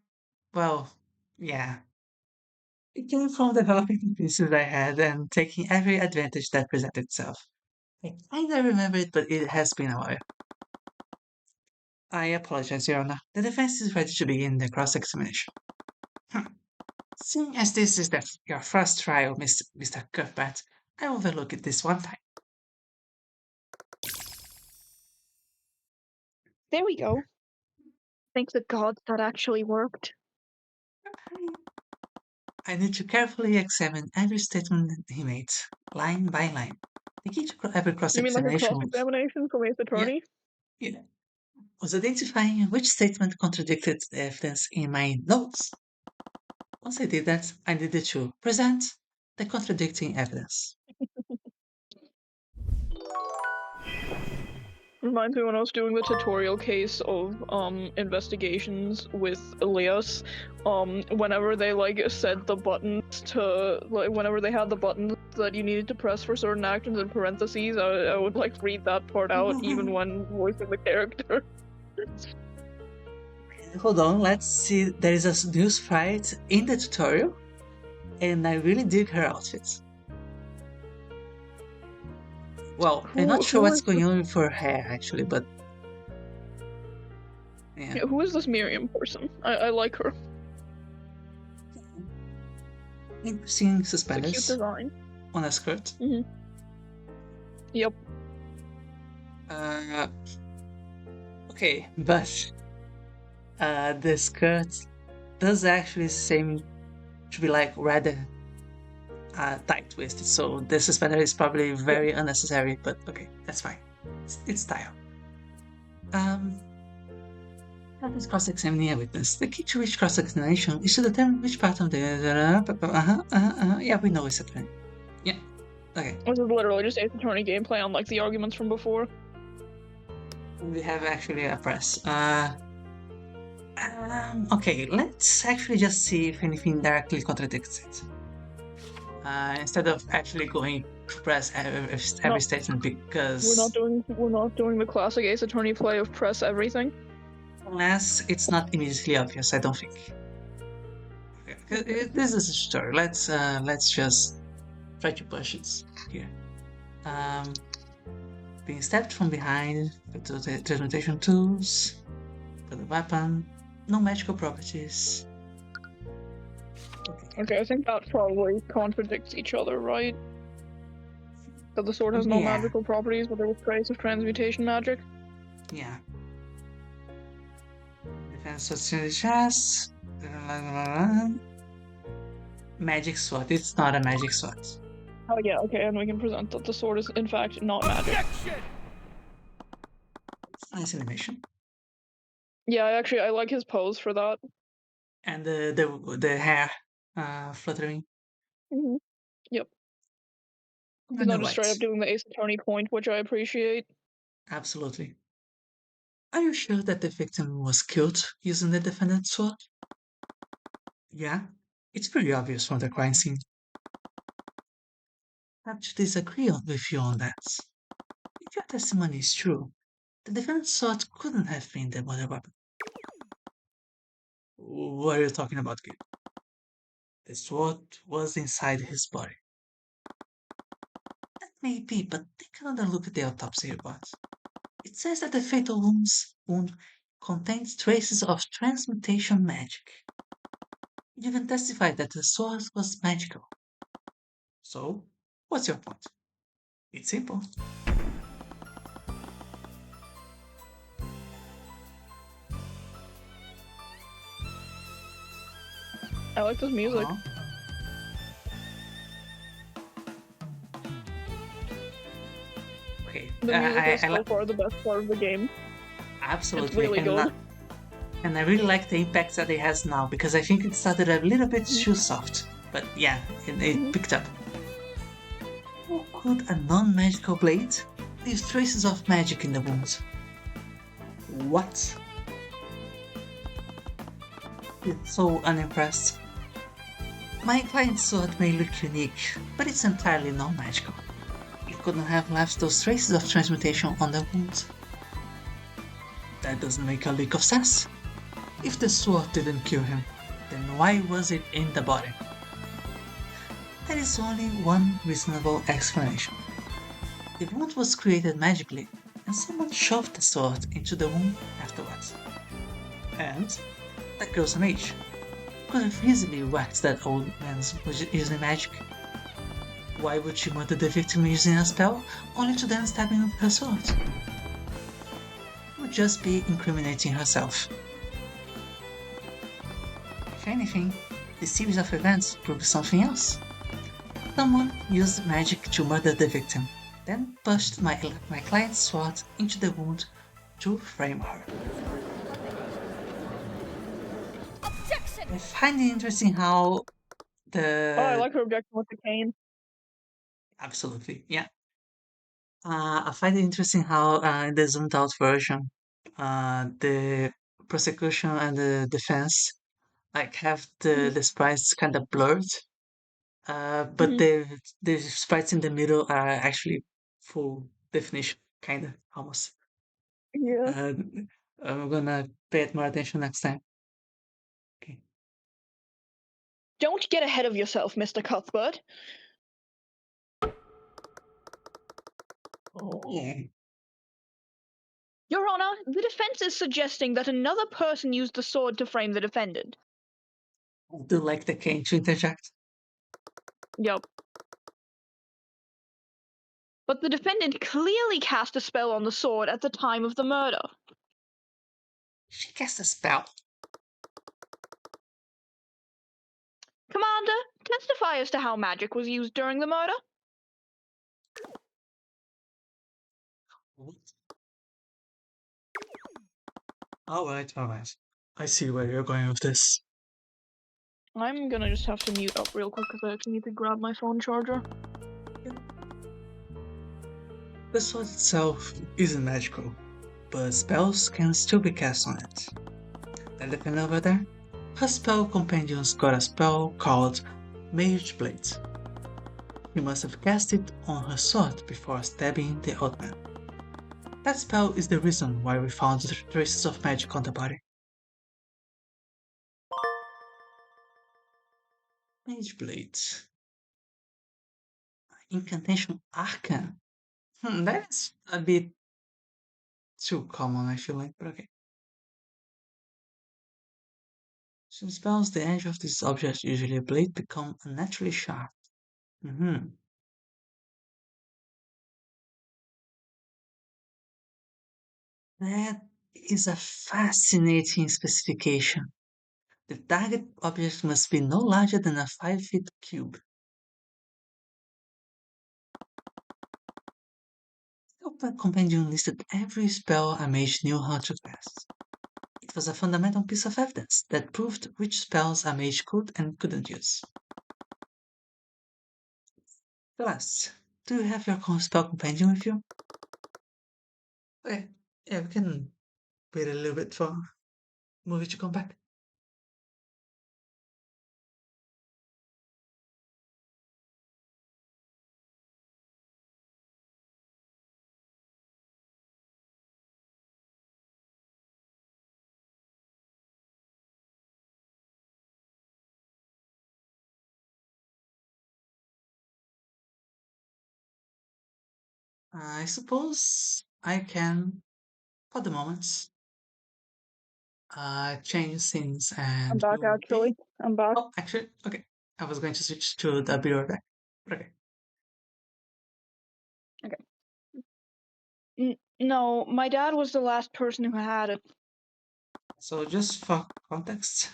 well, yeah. It came from developing the pieces I had and taking every advantage that presented itself. I kinda remember it, but it has been a while. I apologize, Your Honor. The defense is ready to begin the cross-examination. Seeing as this is your first trial, Mr. Cuthbert, I will overlook it this one time. There we go. Thank the gods that actually worked. I need to carefully examine every statement he made, line by line. The key to every You mean like a cross-examination cross-examination from Ace yeah, Attorney? yeah, was identifying which statement contradicted the evidence in my notes. Once I did that, I needed to present the contradicting evidence. Reminds me when I was doing the tutorial case of investigations with Elias, whenever they like said the buttons to like whenever they had the buttons that you needed to press for certain actions in parentheses, I would like read that part out even when voicing the character. Hold on, let's see. There is a new sprite in the tutorial, and I really dig her outfits. Well, I'm not sure what's going on with her hair actually, but yeah. Who is this Miriam person? I like her. Interesting It's a cute suspenders design. on a skirt. Yep. Okay, but the skirt does actually seem to be like rather tight twisted, so the suspender is probably very unnecessary, but okay, that's fine. It's style. That is cross-examining a witness. The key to each cross-examination is to determine which part of the yeah, we know it's a plan. Yeah. Okay. This is literally just Ace Attorney gameplay unlike the arguments from before. We have actually a press. Okay, let's actually just see if anything directly contradicts it. Instead of actually going to press every statement, because we're not doing the classic Ace Attorney play of press everything. Unless it's not immediately obvious, I don't think. Okay, this is a story. Let's just try to push it here. Being stabbed from behind with the transmutation tools, for the weapon, no magical properties. Okay, I think that probably contradicts each other, right? That the sword has no magical properties, but there was trace of transmutation magic. Yeah. Defense what's in the chest. Magic sword. It's not a magic sword. Oh yeah, okay, and we can present that the sword is in fact not magic. Objection! Nice animation. Yeah, I like his pose for that. And the hair fluttering. Yep. He's not just straight up doing the Ace Attorney point, which I appreciate. Absolutely. Are you sure that the victim was killed using the defendant's sword? Yeah, it's pretty obvious from the crime scene. I have to disagree with you on that. If your testimony is true, the defendant's sword couldn't have been the murder weapon. What are you talking about, kid? The sword was inside his body. That may be, but take another look at the autopsy report. It says that the fatal wound contains traces of transmutation magic. You even testified that the sword was magical. So, what's your point? It's simple. I like this music. Okay. The music is so far the best part of the game. Absolutely. It's really good. And I really like the impact that it has now, because I think it started a little bit too soft. But yeah, it picked up. How could a non-magical blade leave traces of magic in the wound? What? It's so unimpressed. My client's sword may look unique, but it's entirely non-magical. It couldn't have left those traces of transmutation on the wound. That doesn't make a lick of sense. If the sword didn't kill him, then why was it in the body? There is only one reasonable explanation. The wound was created magically, and someone shoved the sword into the wound afterwards. And that girl's an age. Could have easily whacked that old man using magic. Why would she murder the victim using a spell, only to then stab him with her sword? It would just be incriminating herself. If anything, this series of events proves something else. Someone used magic to murder the victim, then pushed my client's sword into the wound to frame her. Objection! I find it interesting how the... Oh, I like her objection with the cane. Absolutely, yeah. I find it interesting how in the zoomed out version, the prosecution and the defense like have Mhm. the sprites kind of blurred, but Mhm. the sprites in the middle are actually full definition, kind of almost. Yeah. Uh, I'm gonna pay it more attention next time. Okay. Don't get ahead of yourself, Mr. Cuthbert. Oh, Your Honor, the defense is suggesting that another person used the sword to frame the defendant. I do like the cane to interject. Yup. But the defendant clearly cast a spell on the sword at the time of the murder. She cast a spell. Commander, testify as to how magic was used during the murder. What? All right, all right. I see where you're going with this. I'm gonna just have to mute up real quick because I actually need to grab my phone charger. The sword itself isn't magical, but spells can still be cast on it. That defender over there, her spell companions got a spell called Mage Blade. She must have cast it on her sword before stabbing the old man. That spell is the reason why we found the traces of magic on the body. Mage Blade. Incantation Arcane. That's a bit too common, I feel like, but okay. Some spells, the edge of this object, usually a blade, become unnaturally sharp. Hmm. That is a fascinating specification. The target object must be no larger than a 5 feet cube. The compendium listed every spell a mage knew how to cast. It was a fundamental piece of evidence that proved which spells a mage could and couldn't use. Celeste, do you have your spell compendium with you? Okay, yeah, we can wait a little bit for movie to come back. I suppose I can, for the moment, change scenes I'm and back we'll be. actually. I'm back. Oh, actually, okay. I was going to switch to the be right back. Okay. Okay. No, my dad was the last person who had it. So just for context,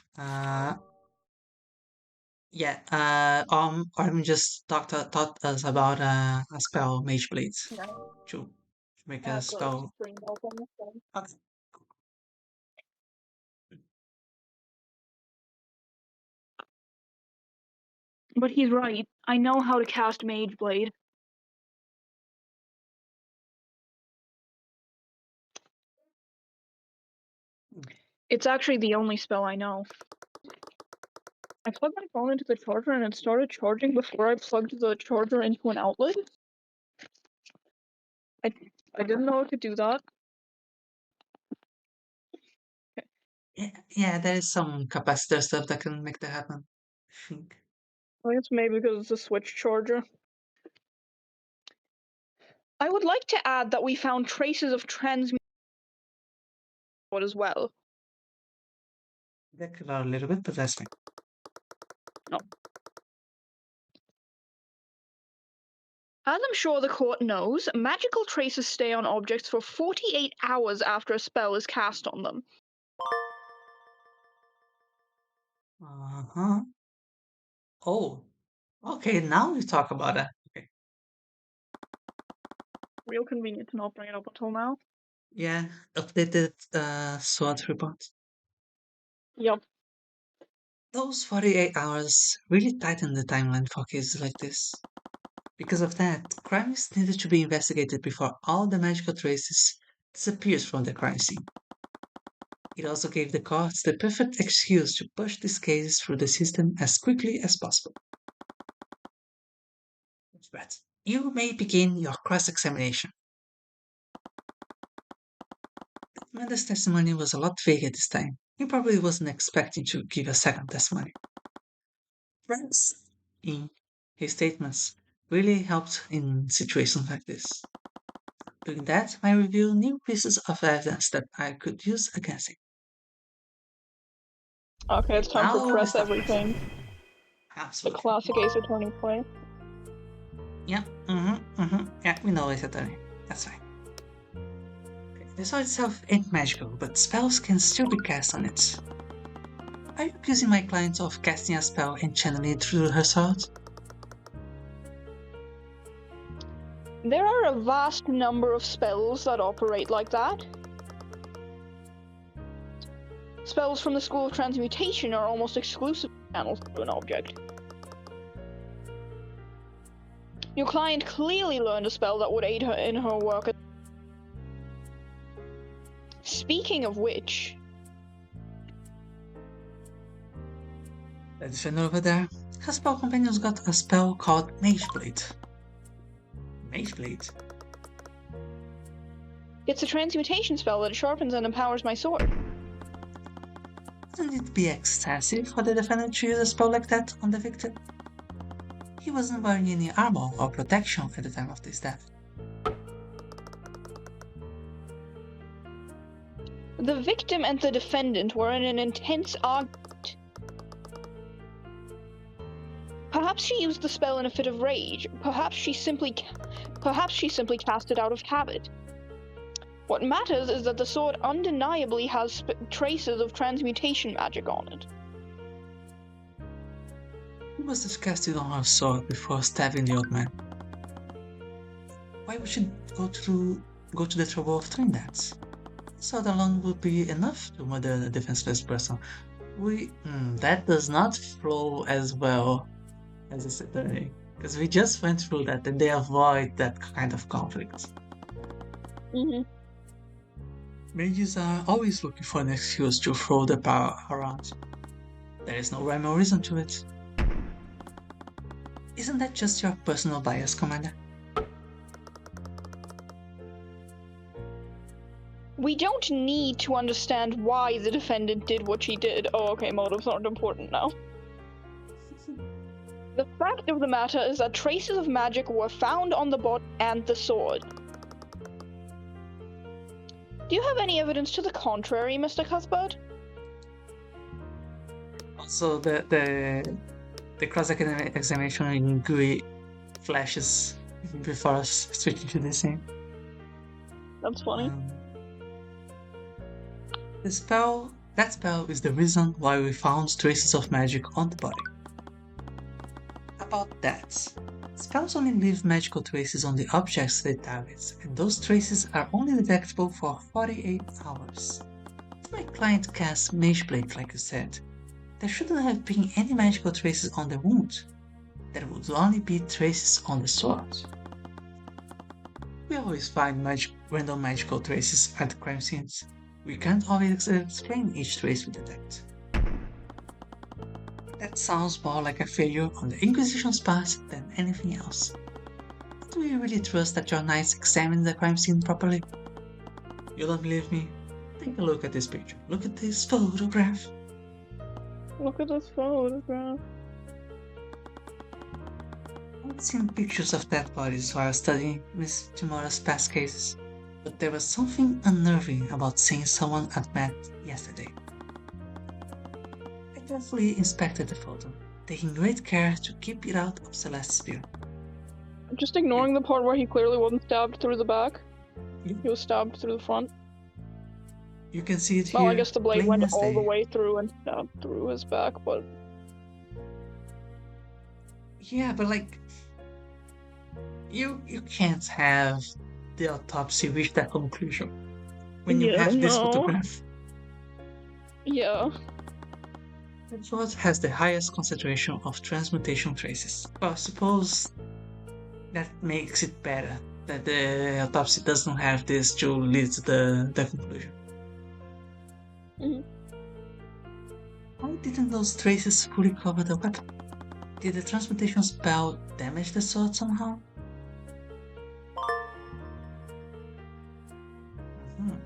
yeah, Armin just taught us about a spell, Mage Blades, Yeah, to make I a have the spell. screen open. So. Okay. But he's right. I know how to cast Mage Blade. It's actually the only spell I know. I plugged my phone into the charger and it started charging before I plugged the charger into an outlet. I, I didn't know it could do that. Yeah, there is some capacitor stuff that can make that happen. I think. I think it's maybe because it's a switch charger. I would like to add that we found traces of transmute as well. That could a little bit, but that's fine. No. As I'm sure the court knows, magical traces stay on objects for 48 hours after a spell is cast on them. Uh-huh. Oh, okay, now we talk about that. Okay. Real convenient to not bring it up until now. Yeah, updated SWOT report. Yep. Those 48 hours really tighten the timeline for cases like this. Because of that, crimes needed to be investigated before all the magical traces disappeared from the crime scene. It also gave the courts the perfect excuse to push these cases through the system as quickly as possible. But you may begin your cross-examination. Amanda's testimony was a lot vaguer this time. He probably wasn't expecting to give a second testimony. Friends in his statements really helped in situations like this. Doing that might reveal new pieces of evidence that I could use against him. Okay, it's time for Now we press start. everything. The Absolutely. classic Ace Attorney play. Yeah, yeah, we know it's attorney. That's fine. Okay, the sword itself ain't magical, but spells can still be cast on it. Are you accusing my client of casting a spell and channeling it through her sword? There are a vast number of spells that operate like that. Spells from the School of Transmutation are almost exclusively channeled through an object. Your client clearly learned a spell that would aid her in her work. Speaking of which... The defender over there, her spell companion's got a spell called Mage Blade. Mage Blade? It's a transmutation spell that sharpens and empowers my sword. Wouldn't it be excessive for the defendant to use a spell like that on the victim? He wasn't wearing any armor or protection at the time of this death. The victim and the defendant were in an intense argument. Perhaps she used the spell in a fit of rage. Perhaps she simply cast it out of habit. What matters is that the sword undeniably has traces of transmutation magic on it. He must have cast it on her sword before stabbing the old man. Why would she go to the trouble of doing that? Sword alone would be enough to murder a defenseless person. That does not flow as well as a satanic, because we just went through that and they avoid that kind of conflict. Mages are always looking for an excuse to throw the power around. There is no rhyme or reason to it. Isn't that just your personal bias, Commander? We don't need to understand why the defendant did what she did. Oh, okay, motives aren't important now. The fact of the matter is that traces of magic were found on the body and the sword. Do you have any evidence to the contrary, Mr. Cuthbert? Also, the cross-examination in GUI flashes before us switching to the scene. That's funny. That spell is the reason why we found traces of magic on the body. About that, spells only leave magical traces on the objects they target, and those traces are only detectable for 48 hours. If my client casts Mage Blade, like you said, there shouldn't have been any magical traces on the wound. There would only be traces on the sword. We always find random magical traces at crime scenes. We can't always explain each trace we detect. That sounds more like a failure on the Inquisition's part than anything else. Do we really trust that your knights examined the crime scene properly? You don't believe me? Take a look at this picture. Look at this photograph. Look at this photograph. I've seen pictures of dead bodies while studying Miss Timura's past cases, but there was something unnerving about seeing someone I'd met yesterday. I carefully inspected the photo, taking great care to keep it out of Celeste's view. Just ignoring the part where he clearly wasn't stabbed through the back. He was stabbed through the front. You can see it here. Well, I guess the blade plain went as all day. the way through and stabbed through his back, but... Yeah, but like... You can't have the autopsy reach that conclusion when you have this photograph. Yeah. The sword has the highest concentration of transmutation traces. Well, suppose that makes it better that the autopsy doesn't have this to lead to the conclusion. Mhm. Why didn't those traces fully cover the weapon? Did the transmutation spell damage the sword somehow? Mhm.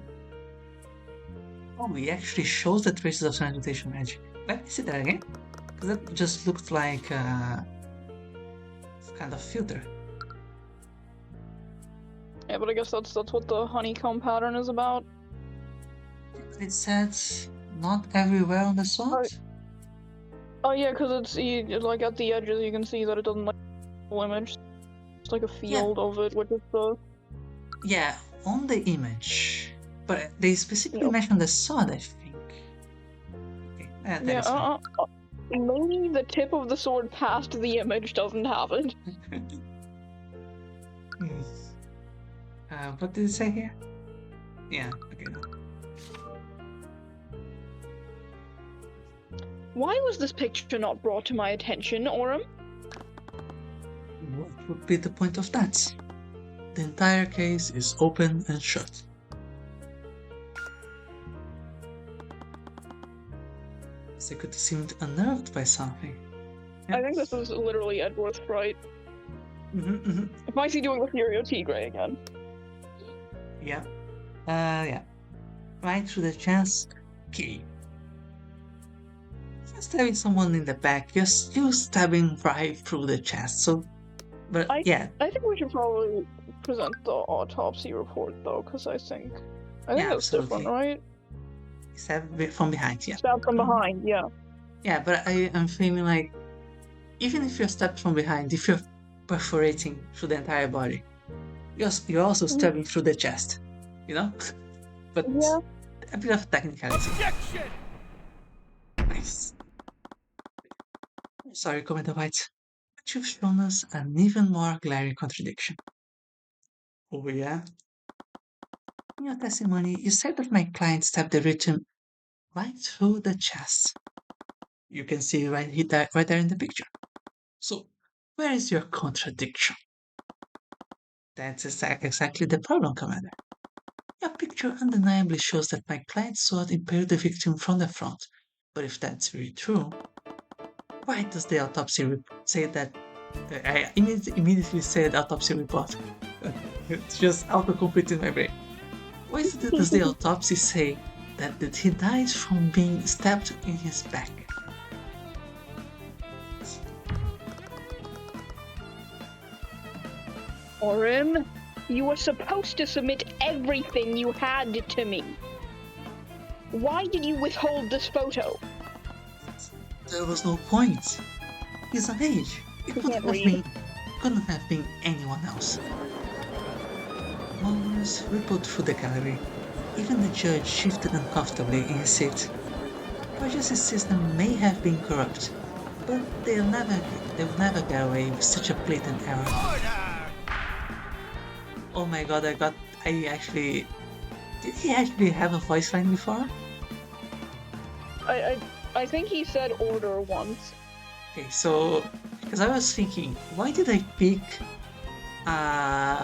Oh, it actually shows the traces of transmutation magic. Let me see that again. Because that just looked like a kind of filter. Yeah, but I guess that's what the honeycomb pattern is about. It said not everywhere on the sword? Oh yeah, because it's like at the edges you can see that it doesn't like full image. It's like a field of it, which is the Yeah, on the image. But they specifically Yep. mentioned the sword, I think. Okay, that is fine. Maybe the tip of the sword past the image doesn't have it. What did it say here? Yeah, okay. Why was this picture not brought to my attention, Orem? What would be the point of that? The entire case is open and shut. Security seemed unnerved by something. Yeah. I think this is literally Edward's right. Why is he doing the Furio Tigre again? Yeah. Yeah. Right through the chest. Okay. If you're stabbing someone in the back, you're still stabbing right through the chest. So, but yeah. I think we should probably present the autopsy report though, because I think Yeah, that's different, right? Stab from behind, yeah. Stab from behind, yeah. Yeah, but I'm feeling like even if you're stabbed from behind, if you're perforating through the entire body, you're also stabbing through the chest, you know? But yeah. A bit of technicality. Objection! Nice. Sorry, Commander White, but you've shown us an even more glaring contradiction. Oh yeah? In your testimony, you said that my client stabbed the victim right through the chest. You can see right there in the picture. So, where is your contradiction? That's exactly the problem, Commander. Your picture undeniably shows that my client's sword impaled the victim from the front. But if that's really true, why does the autopsy report say that? I immediately said autopsy report. It's just autocomplete in my brain. Why does the autopsy say that he died from being stabbed in his back? Orem, you were supposed to submit everything you had to me. Why did you withhold this photo? There was no point. He's of age. It couldn't have been anyone else. Murmurs rippled through the gallery. Even the judge shifted uncomfortably in his seat. Our justice system may have been corrupt, but they'll never get away with such a blatant error. Oh my god, did he actually have a voice line before? I think he said order once. Okay, so, because I was thinking, why did I pick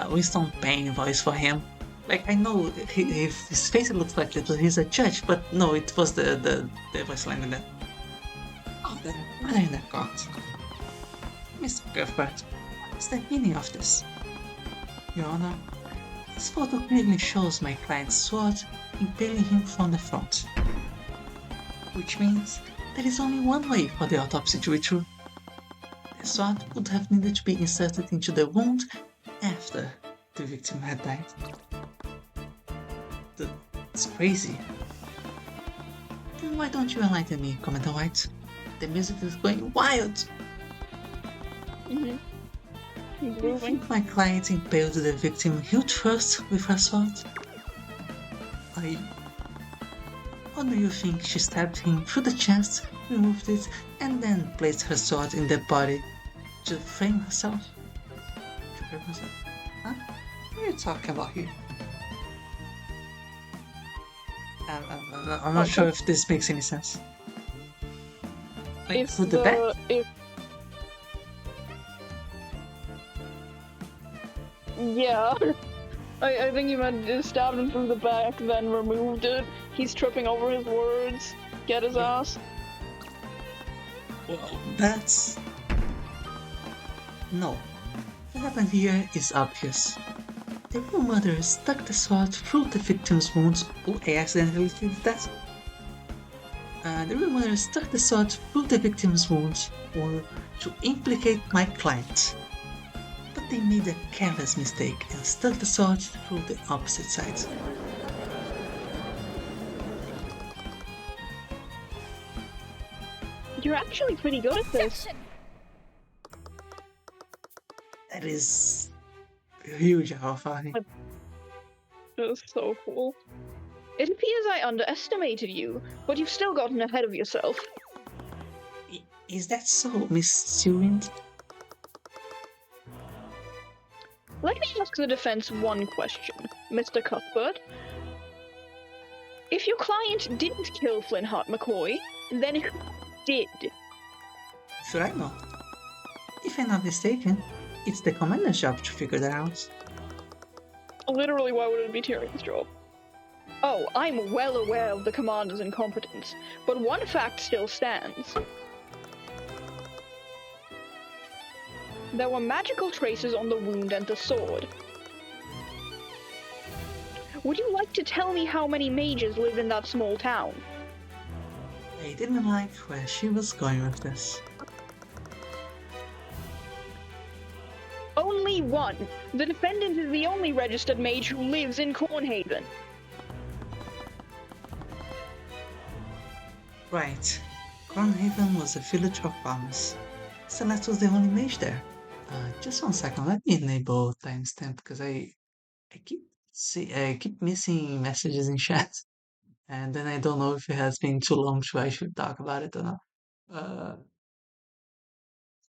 Winston Payne voice for him? Like, I know his face looks like he's a judge, but no, it was the voice line in that. Oh, the mother in the court. Mr. Cuthbert, what is the meaning of this? Your Honor, this photo clearly shows my client's sword impaling him from the front. Which means there is only one way for the autopsy to be true. The sword would have needed to be inserted into the wound after the victim had died. That's crazy. Then why don't you enlighten me, Commander White? The music is going wild! Mm-hmm. Do you think my client impaled the victim hilt first with her sword? Or do you think she stabbed him through the chest, removed it, and then placed her sword in the body to frame herself? Huh? What are you talking about here? I'm not sure if this makes any sense. Like, through the back? Yeah. I think you meant stabbed him through the back, then removed it. He's tripping over his words. Get his ass. Well, that's... No. What happened here is obvious. The real murderer stuck the sword through the victim's wounds. Oh, I accidentally did that. The real murderer stuck the sword through the victim's wounds to implicate my client. But they made a careless mistake and stuck the sword through the opposite side. You're actually pretty good at this. Objection! That is huge alpha. That's so cool. It appears I underestimated you, but you've still gotten ahead of yourself. Is that so, Miss Tyrion? Let me ask the defense one question, Mr. Cuthbert. If your client didn't kill Flintheart McCoy, then who did? Should I know? If I'm not mistaken, it's the commander's job to figure that out. Literally, why would it be Tyrion's job? Oh, I'm well aware of the commander's incompetence, but one fact still stands. There were magical traces on the wound and the sword. Would you like to tell me how many mages live in that small town? I didn't like where she was going with this. Only one. The defendant is the only registered mage who lives in Cornhaven. Right. Cornhaven was a village of farmers. Celeste was the only mage there. Just 1 second, let me enable timestamp because I keep missing messages in chat, and then I don't know if it has been too long so I should talk about it or not.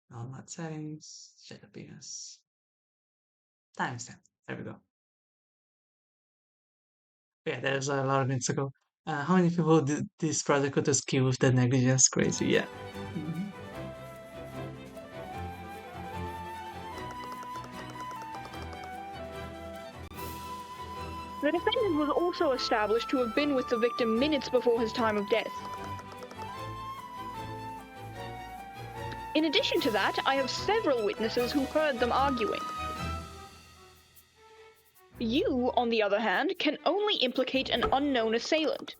Normal settings, chat appearance, timestamp. There we go. Yeah, that was a lot of minutes ago. How many people did this project could just kill with the negligence? Crazy, yeah. Mhm. The defendant was also established to have been with the victim minutes before his time of death. In addition to that, I have several witnesses who heard them arguing. You, on the other hand, can only implicate an unknown assailant.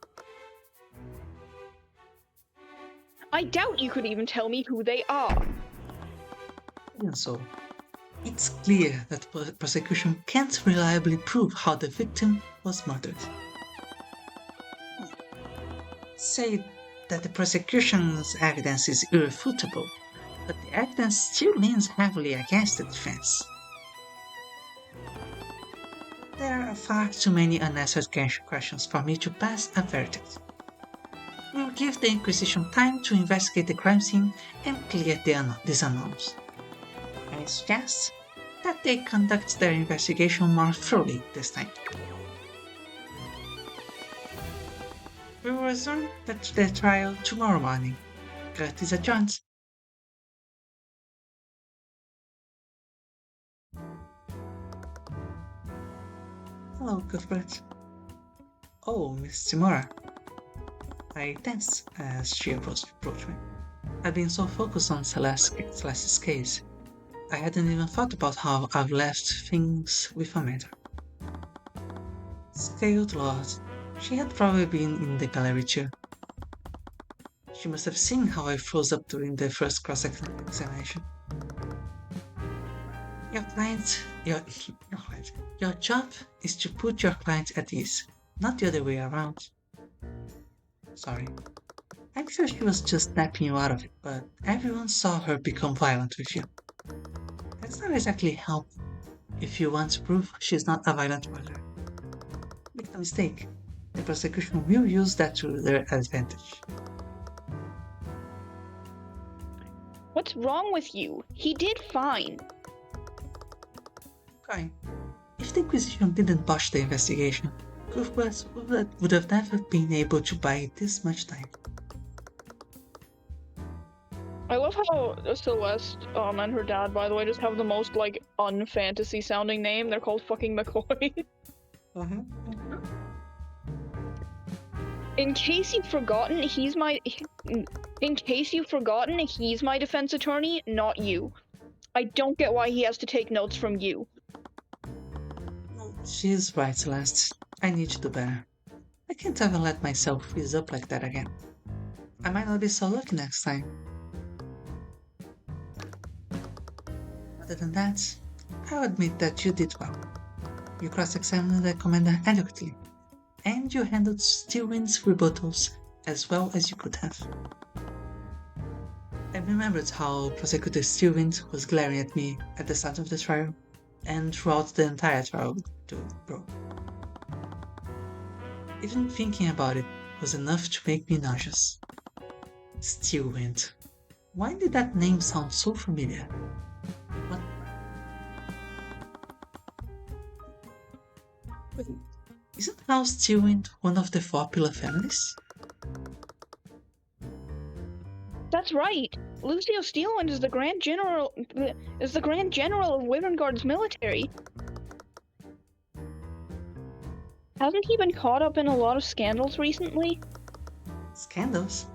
I doubt you could even tell me who they are. And so, it's clear that prosecution can't reliably prove how the victim was murdered. Say that the prosecution's evidence is irrefutable, but the evidence still leans heavily against the defense. There are far too many unanswered questions for me to pass a verdict. We'll give the Inquisition time to investigate the crime scene and clear these unknowns. I suggest that they conduct their investigation more thoroughly this time. We will resume the trial tomorrow morning. Court is adjourned. Hello, Cuthbert. Oh, Miss Timora. I tensed as she approached me. I'd been so focused on Celeste's case, I hadn't even thought about how I've left things with Amanda. Scaled Lord, she had probably been in the gallery too. She must have seen how I froze up during the first cross-examination. Your job is to put your client at ease, not the other way around. Sorry. I'm sure she was just snapping you out of it, but everyone saw her become violent with you. That's not exactly helpful if you want to prove she's not a violent murderer. Make no mistake, the prosecution will use that to their advantage. What's wrong with you? He did fine. Fine. If the Inquisition didn't botch the investigation, Cuthbert would have never been able to buy this much time. I love how Celeste and her dad, by the way, just have the most like unfantasy sounding name. They're called fucking McCoy. In case you've forgotten, he's my defense attorney, not you. I don't get why he has to take notes from you. She's right, Celeste. I need to do better. I can't ever let myself freeze up like that again. I might not be so lucky next time. Other than that, I'll admit that you did well. You cross-examined the commander adequately, and you handled Stewin's rebuttals as well as you could have. I remembered how Prosecutor Stewin was glaring at me at the start of the trial, and throughout the entire trial too, bro. Even thinking about it was enough to make me nauseous. Stewin. Why did that name sound so familiar? What? Wait, isn't House Stewin one of the 4 pillar families? That's right. Lucio Steelwind is the Grand General of Wyverngard's military. Hasn't he been caught up in a lot of scandals recently? Scandals?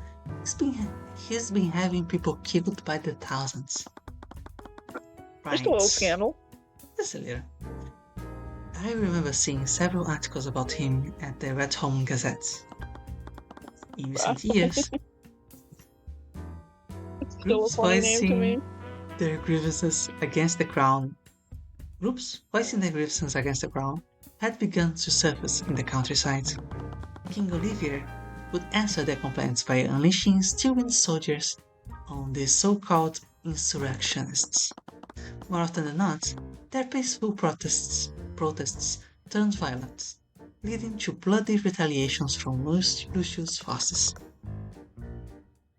He's been having people killed by the thousands. Right. Just a little scandal. Just a little. I remember seeing several articles about him at the Red Home Gazette. In recent years, It's still a funny name to me. their grievances against the crown. Groups voicing their grievances against the crown had begun to surface in the countryside. King Olivier would answer their complaints by unleashing Stewin's soldiers on the so-called insurrectionists. More often than not, their peaceful protests turned violent, leading to bloody retaliations from Lucius' forces.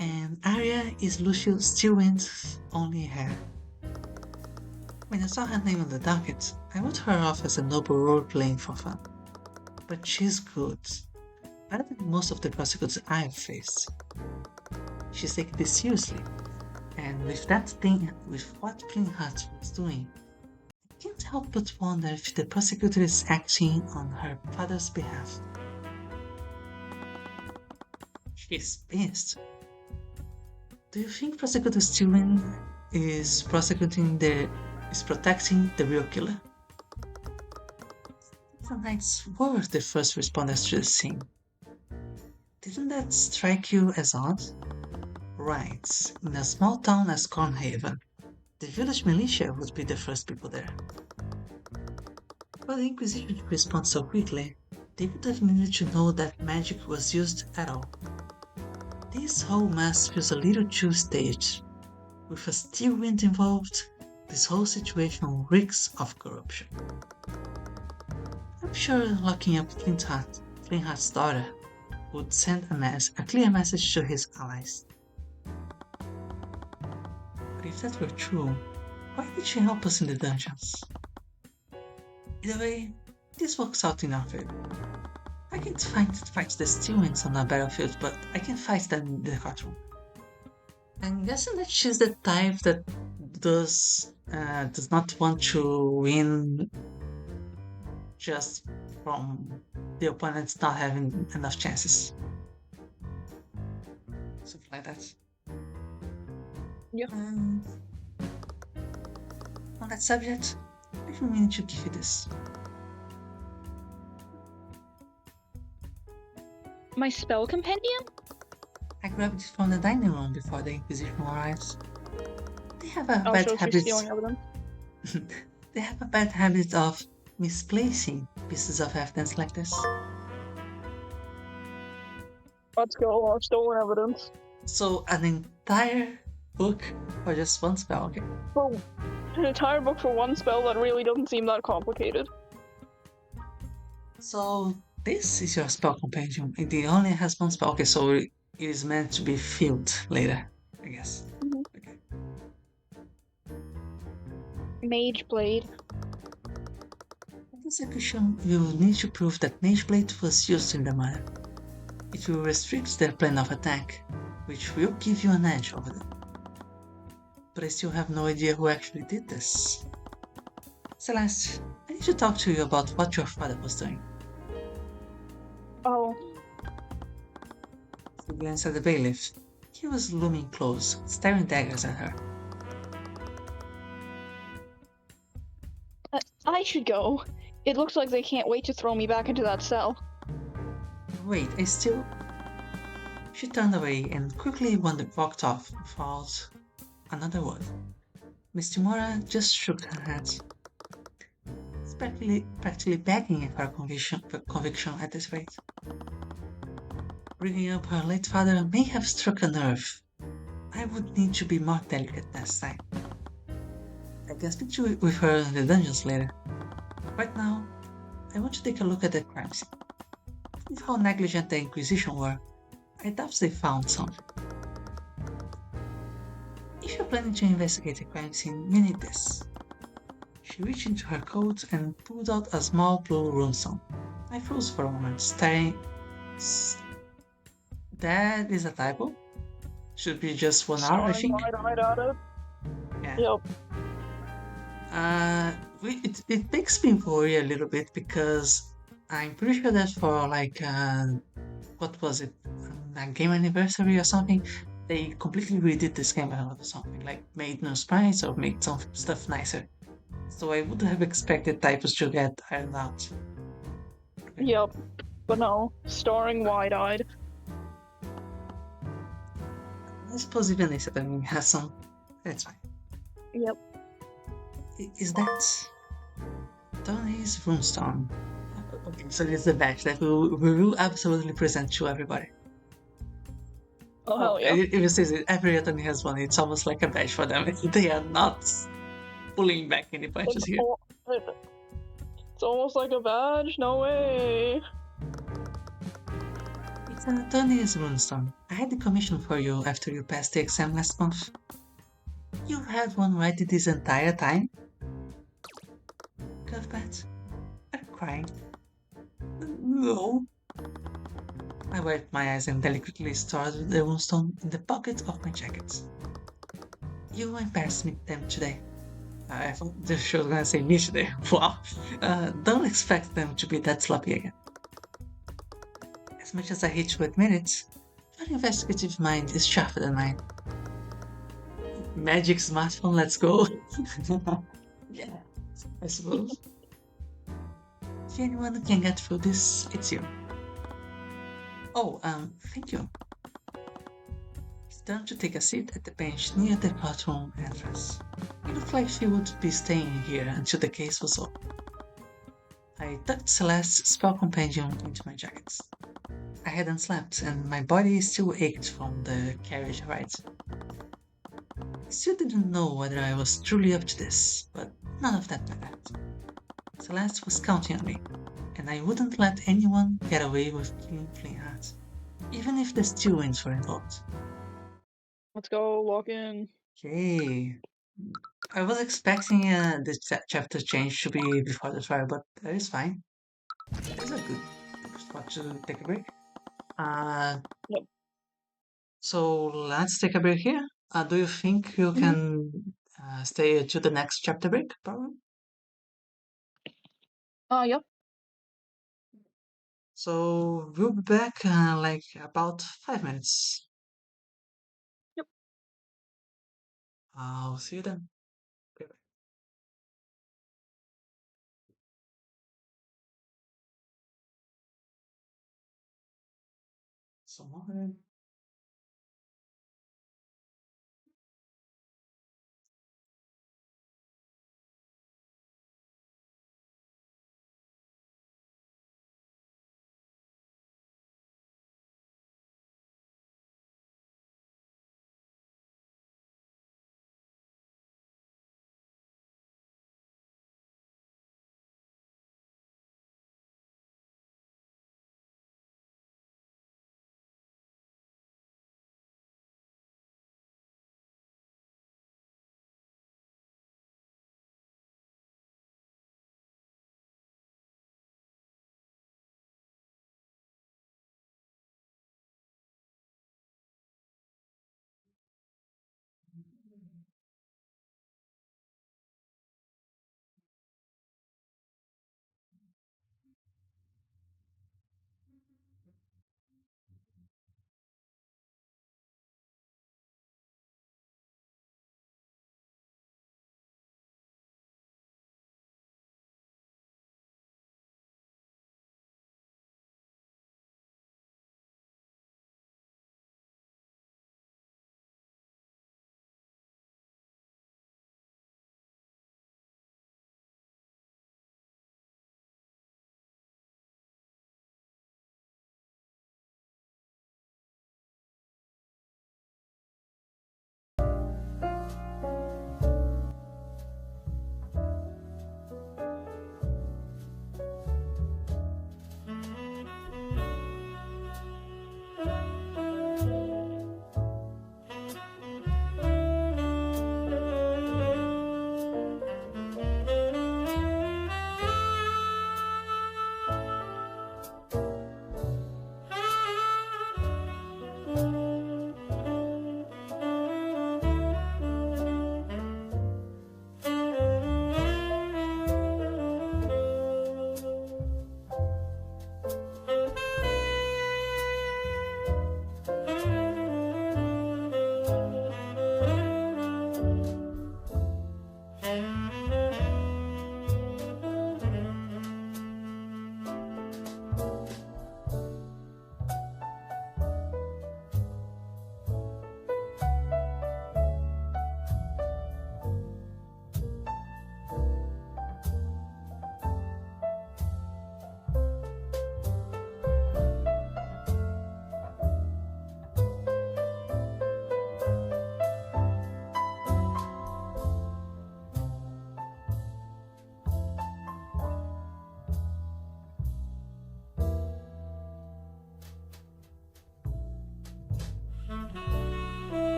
And Arya is Lucius Stewin's only heir. When I saw her name on the docket, I wrote her off as a noble role playing for fun. But she's good, better than most of the prosecutors I've faced. She's taking this seriously, and with what Plainheart was doing, I can't help but wonder if the prosecutor is acting on her father's behalf. She's pissed. Do you think Prosecutor Stewin is protecting the real killer? The knights were the first responders to the scene. Didn't that strike you as odd? Right, in a small town as Cornhaven, the village militia would be the first people there. But the Inquisition to respond so quickly, they would have needed to know that magic was used at all. This whole mess feels a little too staged. With a Stewin involved, this whole situation reeks of corruption. I'm sure locking up Flintheart's daughter would send a clear message to his allies. But if that were true, why did she help us in the dungeons? Either way, this works out in our favor. I can't fight the Stewins on a battlefield, but I can fight them in the courtroom. I'm guessing that she's the type that does not want to win just from the opponents not having enough chances. Something like that. Yeah. On that subject, I've been meaning to give you this. My spell compendium? I grabbed it from the dining room before the Inquisition arrives. They have a Oh, bad so she's habit. stealing evidence. They have a bad habit of misplacing pieces of evidence like this. Let's go on stolen evidence. So an entire book for just one spell, okay? For an entire book for one spell, that really doesn't seem that complicated. So this is your spell compendium. It only has one spell. Okay, so it is meant to be filled later, I guess. Mhm. Okay. Mage Blade. In execution, you will need to prove that Mage Blade was used in the murder. It will restrict their plan of attack, which will give you an edge over them. but I still have no idea who actually did this. Celeste, I need to talk to you about what your father was doing. Oh, She glanced at the bailiff. He was looming close, staring daggers at her. I should go. It looks like they can't wait to throw me back into that cell. Wait, I still. She turned away and quickly walked off without another word. Miss Timora just shook her head, practically begging her conviction at this rate. Bringing up her late father may have struck a nerve. I would need to be more delicate next time. I can speak with her in the dungeons later. Right now, I want to take a look at the crime scene. With how negligent the Inquisition were, I doubt they found something. If you're planning to investigate a crime scene, you need this. She reached into her coat and pulled out a small blue runestone. I froze for a moment, staring. That is a typo? Should be just 1 hour, I think. Wide-eyed at it. Yeah. Yep. It makes me worry a little bit because I'm pretty sure that for like what was it, a game anniversary or something, they completely redid this game or something, like made new sprites or made some stuff nicer. So I would have expected typos to get ironed out. Okay. Yep. But no, starring wide-eyed. I suppose even Ace has some. That's fine. Yep. Is that Tony's runestone? Okay, so it's the badge that we will absolutely present to everybody. Oh, hell yeah. If you see it, every attorney has one. It's almost like a badge for them. They are not pulling back any punches here. It's almost like a badge? No way. It's an attorney's runestone. I had the commission for you after you passed the exam last month. You had one right this entire time? Cuthbert? Are you crying? No. I wiped my eyes and delicately stored the runestone in the pocket of my jacket. You embarrassed me them today. I thought this show was gonna say me today. Wow. Don't expect them to be that sloppy again. As much as I hate to admit it, your investigative mind is sharper than mine. Magic smartphone, let's go. Yeah, I suppose. If anyone can get through this, it's you. Oh, thank you. It's time to take a seat at the bench near the courtroom entrance. You look like she would be staying here until the case was over. I tucked Celeste's spell compendium into my jacket. I hadn't slept, and my body still ached from the carriage ride. I still didn't know whether I was truly up to this, but none of that mattered. Celeste was counting on me, and I wouldn't let anyone get away with killing Flintheart, even if the steel winds were involved. Let's go, walk in. Okay. I was expecting this chapter change to be before the trial, but that is fine. It's a good spot to take a break. Yep. So let's take a break here. Do you think you can stay to the next chapter break, probably? Yep. So we'll be back like about 5 minutes. Yep. I'll see you then. Okay, bye. Someone.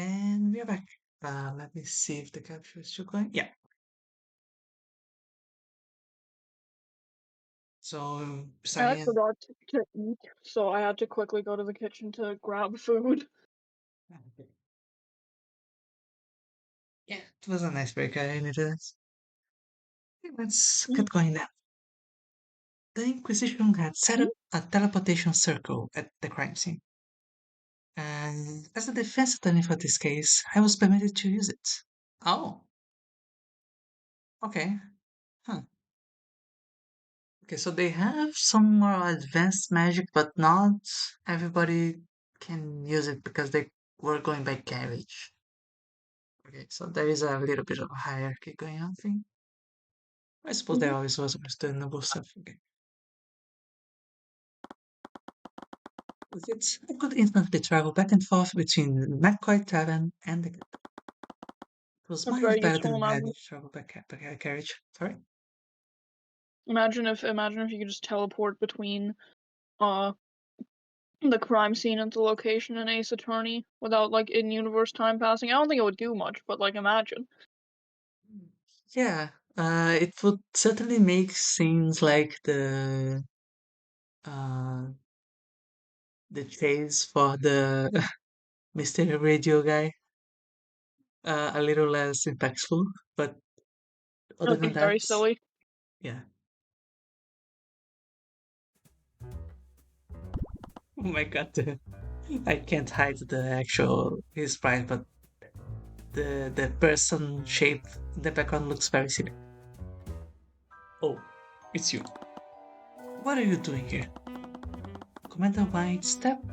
And we are back. Let me see if the capture is still going. Yeah. So, I Cyan. forgot to eat, so I had to quickly go to the kitchen to grab food. Yeah, it was a nice break. I needed it. Okay, let's Mhm. get going now. The Inquisition had set up a teleportation circle at the crime scene. And as a defense attorney for this case, I was permitted to use it. Oh, okay. Huh. Okay, so they have some more advanced magic, but not everybody can use it because they were going by carriage. Okay, so there is a little bit of a hierarchy going on thing. I suppose there always was understandable stuff. Okay. With it, I could instantly travel back and forth between McCoy Tavern and the. It was That's miles very better useful. than having to travel by carriage. Sorry. Imagine if you could just teleport between uh the crime scene and the location in Ace Attorney without like in-universe time passing. I don't think it would do much, but like imagine. Yeah, it would certainly make scenes like uh the chase for the Mr. Radio guy a little less impactful, but It other would than be that, very silly. yeah. Oh my god, I can't hide the actual his sprite, but the person shape in the background looks very silly. Oh, it's you. What are you doing here? Commander White stepped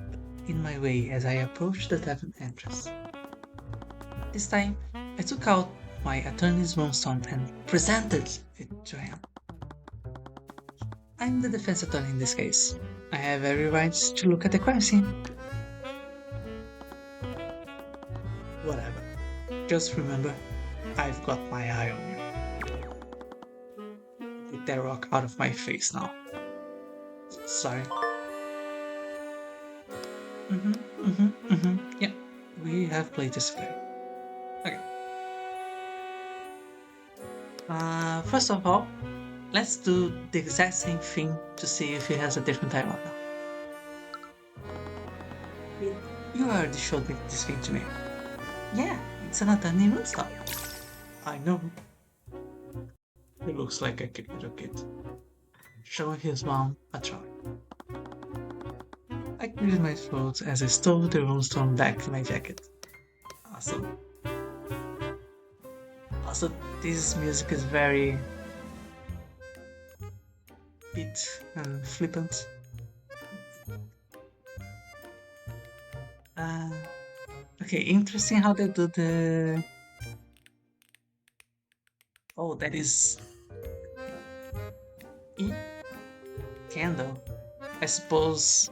in my way as I approached the tavern entrance. This time, I took out my attorney's moonstone and presented it to him. I'm the defense attorney in this case. I have every right to look at the crime scene. Whatever. Just remember, I've got my eye on you. Get that rock out of my face now. Sorry. Yeah, we have played this play. Okay. First of all, let's do the exact same thing to see if he has a different dialogue now. You already showed me this thing to me. Yeah, it's an attorney moonstone. I know. He looks like a cute little kid. Showing his mom a toy. I cleared my throat as I stowed the moonstone back in my jacket. Awesome. Also, this music is very beat and flippant. Uh, okay, interesting how they do the. Oh, that is E candle. I suppose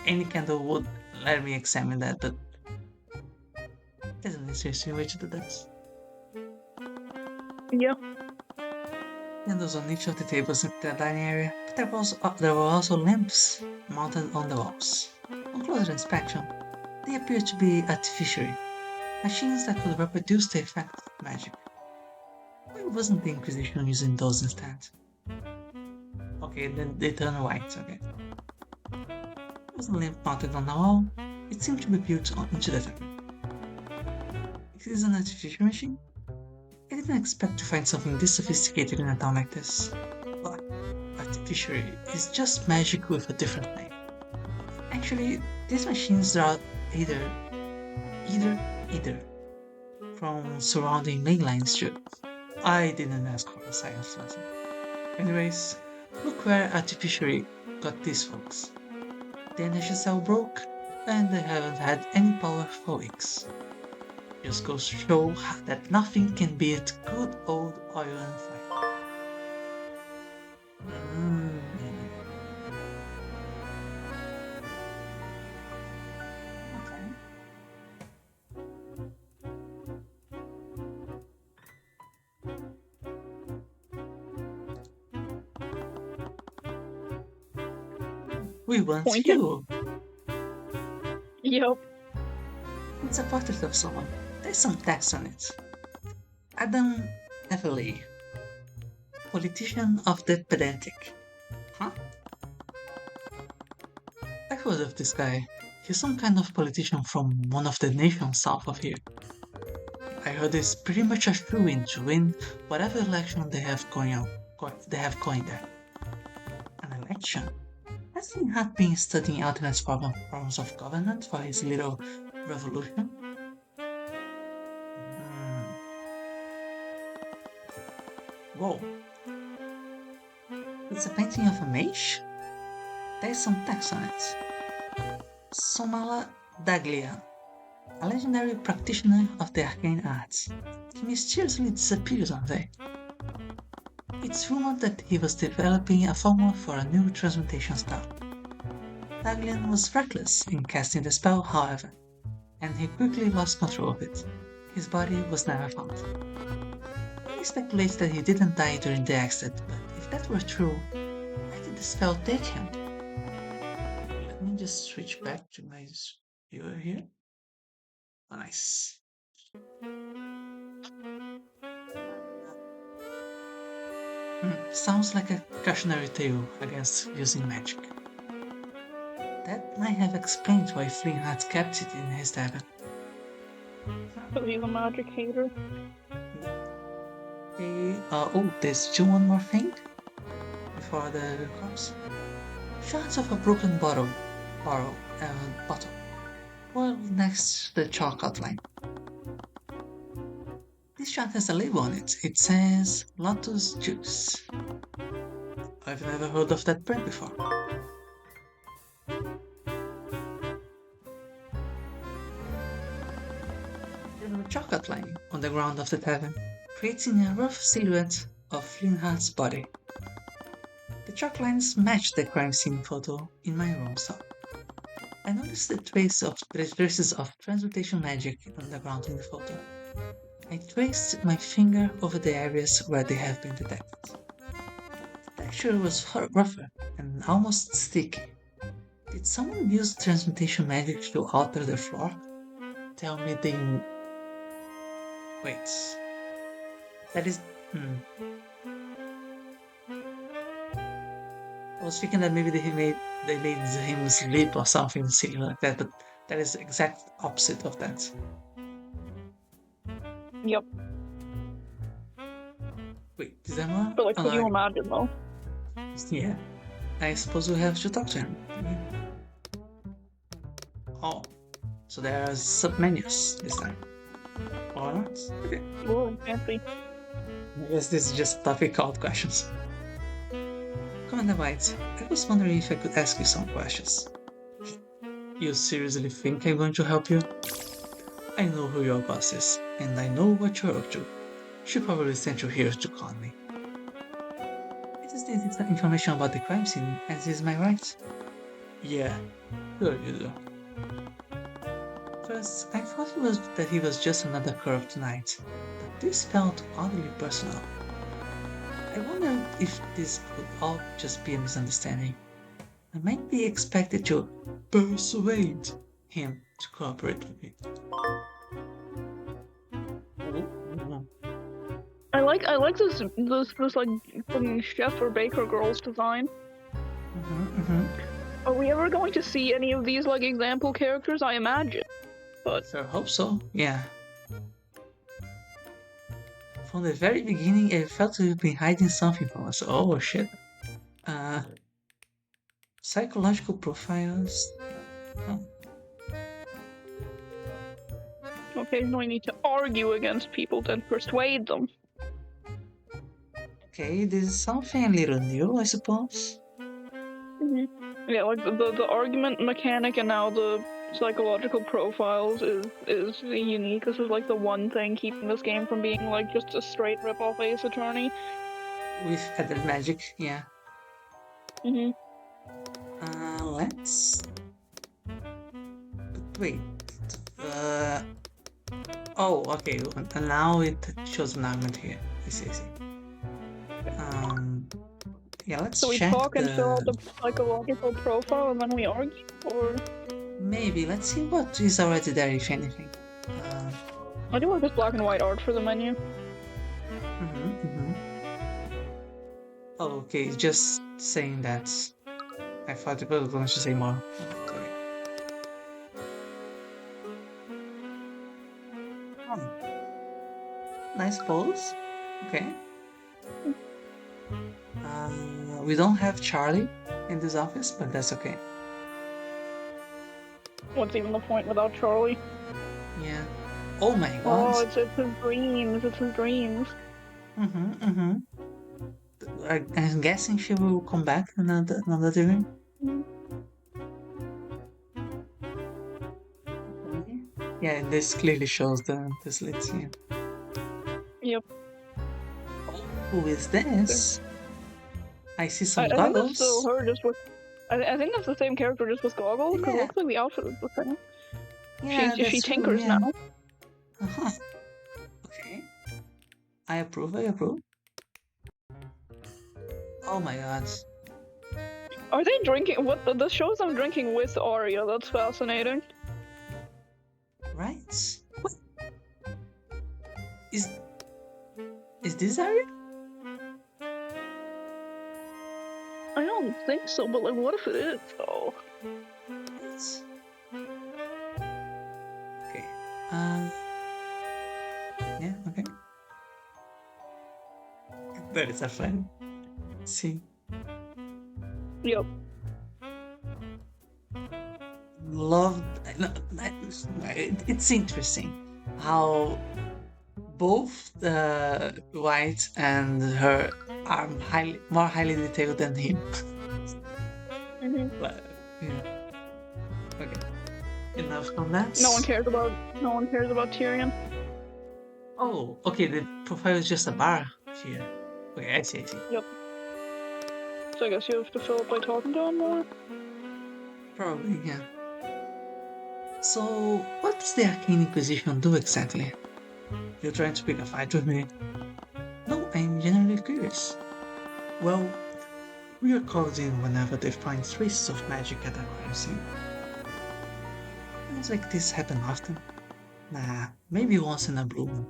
any candle would let me examine that, but there's an interesting way to do that. Yeah. Candles on each of the tables in the dining area, but there were also lamps mounted on the walls. On closer inspection, they appeared to be artificial machines that could reproduce the effect of magic. Why wasn't the Inquisition using those instead? Okay, then they turn white, okay. There was a lamp mounted on the wall. It seemed to be built into the table. It is an artificial machine? I didn't expect to find something this sophisticated in a town like this. But artificial is just magic with a different name. Actually, these machines are either from surrounding mainlines too. I didn't ask for a science lesson. Anyways, look where artificially got these folks. The energy cell broke, and they haven't had any power for weeks. Just goes to show that nothing can beat good old oil and fire. Mm. Okay. We want Pointed. you. Yep. It's a portrait of someone. There's some text on it. Adam Everly, politician of the pedantic. Huh? I heard of this guy. He's some kind of politician from one of the nations south of here. I heard he's pretty much a shoo-in to win whatever election they have going there. An election? Has he not been studying alternate forms of governance for his little revolution? Whoa. It's a painting of a mage? There's some text on it. Somala Daglia, a legendary practitioner of the arcane arts. He mysteriously disappears one day. It's rumored that he was developing a formula for a new transmutation spell. Daglian was reckless in casting the spell, however, and he quickly lost control of it. His body was never found. Many speculate that he didn't die during the accident, but if that were true, where did the spell take him? Let me just switch back to my viewer here. Oh, nice. Sounds like a cautionary tale against using magic. That might have explained why Flynn had kept it in his tavern. But he's a magic hater. Okay, there's still one more thing before the corpse. Shards of a broken bottle, well next to the chalk outline. This shard has a label on it. It says Lotus Juice. I've never heard of that brand before. There's a chalk outline on the ground of the tavern, creating a rough silhouette of Flynnhart's body. The chalk lines match the crime scene photo in my room, so I noticed the traces of transmutation magic on the ground in the photo. I traced my finger over the areas where they have been detected. The texture was rougher and almost sticky. Did someone use transmutation magic to alter the floor? Tell me they... Wait. That is... I was thinking that maybe they made him sleep or something silly like that, but that is the exact opposite of that. Yep. Wait, is that more? But could you imagine though? Yeah. I suppose we have to talk to him. Oh. So there are sub-menus this time. Or not? Okay. Oh, fancy. I guess this is just topic called questions. Commander White, I was wondering if I could ask you some questions. You seriously think I'm going to help you? I know who your boss is, and I know what you're up to. She probably sent you here to con me. I just needed some information about the crime scene, as is my right. Yeah, sure you do. First, I thought that he was just another corrupt knight, but this felt oddly personal. I wondered if this could all just be a misunderstanding. I might be expected to persuade him to cooperate with me. I like this like fucking chef or baker girl's design. Are we ever going to see any of these like example characters? I imagine, but I hope so. Yeah. From the very beginning, I felt you've been hiding something from us. Oh shit. Psychological profiles. Oh. occasionally need to argue against people than persuade them. Okay, this is something a little new, I suppose. Yeah, like the argument mechanic and now the psychological profiles is unique. This is like the one thing keeping this game from being like just a straight rip-off Ace Attorney. With added magic, yeah. Let's... But wait... Oh, okay, and now it shows an argument here. I see. Yeah, let's check. So we talk and fill out the psychological profile and then we argue, or... Maybe, let's see what is already there, if anything. I do like this black and white art for the menu. Oh, okay, just saying that. I thought you were going to say more. Okay. Nice pose. Okay. We don't have Charlie in this office, but that's okay. What's even the point without Charlie? Yeah. Oh my god. Oh, it's his dreams. It's his dreams. I'm guessing she will come back another time. Yeah, this clearly shows the slits here. Yep. Who is this? I see some I think goggles. that's still her, just with. I think that's the same character, just with goggles. Because it Yeah. looks like the outfit is the same. Yeah, she that's true, tinkers yeah. now. Okay. I approve. Oh my god. Are they drinking? What the shows I'm drinking with Arya? That's fascinating. Right? What? Is this Arya? I don't think so, but like, what if it is though? Yes. Okay. Yeah. Okay. That is a fun. See. Yep. Loved. It's interesting how both White and her are more highly detailed than him. But, yeah. Okay. Enough on that. No one cares about Tyrion. Oh, okay. The profile is just a bar here. Okay, I see. Yep. So I guess you have to fill it by talking to him more. Probably, yeah. So, what does the Arcane Inquisition do exactly? You're trying to pick a fight with me? No, I'm genuinely curious. Well, we are called in whenever they find traces of magic at a crime scene. Things like this happen often. Nah, maybe once in a blue moon.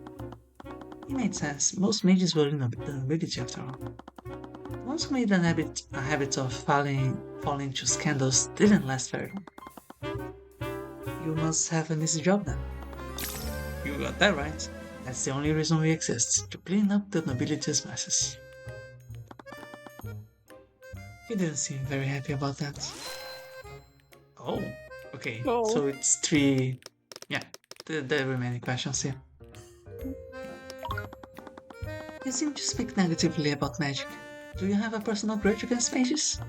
It made sense. Most mages were in the nobility after all. Once who made a habit of falling into scandals didn't last very long. You must have an easy job then. You got that right. That's the only reason we exist, to clean up the nobility's messes. He didn't seem very happy about that. Oh, okay. Oh. So it's 3. Yeah, the remaining questions here. You seem to speak negatively about magic. Do you have a personal grudge against mages?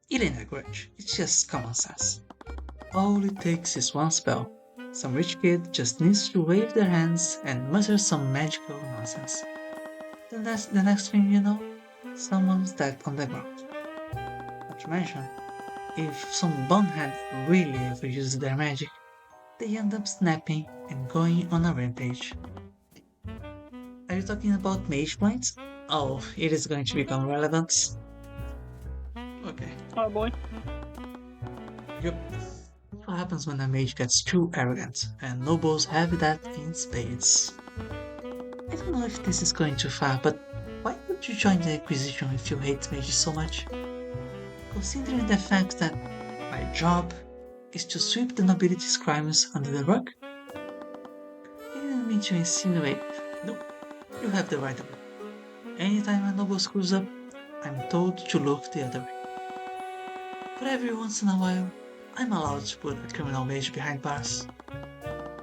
It ain't a grudge, it's just common sense. All it takes is one spell. Some rich kid just needs to wave their hands and mutter some magical nonsense. Then that's the next thing you know, someone's dead on the ground. Not to mention, if some bonehead really overuses their magic, they end up snapping and going on a rampage. Are you talking about mage points? Oh, it is going to become relevant. Okay. Oh boy. Yep. What happens when a mage gets too arrogant, and nobles have that in spades. I don't know if this is going too far, but why would you join the Inquisition if you hate mages so much? Considering the fact that my job is to sweep the nobility's crimes under the rug? I didn't mean to insinuate. No, you have the right of it. Anytime a noble screws up, I'm told to look the other way. But every once in a while, I'm allowed to put a criminal mage behind bars.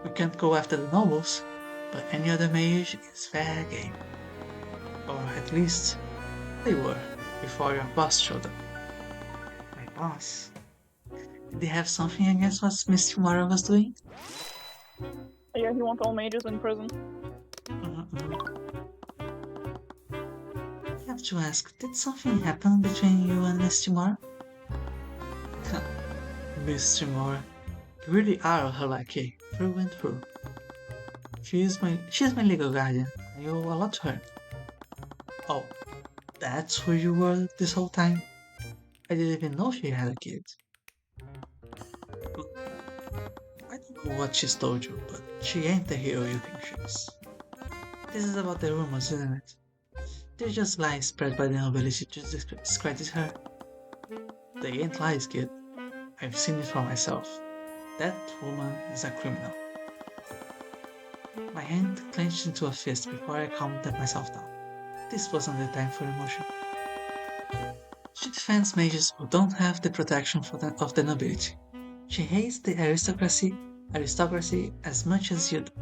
We can't go after the nobles, but any other mage is fair game. Or at least, they were, before your boss showed up. My boss? Did they have something against what Miss Tomorrow was doing? Yeah, he wants all mages in prison. I have to ask, did something happen between you and Miss Tomorrow? Miss Tomorrow, you really are her lackey, through and through. She's my legal guardian. I owe a lot to her. Oh, that's who you were this whole time? I didn't even know she had a kid. I don't know what she's told you, but she ain't the hero you think she is. This is about the rumors, isn't it? They're just lies spread by the nobility to discredit her. They ain't lies, kid. I've seen it for myself. That woman is a criminal. My hand clenched into a fist before I calmed myself down. This wasn't the time for emotion. She defends mages who don't have the protection of the nobility. She hates the aristocracy as much as you do.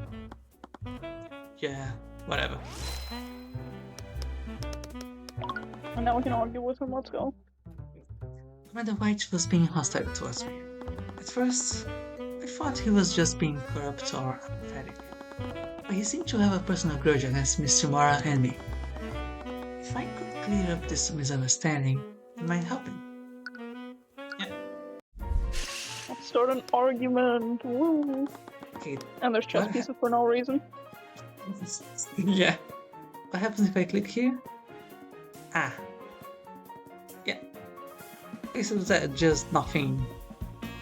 Yeah, whatever. And now we can argue with him. Let's go. Commander White was being hostile towards me. At first, I thought he was just being corrupt or apathetic, but he seemed to have a personal grudge against Miss Yumara and me. If I could clear up this misunderstanding, it might help him. Let's start an argument. Woo. Okay, And there's chess pieces for no reason. yeah. What happens if I click here? Ah. Yeah. Okay, so that's just nothing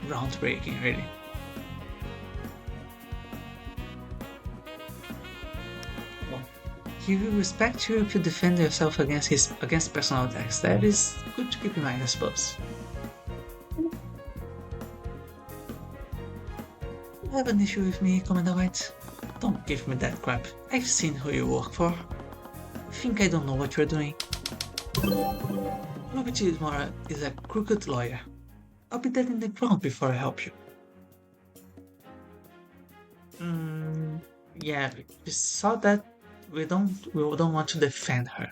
groundbreaking, really. Well, he will respect you if you defend yourself against personal attacks. That is good to keep in mind, I suppose. You have an issue with me, Commander White? Don't give me that crap. I've seen who you work for. Think I don't know what you're doing? Robert Mora is a crooked lawyer. I'll be dead in the ground before I help you. Yeah, we saw that we don't want to defend her.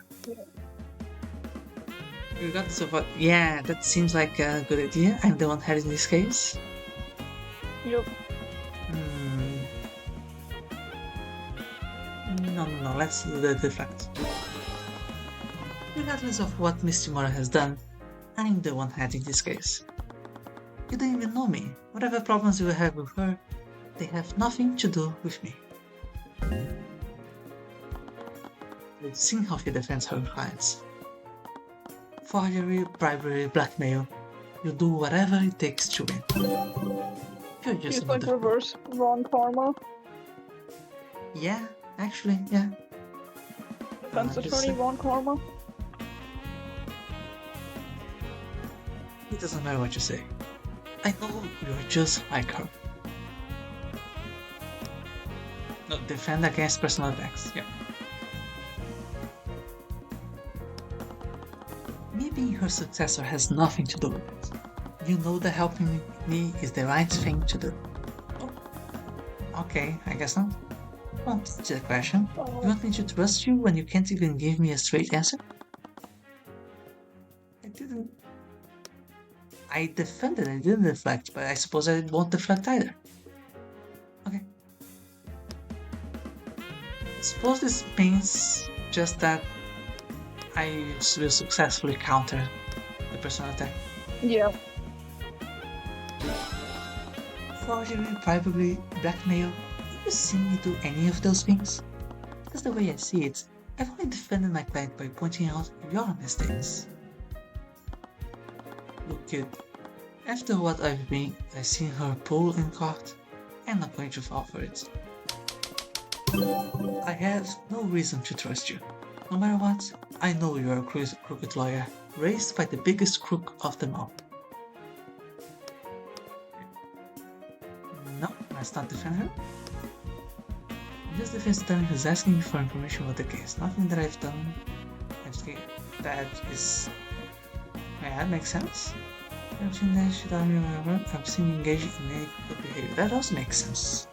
Regardless of what, yeah, that seems like a good idea. I'm the one heading this case. Yep. No, let's do the deflect. Regardless of what Miss Yumara has done, I'm the one heading this case. You don't even know me. Whatever problems you have with her, they have nothing to do with me. I've seen how she defends her clients. Forgery, bribery, blackmail. You do whatever it takes to win. You're just He's like reverse Ron Karma. Yeah, actually, yeah. Defense attorney Ron Karma. It doesn't matter what you say. I know you're just like her. No, defend against personal attacks, yeah. Maybe her successor has nothing to do with it. You know that helping me is the right thing to do. Oh, okay, I guess not. Won't answer the question. You want me to trust you when you can't even give me a straight answer? I defended, I didn't deflect, but I suppose I won't deflect either. Okay. Suppose this means just that I will successfully counter the personal attack. Yeah. Forgery, bribery, blackmail. Have you seen me do any of those things? Because the way I see it, I've only defended my client by pointing out your mistakes. Look, kid, after what I've seen her pull in court, I'm not going to fall for it. I have no reason to trust you. No matter what, I know you're a crooked lawyer, raised by the biggest crook of them all. No, let's not defend her. This defense attorney who's asking me for information about the case. Nothing that I've done that is... Yeah, that makes sense. I've seen that shit on me whenever I've seen you engage in any good behavior. That also makes sense.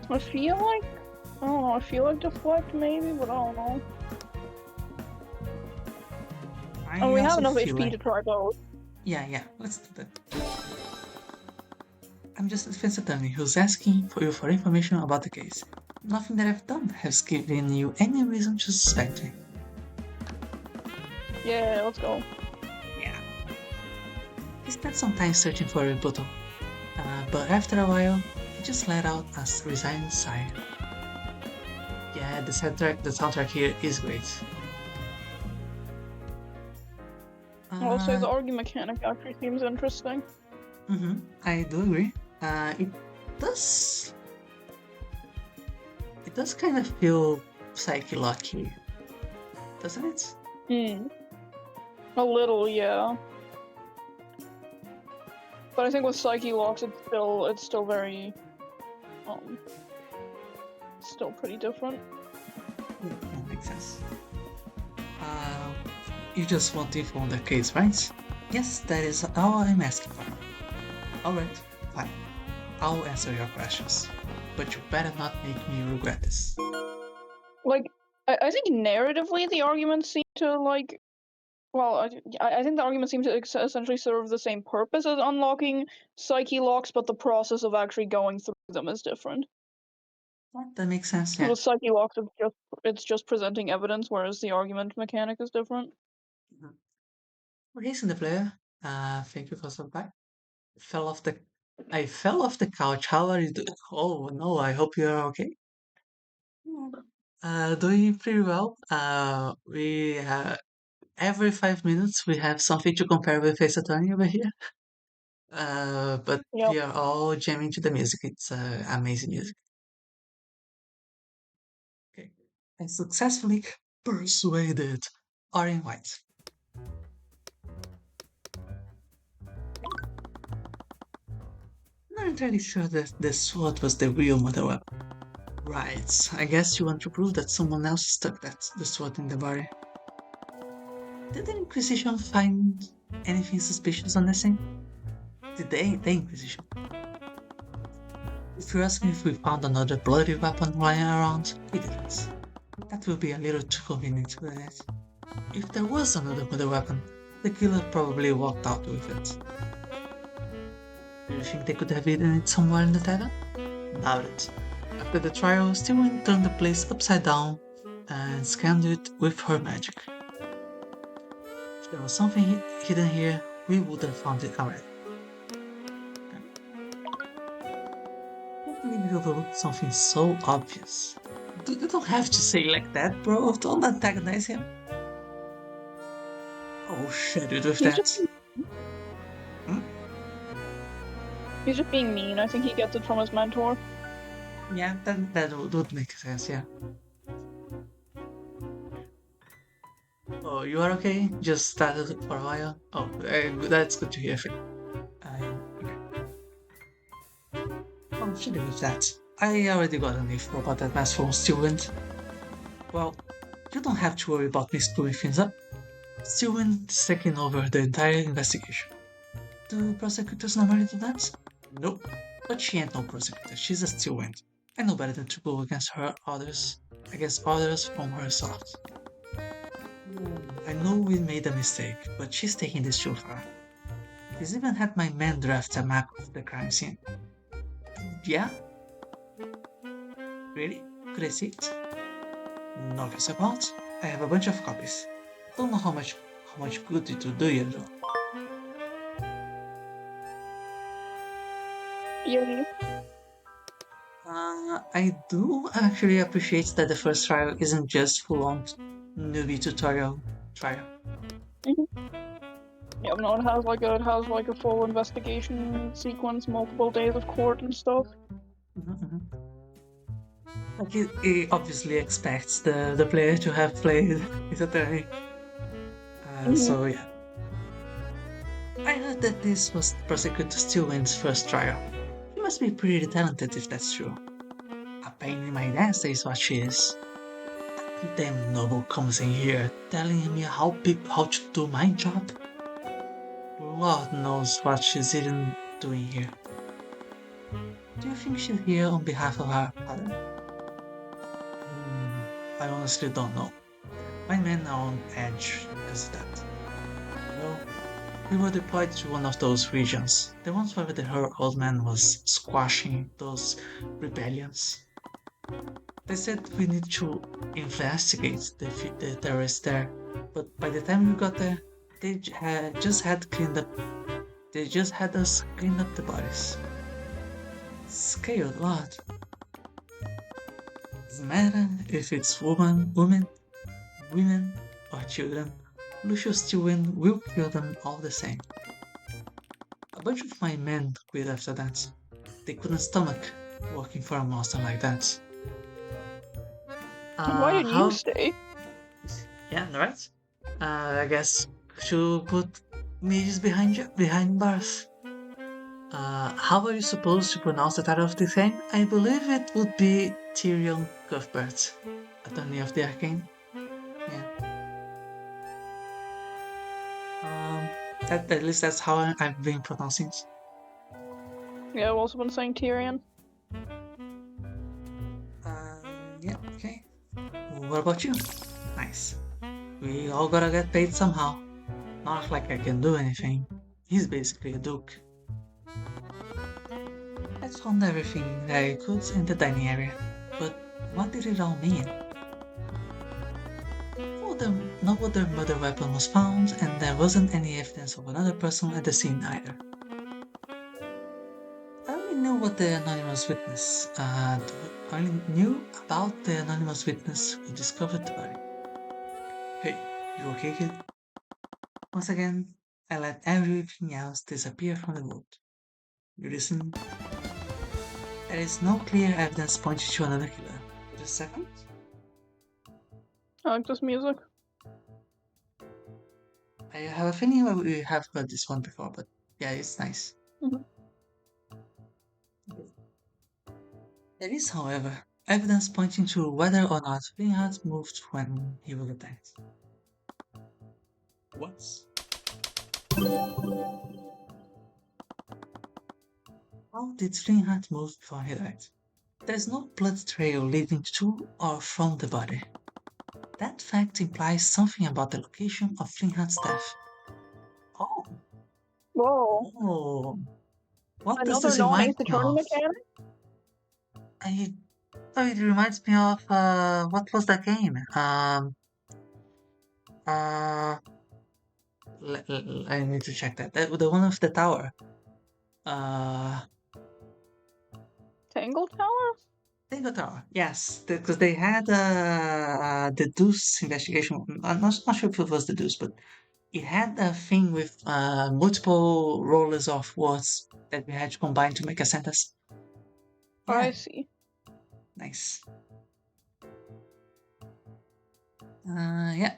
I feel like... I don't know, I feel like deflect maybe, but I don't know. Oh, we have enough HP to try both. Yeah, let's do that. I'm just a defense attorney who's asking for you for information about the case. Nothing that I've done has given you any reason to suspect me. Yeah, let's go. Yeah. He spent some time searching for a rebuttal, but after a while, he just let out a resigned sigh. Yeah, the soundtrack here is great. I'll say the Uh, argument mechanic actually seems interesting. I do agree. It does. It does kind of feel psyche-lucky, doesn't it? Hmm. A little, yeah. But I think with Psyche Locks, it's still very, still pretty different. That makes sense. Uh, you just want info on the case, right? Yes, that is all I'm asking for. Alright, fine. I'll answer your questions. But you better not make me regret this. Like, I think narratively the arguments seem to, like, well, I think the arguments seem to essentially serve the same purpose as unlocking Psyche Locks, but the process of actually going through them is different. That makes sense, yeah. With Psyche Locks, it's just presenting evidence, whereas the argument mechanic is different. Okay, the player. Thank you for stopping by. Fell off the I fell off the couch. How are you doing? Oh no, I hope you are okay. Doing pretty well. We every 5 minutes we have something to compare with Face Attorney over here. But Yep. we are all jamming to the music. It's amazing music. Okay. I successfully persuaded Orin White. Not entirely sure that the sword was the real murder weapon. Right. I guess you want to prove that someone else stuck the sword in the body. Did the Inquisition find anything suspicious on the scene? Did the Inquisition? If you ask me if we found another bloody weapon lying around, we didn't. That would be a little too convenient, wouldn't it? If there was another bloody weapon, the killer probably walked out with it. Do you think they could have hidden it somewhere in the tavern? Doubt it. After the trial, Steven turned the place upside down and scanned it with her magic. If there was something hidden here, we would have found it already. Can't believe you overlooked something so obvious. You don't have to say like that, bro. Don't antagonize him. Oh, shit, you with He's that. just Hmm? he's just being mean. I think he gets it from his mentor. Yeah, that would make sense, yeah. Oh, you are okay? Just started for a while? Oh, that's good to hear. Okay. Oh, should with that. I already got an info about that mass phone student. Well, you don't have to worry about me screwing things up. Steven is taking over the entire investigation. Do prosecutors normally do that? Nope. But she ain't no prosecutor, she's a stillwind. I know better than to go against others from her soft. I know we made a mistake, but she's taking this too far. She's even had my men draft a map of the crime scene. Yeah? Really? Could I see it? No guess about. I have a bunch of copies. Don't know how much good it will do you though. Yeah. I do actually appreciate that the first trial isn't just full-on newbie tutorial trial. Yeah, no, it has like a full investigation sequence, multiple days of court and stuff. Mhm. Like it obviously expects the player to have played his attorney. So yeah. I heard that this was Prosecutor Stillwind's first trial. She must be pretty talented if that's true. A pain in my ass is what she is. Damn noble comes in here telling me how to do my job. Lord knows what she's even doing here. Do you think she's here on behalf of her father? I honestly don't know. My men are on edge because of that. Well, we were deployed to one of those regions, the ones where her old man was squashing those rebellions. They said we need to investigate the terrorists there, but by the time we got there, they just had cleaned up. They just had us clean up the bodies. Scared lot. Doesn't matter if it's women, or children. Lucius still will kill them all the same. A bunch of my men quit after that. They couldn't stomach working for a monster like that. Why did you How? stay? Yeah, right. I guess should put mages behind bars. How are you supposed to pronounce the title of the thing? I believe it would be Tyrion Cuthbert, Attorney of the Arcane. Yeah. At least that's how I've been pronouncing it. Yeah, I've also been saying Tyrion. Yeah, okay. What about you? Nice. We all gotta get paid somehow. Not like I can do anything. He's basically a duke. I found everything that I could in the dining area, but what did it all mean? No other murder weapon was found, and there wasn't any evidence of another person at the scene either. I only knew what the anonymous witness. I only knew about the anonymous witness who discovered the body. Hey, you okay, kid? Once again, I let everything else disappear from the world. You listen. There is no clear evidence pointing to another killer. Wait a second. I like this music. I have a feeling we have heard this one before, but yeah, it's nice. Mhm. There is, however, evidence pointing to whether or not Reinhardt moved when he was attacked. What? How did Reinhardt move before he died? There is no blood trail leading to or from the body. That fact implies something about the location of Reinhardt's death. Oh. Whoa. Oh. What does Another this non-Ace remind me Attorney of? mechanic? It reminds me of what was that game? Uh, I need to check that. The one of the tower. Tangle Tower? Tango Tower. Yes, because they had the Deuce investigation. I'm not sure if it was the Deuce, but it had a thing with multiple rollers of words that we had to combine to make a sentence. Yeah, I see. nice. Yeah.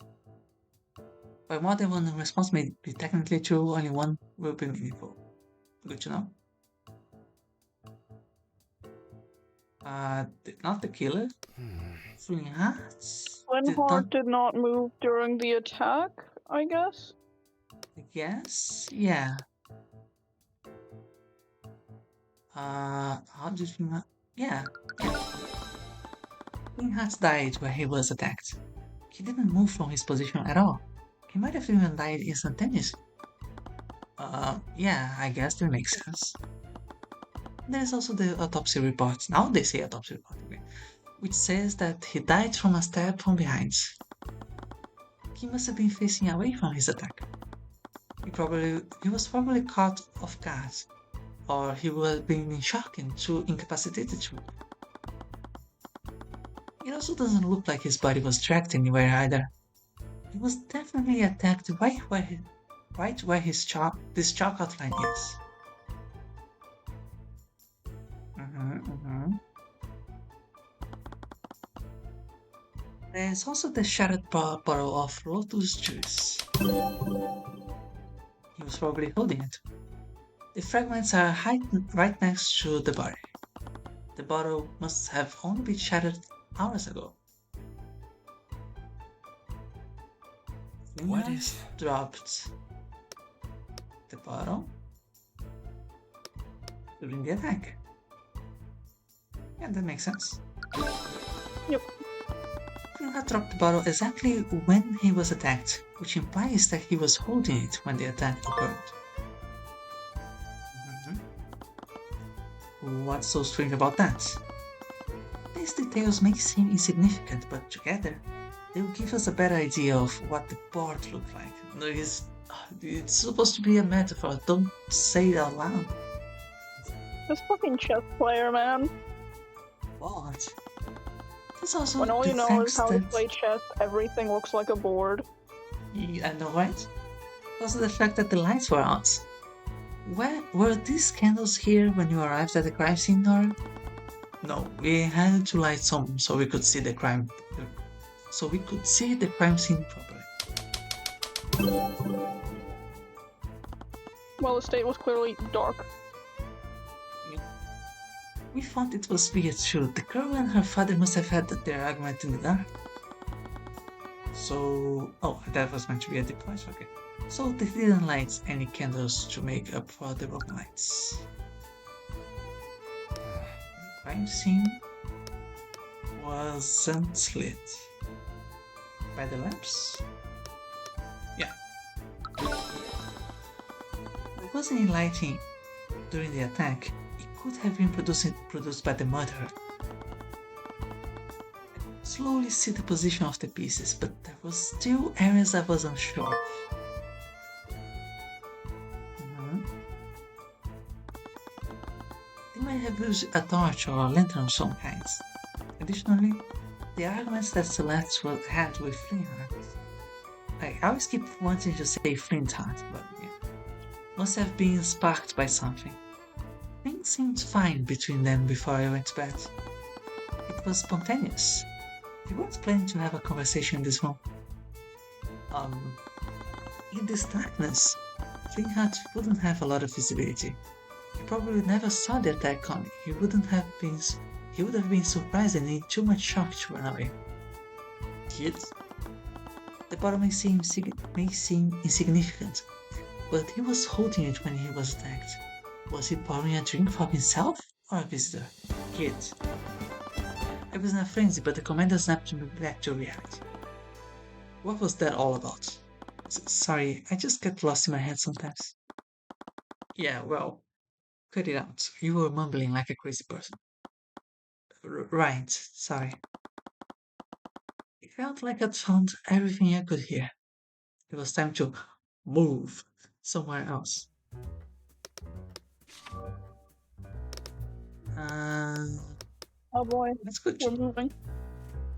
But more than one response may be technically true, only one will be meaningful. Good to know. Not the killer. Hearts. Linhardt did not move during the attack, I guess? I guess. Yeah. How did Flynn? Yeah. Flynn died where he was attacked. He didn't move from his position at all. He might have even died instantaneously. Yeah, I guess that makes sense. There's also the autopsy report. Now they say autopsy report, okay, which says that he died from a stab from behind. He must have been facing away from his attack. He was probably caught off guard, or he would have been in shock and too incapacitated to move. It also doesn't look like his body was dragged anywhere either. He was definitely attacked right where this chalk outline is. There's also the shattered bottle of lotus juice. He was probably holding it. The fragments are right next to the body. The bottle must have only been shattered hours ago. What if dropped the bottle during the attack? Yeah, that makes sense. Yep. Flynn dropped the bottle exactly when he was attacked, which implies that he was holding it when the attack occurred. What's so strange about that? These details may seem insignificant, but together, they will give us a better idea of what the board looked like. It's supposed to be a metaphor, don't say it out loud. This fucking chess player, man. What? There's also When all the you know fact is how to that... play chess, everything looks like a board. I know, right? Also the fact that the lights were out. Where were these candles here when you arrived at the crime scene, Nora? No, we had to light some so we could see the crime scene properly. Well, the state was clearly dark. We thought it was weird too. The girl and her father must have had their argument in the dark. So, oh, that was meant to be a device, okay. So they didn't light any candles to make up for the broken lights. The crime scene wasn't lit. By the lamps? Yeah. There wasn't any lighting during the attack. It could have been produced by the murderer. I could slowly see the position of the pieces, but there was still areas I was unsure of. They might have used a torch or a lantern of some kind. Additionally, the arguments that Celeste had with Flintheart. I always keep wanting to say Flintheart, but yeah, must have been sparked by something. Things seemed fine between them before I went to bed. It was spontaneous. We weren't planning to have a conversation in this room. In this darkness, Flintheart wouldn't have a lot of visibility. He probably never saw the attack coming. He would have been surprised and in too much shock to run away. Kids? The bottle may seem insignificant, but he was holding it when he was attacked. Was he pouring a drink for himself or a visitor? Kid. I was in a frenzy, but the commander snapped me back to reality. What was that all about? Sorry, I just get lost in my head sometimes. Yeah, well, cut it out. You were mumbling like a crazy person. Right, sorry. It felt like I'd found everything I could hear. It was time to move somewhere else. Oh boy, Let's go. we're moving.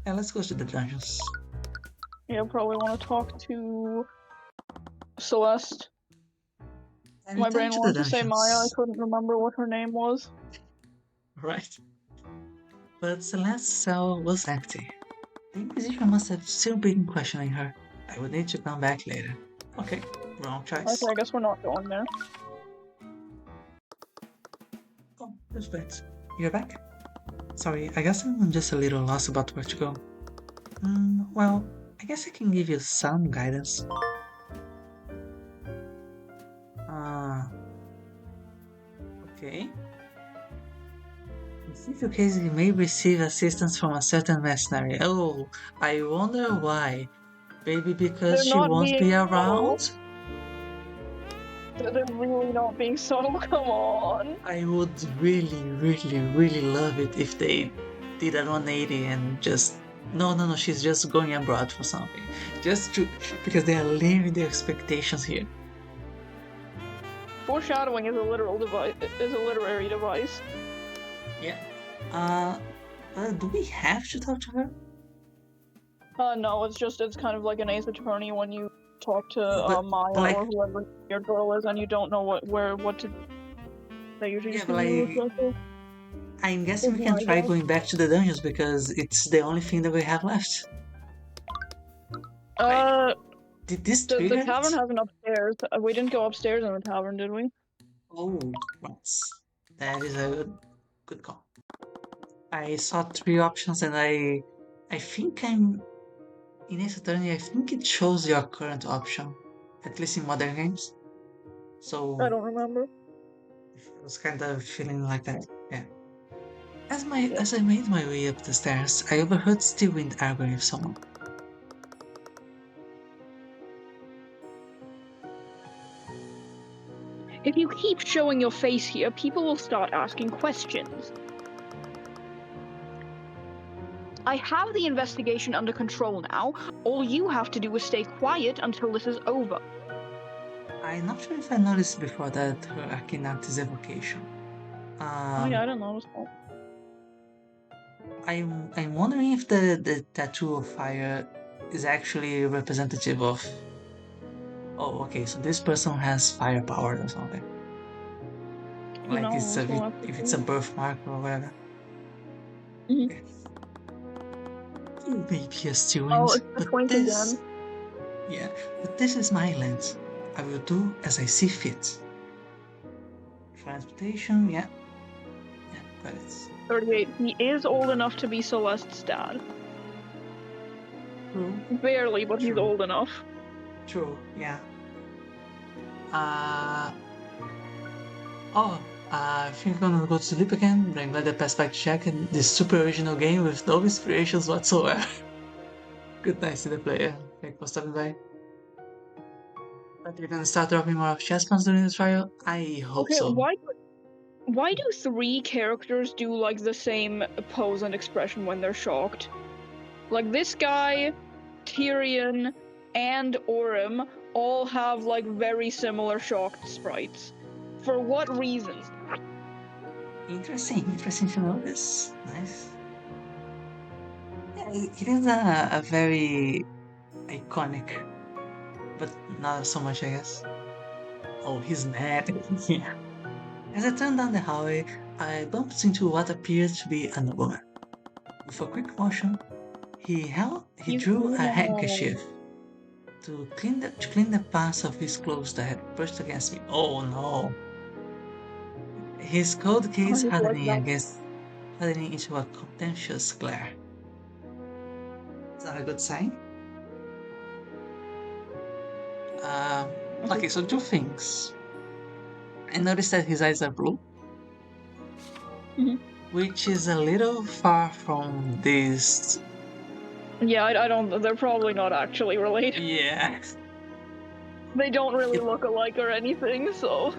Yeah, let's go to the dungeons. Yeah, probably want to talk to Celeste. My brain wanted to say Maya. I couldn't remember what her name was. Right. But Celeste's cell was empty. The Inquisition must have still been questioning her. I would need to come back later. Okay, wrong choice. Okay, I guess we're not going there. Oh, respect. You're back? Sorry, I guess I'm just a little lost about where to go. Well, I guess I can give you some guidance. Okay. In future cases, you may receive assistance from a certain mercenary. Oh, I wonder why. Maybe because she won't be around? They're really not being subtle, come on. I would really love it if they did a 180 and just... No, she's just going abroad for something. Because they are limiting their expectations here. Foreshadowing is a literary device. Yeah. Do we have to talk to her? No, it's kind of like an Ace Attorney when you talk to Maya or whoever your girl is and you don't know what to... They usually just I'm guessing we can try going back to the dungeons because it's the only thing that we have left. Did this trigger the tavern has an upstairs. We didn't go upstairs in the tavern, did we? Oh, right. That is a good call. I saw 3 options and I think I'm... In Ace Attorney, I think it shows your current option. At least in modern games. So... I don't remember. I was kind of feeling like that, yeah. As I made my way up the stairs, I overheard Steelwind arguing with someone. If you keep showing your face here, people will start asking questions. I have the investigation under control now. All you have to do is stay quiet until this is over. I'm not sure if I noticed before that her Akhenaten's evocation. Yeah, I don't notice that. I'm wondering if the tattoo of fire is actually representative of Oh, okay, so this person has firepower or something. Who Like knows? We'll have to if it's see. a birthmark or whatever. Mhm. Okay. You may be a Oh, student, it's the twink again. yeah, but this is my land. I will do as I see fit. Transportation, yeah, got it. 38. He is old enough to be Celeste's dad. True, Barely, but he's True. old enough. true, yeah. Oh, I think I'm gonna go to sleep again. But I'm glad I passed back check in this super original game with no inspirations whatsoever. Good night to the player. Thank you for stopping by. But you're gonna start dropping more of chess pawns during the trial? I hope Okay, so. why do 3 characters do like the same pose and expression when they're shocked? Like this guy, Tyrion, and Orym all have like very similar shocked sprites. For what reasons? Interesting to know this. Nice. Yeah, it is a very iconic, but not so much, I guess. Oh, he's mad. Yeah. As I turned down the hallway, I bumped into what appeared to be a nobleman. With a quick motion, he He's drew a emo. handkerchief to clean the parts of his clothes that had brushed against me. Oh no! His cold gaze He's like that. hardening into a contemptuous glare. Is that a good sign? Okay, so two things. I noticed that his eyes are blue, Mhm. which is a little far from this. Yeah, I don't. They're probably not actually related. Yeah, They don't really it, look alike or anything, so.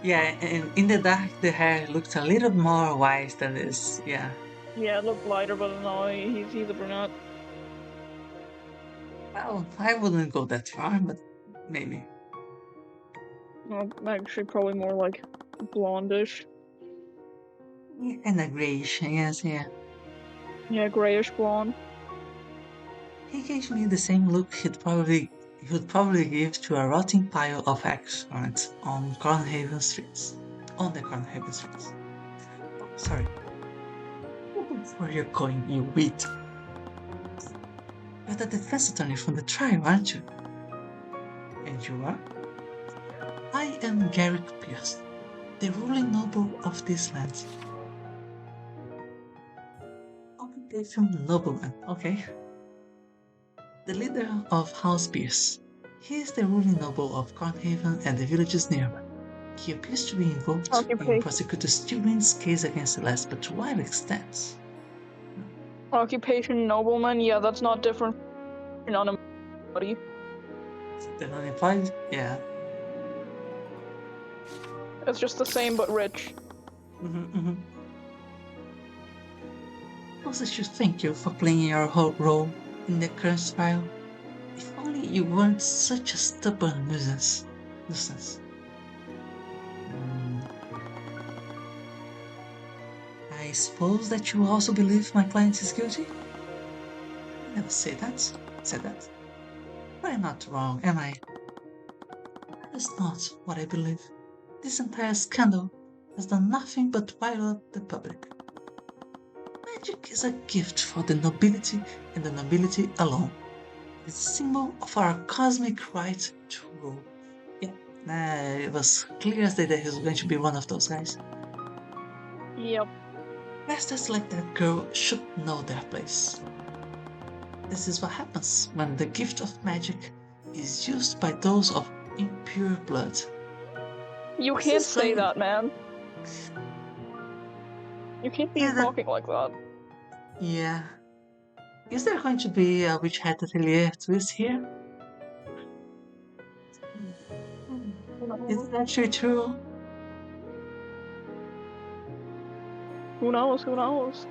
yeah, and in the dark, the hair looked a little more white than this. Yeah, Yeah, it looked lighter, but no, he's a brunette. well, I wouldn't go that far, but maybe. Well, actually, probably more like blondish. Yeah, kind of grayish, I guess. Yeah. Yeah, grayish blonde. He gave me the same look he would probably give to a rotting pile of excrement on Cornhaven streets. On the Cornhaven streets. Oh, sorry. Where you're going, you wheat. You're the defense attorney from the trial, aren't you? And you are? I am Garrick Pierce, the ruling noble of this land. Occupation nobleman, okay. The leader of House Pierce. He is the ruling noble of Cornhaven and the villages nearby. He appears to be involved in Occupation. Prosecutor Stewing's case against Celeste, but to what extent? Occupation nobleman. Yeah, that's not different from anybody. The unemployed? Yeah. It's just the same but rich. Mm-hmm. Also, should thank you for playing your whole role in the current trial. If only you weren't such a stubborn nuisance. Hmm. I suppose that you also believe my client is guilty? I never said that. But I'm not wrong, am I? That is not what I believe. This entire scandal has done nothing but rile up the public. Magic is a gift for the nobility and the nobility alone. It's a symbol of our cosmic right to rule. Yeah, it was clear as day that he was going to be one of those guys. Yep. Masters like that girl should know their place. This is what happens when the gift of magic is used by those of impure blood. You This can't is say going. that, man. You can't be Yeah, talking like that. yeah. Is there going to be a witch hat atelier twist here? Is it actually true? Who knows? Who knows?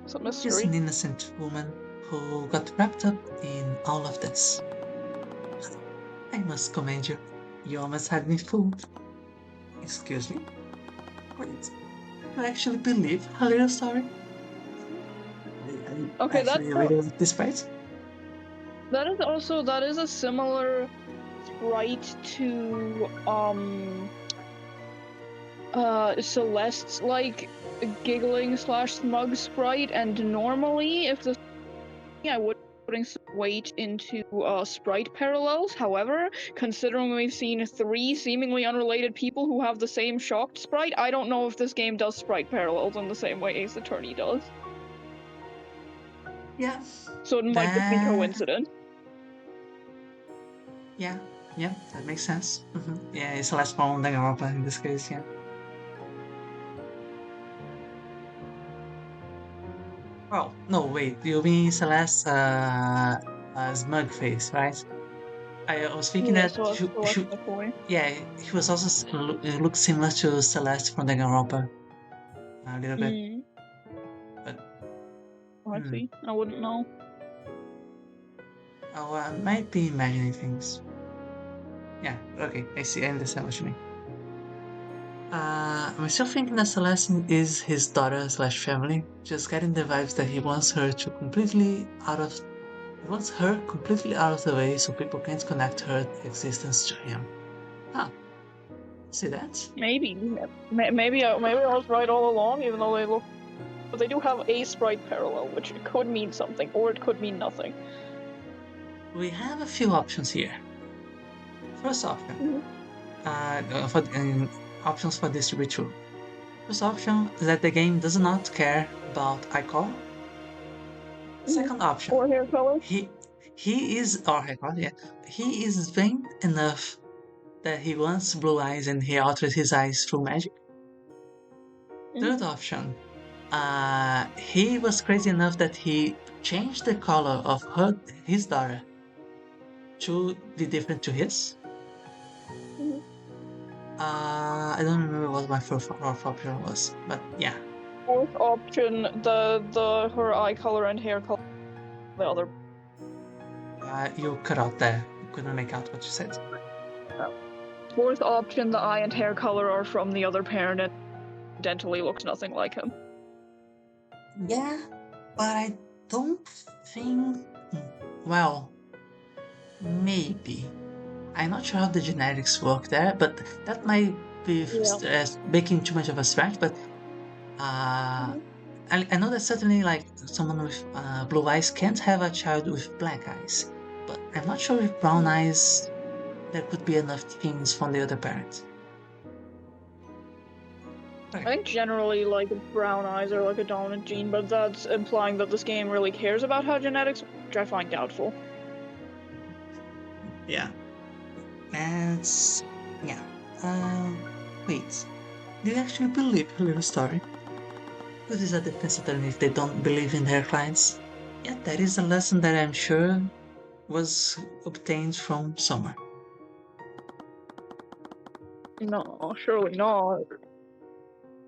It's a Just mystery. an innocent woman who got wrapped up in all of this. I must commend you. You almost had me fooled. Excuse me? Wait, you actually believe a little story? I Okay, actually really like this part. That is a similar sprite to Celeste's like giggling slash smug sprite, and normally if the I would putting some weight into sprite parallels. However, considering we've seen 3 seemingly unrelated people who have the same shocked sprite, I don't know if this game does sprite parallels in the same way Ace Attorney does. Yeah. So it might just be coincidence. Yeah, that makes sense. Yeah, it's less from Danganronpa in this case, yeah. Oh, no, wait, you mean Celeste, smug face, right? I was thinking Yeah, that so that's the point. yeah, he was also looked similar to Celeste from Danganronpa a little bit, but I see. I wouldn't know. oh, I might be imagining things. Yeah, okay, I see, I understand what you mean. I'm still thinking that Celeste is his daughter slash family, just getting the vibes that he wants her completely out of the way so people can't connect her existence to him. Huh, see that? Maybe. Maybe I was right all along, even though they look. But they do have a sprite parallel, which could mean something, or it could mean nothing. We have a few options here. First option, options for this to be true. First option is that the game does not care about eye color. Second option, Or hair color. he is or hair color, yeah. He is vain enough that he wants blue eyes and he alters his eyes through magic. Third option, he was crazy enough that he changed the color of his daughter to be different to his. I don't remember what my fourth option was, but yeah. Fourth option, the her eye color and hair color. The other. You cut out there. You couldn't make out what you said. Fourth option, the eye and hair color are from the other parent and dentally looks nothing like him. Yeah, but I don't think. Well, maybe. I'm not sure how the genetics work there, but that might be making too much of a stretch. But I know that certainly, like someone with blue eyes can't have a child with black eyes, but I'm not sure with brown eyes there could be enough genes from the other parent. I think generally, like, brown eyes are like a dominant gene, but that's implying that this game really cares about how genetics, which I find doubtful. Yeah. That's yeah. Wait. Do you actually believe her little story? This is a defense attorney if they don't believe in their clients. Yeah, that is a lesson that I'm sure was obtained from somewhere. No, surely not.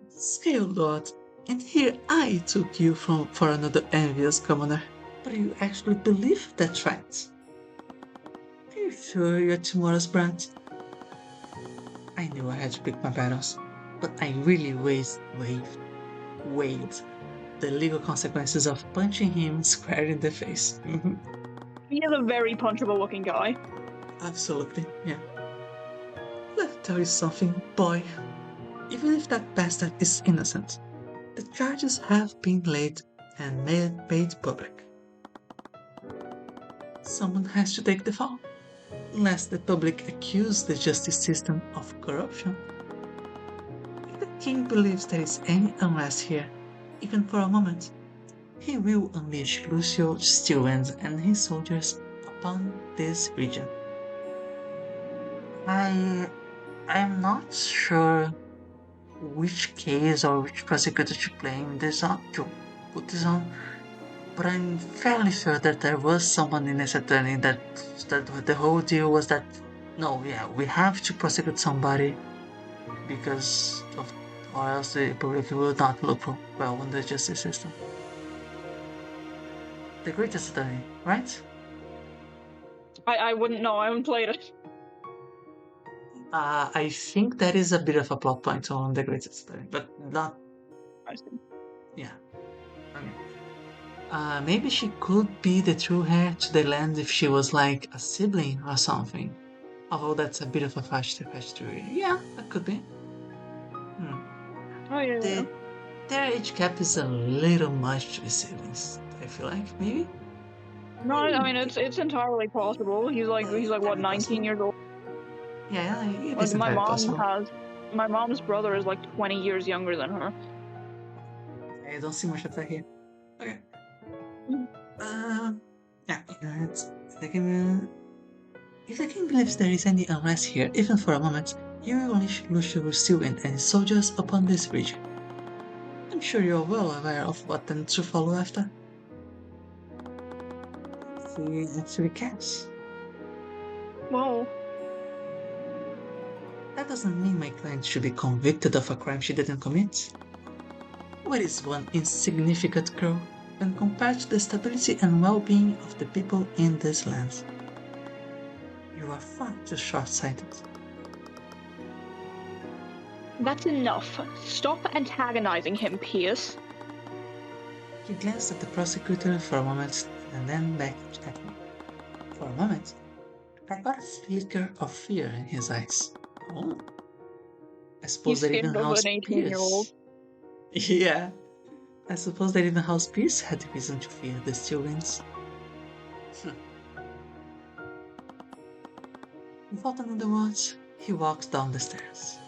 Scale Lord, and here I took you for another envious commoner. But you actually believe that right? Are you sure you're tomorrow's brat? I knew I had to pick my battles, but I really weighed the legal consequences of punching him square in the face. He is a very punchable looking guy. Absolutely, yeah. Let me tell you something, boy. Even if that bastard is innocent, the charges have been laid and made public. Someone has to take the fall, lest the public accuse the justice system of corruption. If the king believes there is any unrest here, even for a moment, he will unleash Lucio Stillwind and his soldiers upon this region. I'm not sure which case or which prosecutor to blame this on to put this on, but I'm fairly sure that there was someone in this attorney that the whole deal was that no, yeah, we have to prosecute somebody because of or else the public will not look well in the justice system. The greatest attorney, right? I wouldn't know, I haven't played it. I think that is a bit of a plot point on the greatest attorney, but not. I see. Yeah. Okay. Maybe she could be the true heir to the land if she was like a sibling or something. Although that's a bit of a fetch theory. Yeah, that could be. Hmm. Oh yeah. The, their age gap is a little much to be siblings. I feel like, maybe? No, I mean it's entirely possible. He's like what, Entirely 19 possible. years old. Yeah, it Like is entirely possible. my mom's brother is like 20 years younger than her. I don't see much of that here. Okay. Mhm. Yeah, if the king believes there is any unrest here, even for a moment, he will unleash Lucius and his soldiers upon this region. I'm sure you're well aware of what tends to follow after. He actually cares. Well, That doesn't mean my client should be convicted of a crime she didn't commit. What is one insignificant girl when compared to the stability and well-being of the people in this land? You are far too short-sighted. that's enough. Stop antagonizing him, Pierce. He glanced at the prosecutor for a moment and then back at me. For a moment, I got a flicker of fear in his eyes. Oh, I suppose He's that even scared of House an 18-year-old. Pierce. Yeah, I suppose that even House Pierce had reason to fear the Stillwinds. Without another word, he walked down the stairs.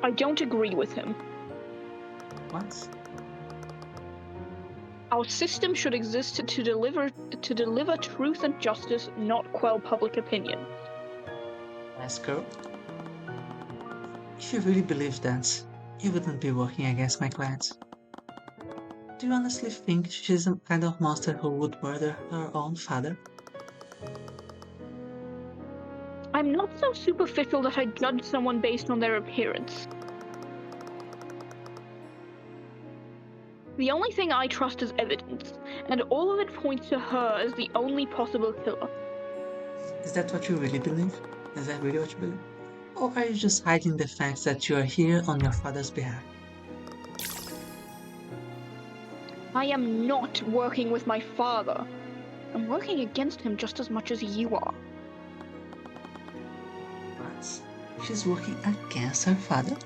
I don't agree with him. What? Our system should exist to deliver truth and justice, not quell public opinion. Asked girl. If you really believed that, you wouldn't be working against my client. Do you honestly think she's the kind of monster who would murder her own father? I'm not so superficial that I judge someone based on their appearance. The only thing I trust is evidence, and all of it points to her as the only possible killer. Is that what you really believe? Is that really what you believe? Or are you just hiding the fact that you are here on your father's behalf? I am not working with my father. I'm working against him just as much as you are. What? She's working against her father?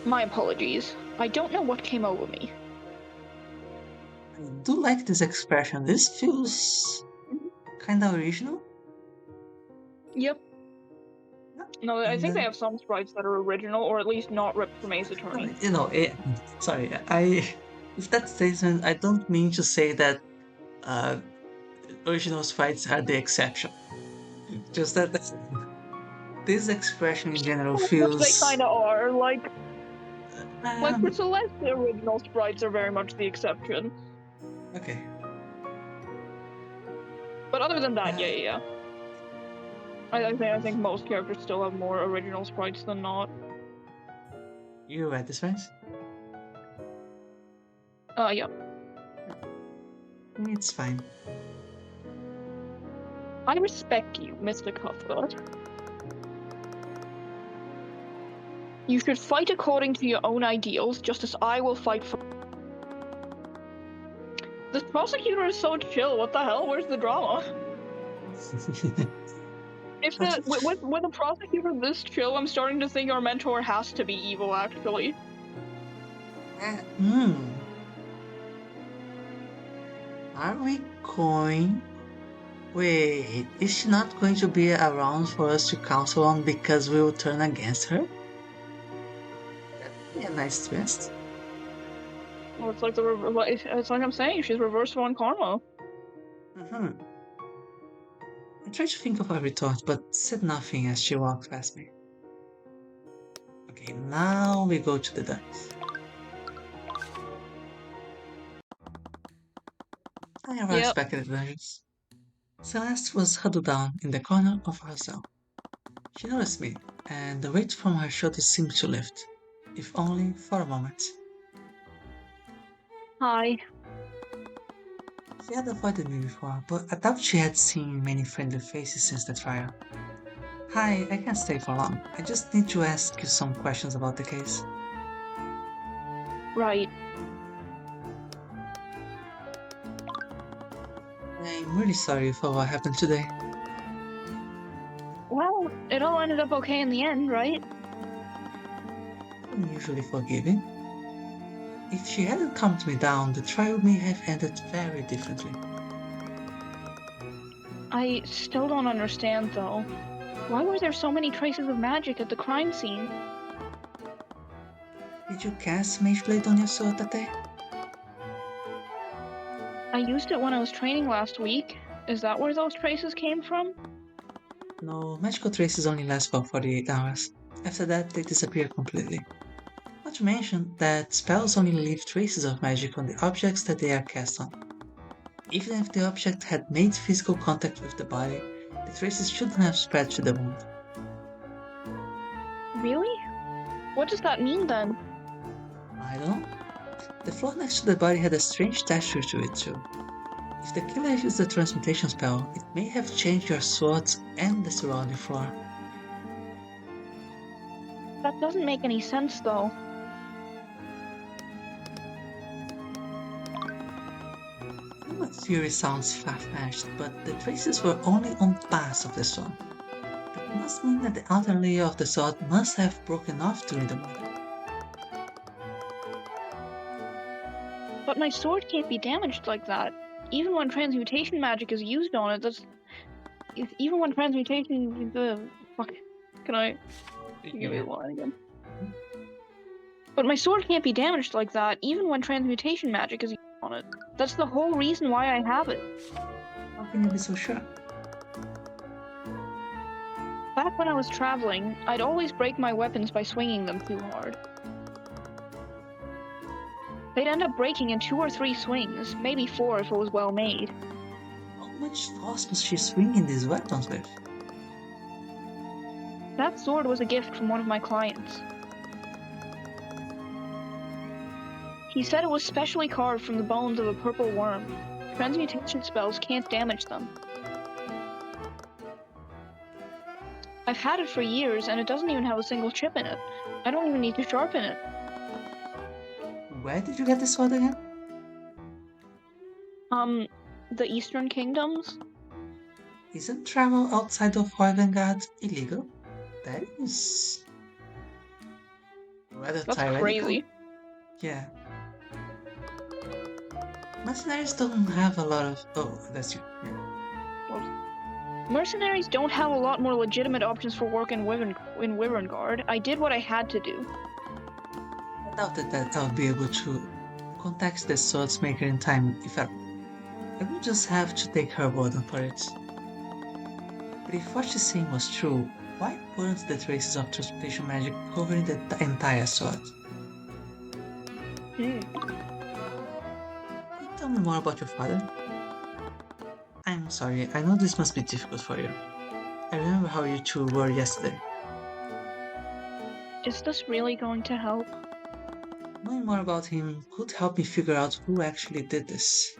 My apologies. I don't know what came over me. I do like this expression. This feels kinda original. Yep. No, I And think they have some sprites that are original, or at least not ripped from Ace Attorney. sorry, with that statement, I don't mean to say that uh, original sprites are the exception. Just that this expression in general Which they feels. kind of are. Like for Um, Celeste, the original sprites are very much the exception. okay. But other than that, Uh, yeah. I think most characters still have more original sprites than not. you read this, right? Yeah. It's fine. I respect you, Mr. Cuthbert. You should fight according to your own ideals, just as I will fight for. This prosecutor is so chill. What the hell? Where's the drama? If the with a prosecutor this chill, I'm starting to think our mentor has to be evil. Actually, Hmm. Are we going? Wait, is she not going to be around for us to counsel on because we will turn against her? That'd be a nice twist. well, it's like it's like I'm saying, she's reverse Von Karma. Mm-hmm. I tried to think of a retort, but said nothing as she walked past me. Okay, now we go to the dice. I arrived Yep. back at the dungeons. Celeste was huddled down in the corner of her cell. She noticed me, and the weight from her shoulders seemed to lift, if only for a moment. Hi. She had avoided me before, but I doubt she had seen many friendly faces since the trial. Hi, I can't stay for long. I just need to ask you some questions about the case. Right. I'm really sorry for what happened today. Well, it all ended up okay in the end, right? I'm usually forgiving. If she hadn't calmed me down, the trial may have ended very differently. I still don't understand, though. Why were there so many traces of magic at the crime scene? Did you cast Mage Blade on your sword that day? I used it when I was training last week. Is that where those traces came from? No, magical traces only last for 48 hours. After that, they disappear completely. Not to mention that spells only leave traces of magic on the objects that they are cast on. Even if the object had made physical contact with the body, the traces shouldn't have spread to the wound. Really? What does that mean then? I don't know. The floor next to the body had a strange texture to it too. If the killer used a transmutation spell, it may have changed your swords and the surrounding floor. That doesn't make any sense, though. Your theory sounds far-fetched, but the traces were only on parts of the sword. That must mean that the outer layer of the sword must have broken off during the murder. But my sword can't be damaged like that. Even when transmutation magic is used on it, even when transmutation... Fuck. Can I... Give me the line again. But my sword can't be damaged like that, even when transmutation magic is used on it. That's the whole reason why I have it. How can you be so sure? Back when I was traveling, I'd always break my weapons by swinging them too hard. They'd end up breaking in 2 or 3 swings, maybe 4 if it was well made. How much force was she swinging these weapons with? That sword was a gift from one of my clients. He said it was specially carved from the bones of a purple worm. Transmutation spells can't damage them. I've had it for years, and it doesn't even have a single chip in it. I don't even need to sharpen it. Where did you get this sword again? The Eastern Kingdoms? Isn't travel outside of Reuvengarde illegal? That is rather That's tyrannical. crazy. Yeah. Mercenaries don't have a lot of. Oh, that's you. Yeah. Mercenaries don't have a lot more legitimate options for work in Wyverngard. I did what I had to do. I doubted that I would be able to contact the swords maker in time if I would just have to take her word for it. But if what she's saying was true, why weren't the traces of transmutation magic covering the entire sword? Can you tell me more about your father? I'm sorry, I know this must be difficult for you. I remember how you two were yesterday. Is this really going to help? Knowing more about him could help me figure out who actually did this.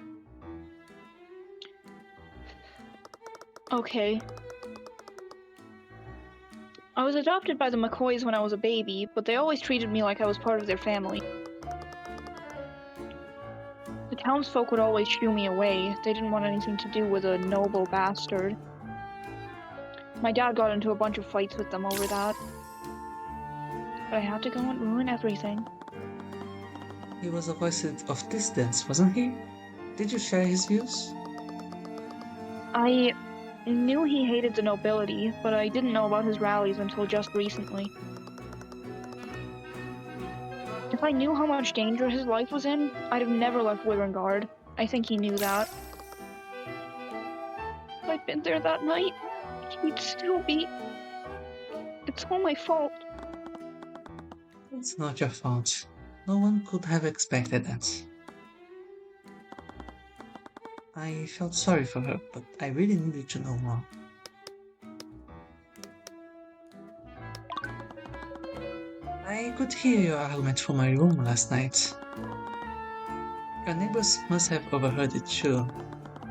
Okay. I was adopted by the McCoys when I was a baby, but they always treated me like I was part of their family. The townsfolk would always shoo me away. They didn't want anything to do with a noble bastard. My dad got into a bunch of fights with them over that. But I had to go and ruin everything. He was a voice of dissidence, wasn't he? Did you share his views? I knew he hated the nobility, but I didn't know about his rallies until just recently. If I knew how much danger his life was in, I'd have never left Wyverngard. I think he knew that. If I'd been there that night, he'd still be... It's all my fault. It's not your fault. No one could have expected that. I felt sorry for her, but I really needed to know more. I could hear your argument from my room last night. Your neighbors must have overheard it too.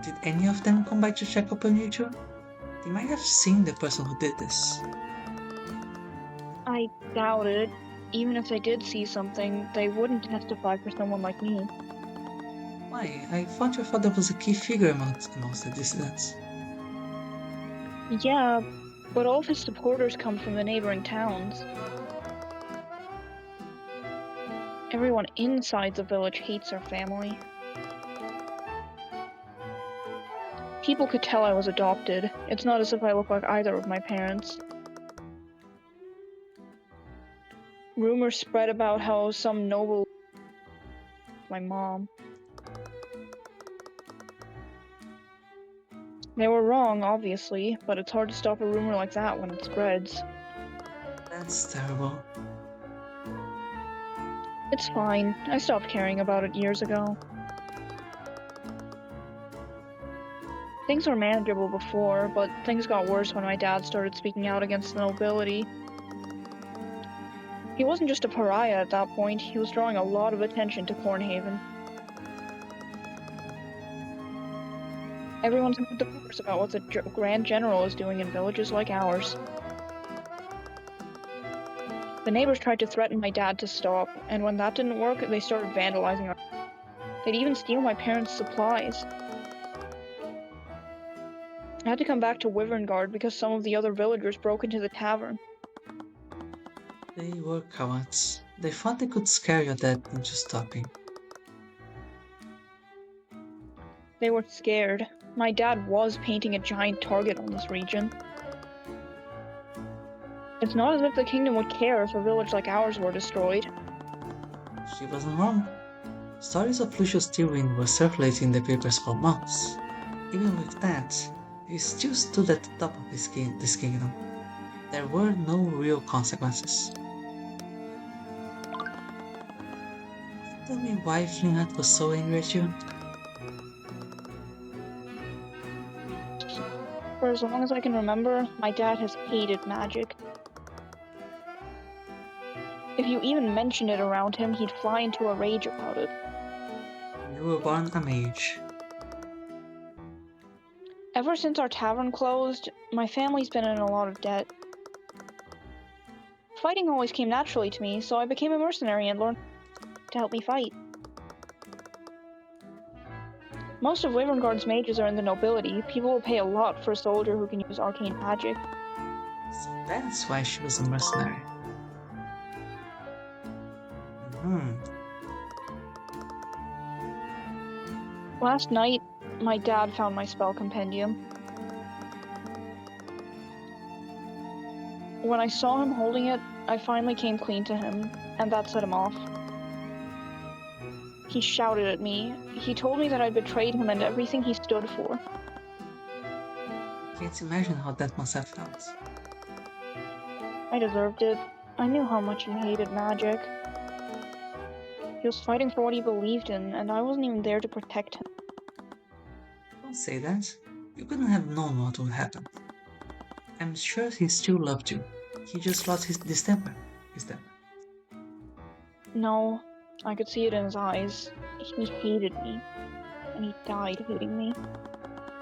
Did any of them come by to check up on you too? They might have seen the person who did this. I doubt it. Even if they did see something, they wouldn't testify for someone like me. Why? I thought your father was a key figure amongst the dissidents. Yeah, but all of his supporters come from the neighboring towns. Everyone inside the village hates our family. People could tell I was adopted. It's not as if I look like either of my parents. Rumors spread about how some noble my mom. They were wrong, obviously, but it's hard to stop a rumor like that when it spreads. That's terrible. It's fine. I stopped caring about it years ago. Things were manageable before, but things got worse when my dad started speaking out against the nobility. He wasn't just a pariah at that point, he was drawing a lot of attention to Cornhaven. Everyone's heard the rumors about what the Grand General is doing in villages like ours. The neighbors tried to threaten my dad to stop, and when that didn't work, they started vandalizing our. They'd even steal my parents' supplies. I had to come back to Wyverngard because some of the other villagers broke into the tavern. They were cowards. They thought they could scare your dad into stopping. They were scared. My dad was painting a giant target on this region. It's not as if the kingdom would care if a village like ours were destroyed. She wasn't wrong. Stories of Lucius Tyrion were circulating in the papers for months. Even with that, he still stood at the top of this kingdom. There were no real consequences. Tell me why Flingat was so angry at you? For as long as I can remember, my dad has hated magic. If you even mentioned it around him, he'd fly into a rage about it. You were born a mage. Ever since our tavern closed, my family's been in a lot of debt. Fighting always came naturally to me, so I became a mercenary and learned to help me fight. Most of Wyverngard's mages are in the nobility. People will pay a lot for a soldier who can use arcane magic. So that's why she was a mercenary. Hmm. Last night, my dad found my spell compendium. When I saw him holding it, I finally came clean to him, and that set him off. He shouted at me. He told me that I betrayed him and everything he stood for. Can't imagine how that must have felt. I deserved it. I knew how much he hated magic. He was fighting for what he believed in, and I wasn't even there to protect him. Don't say that. You couldn't have known what would happen. I'm sure he still loved you. He just lost his distemper. No, I could see it in his eyes. He hated me, and he died hating me.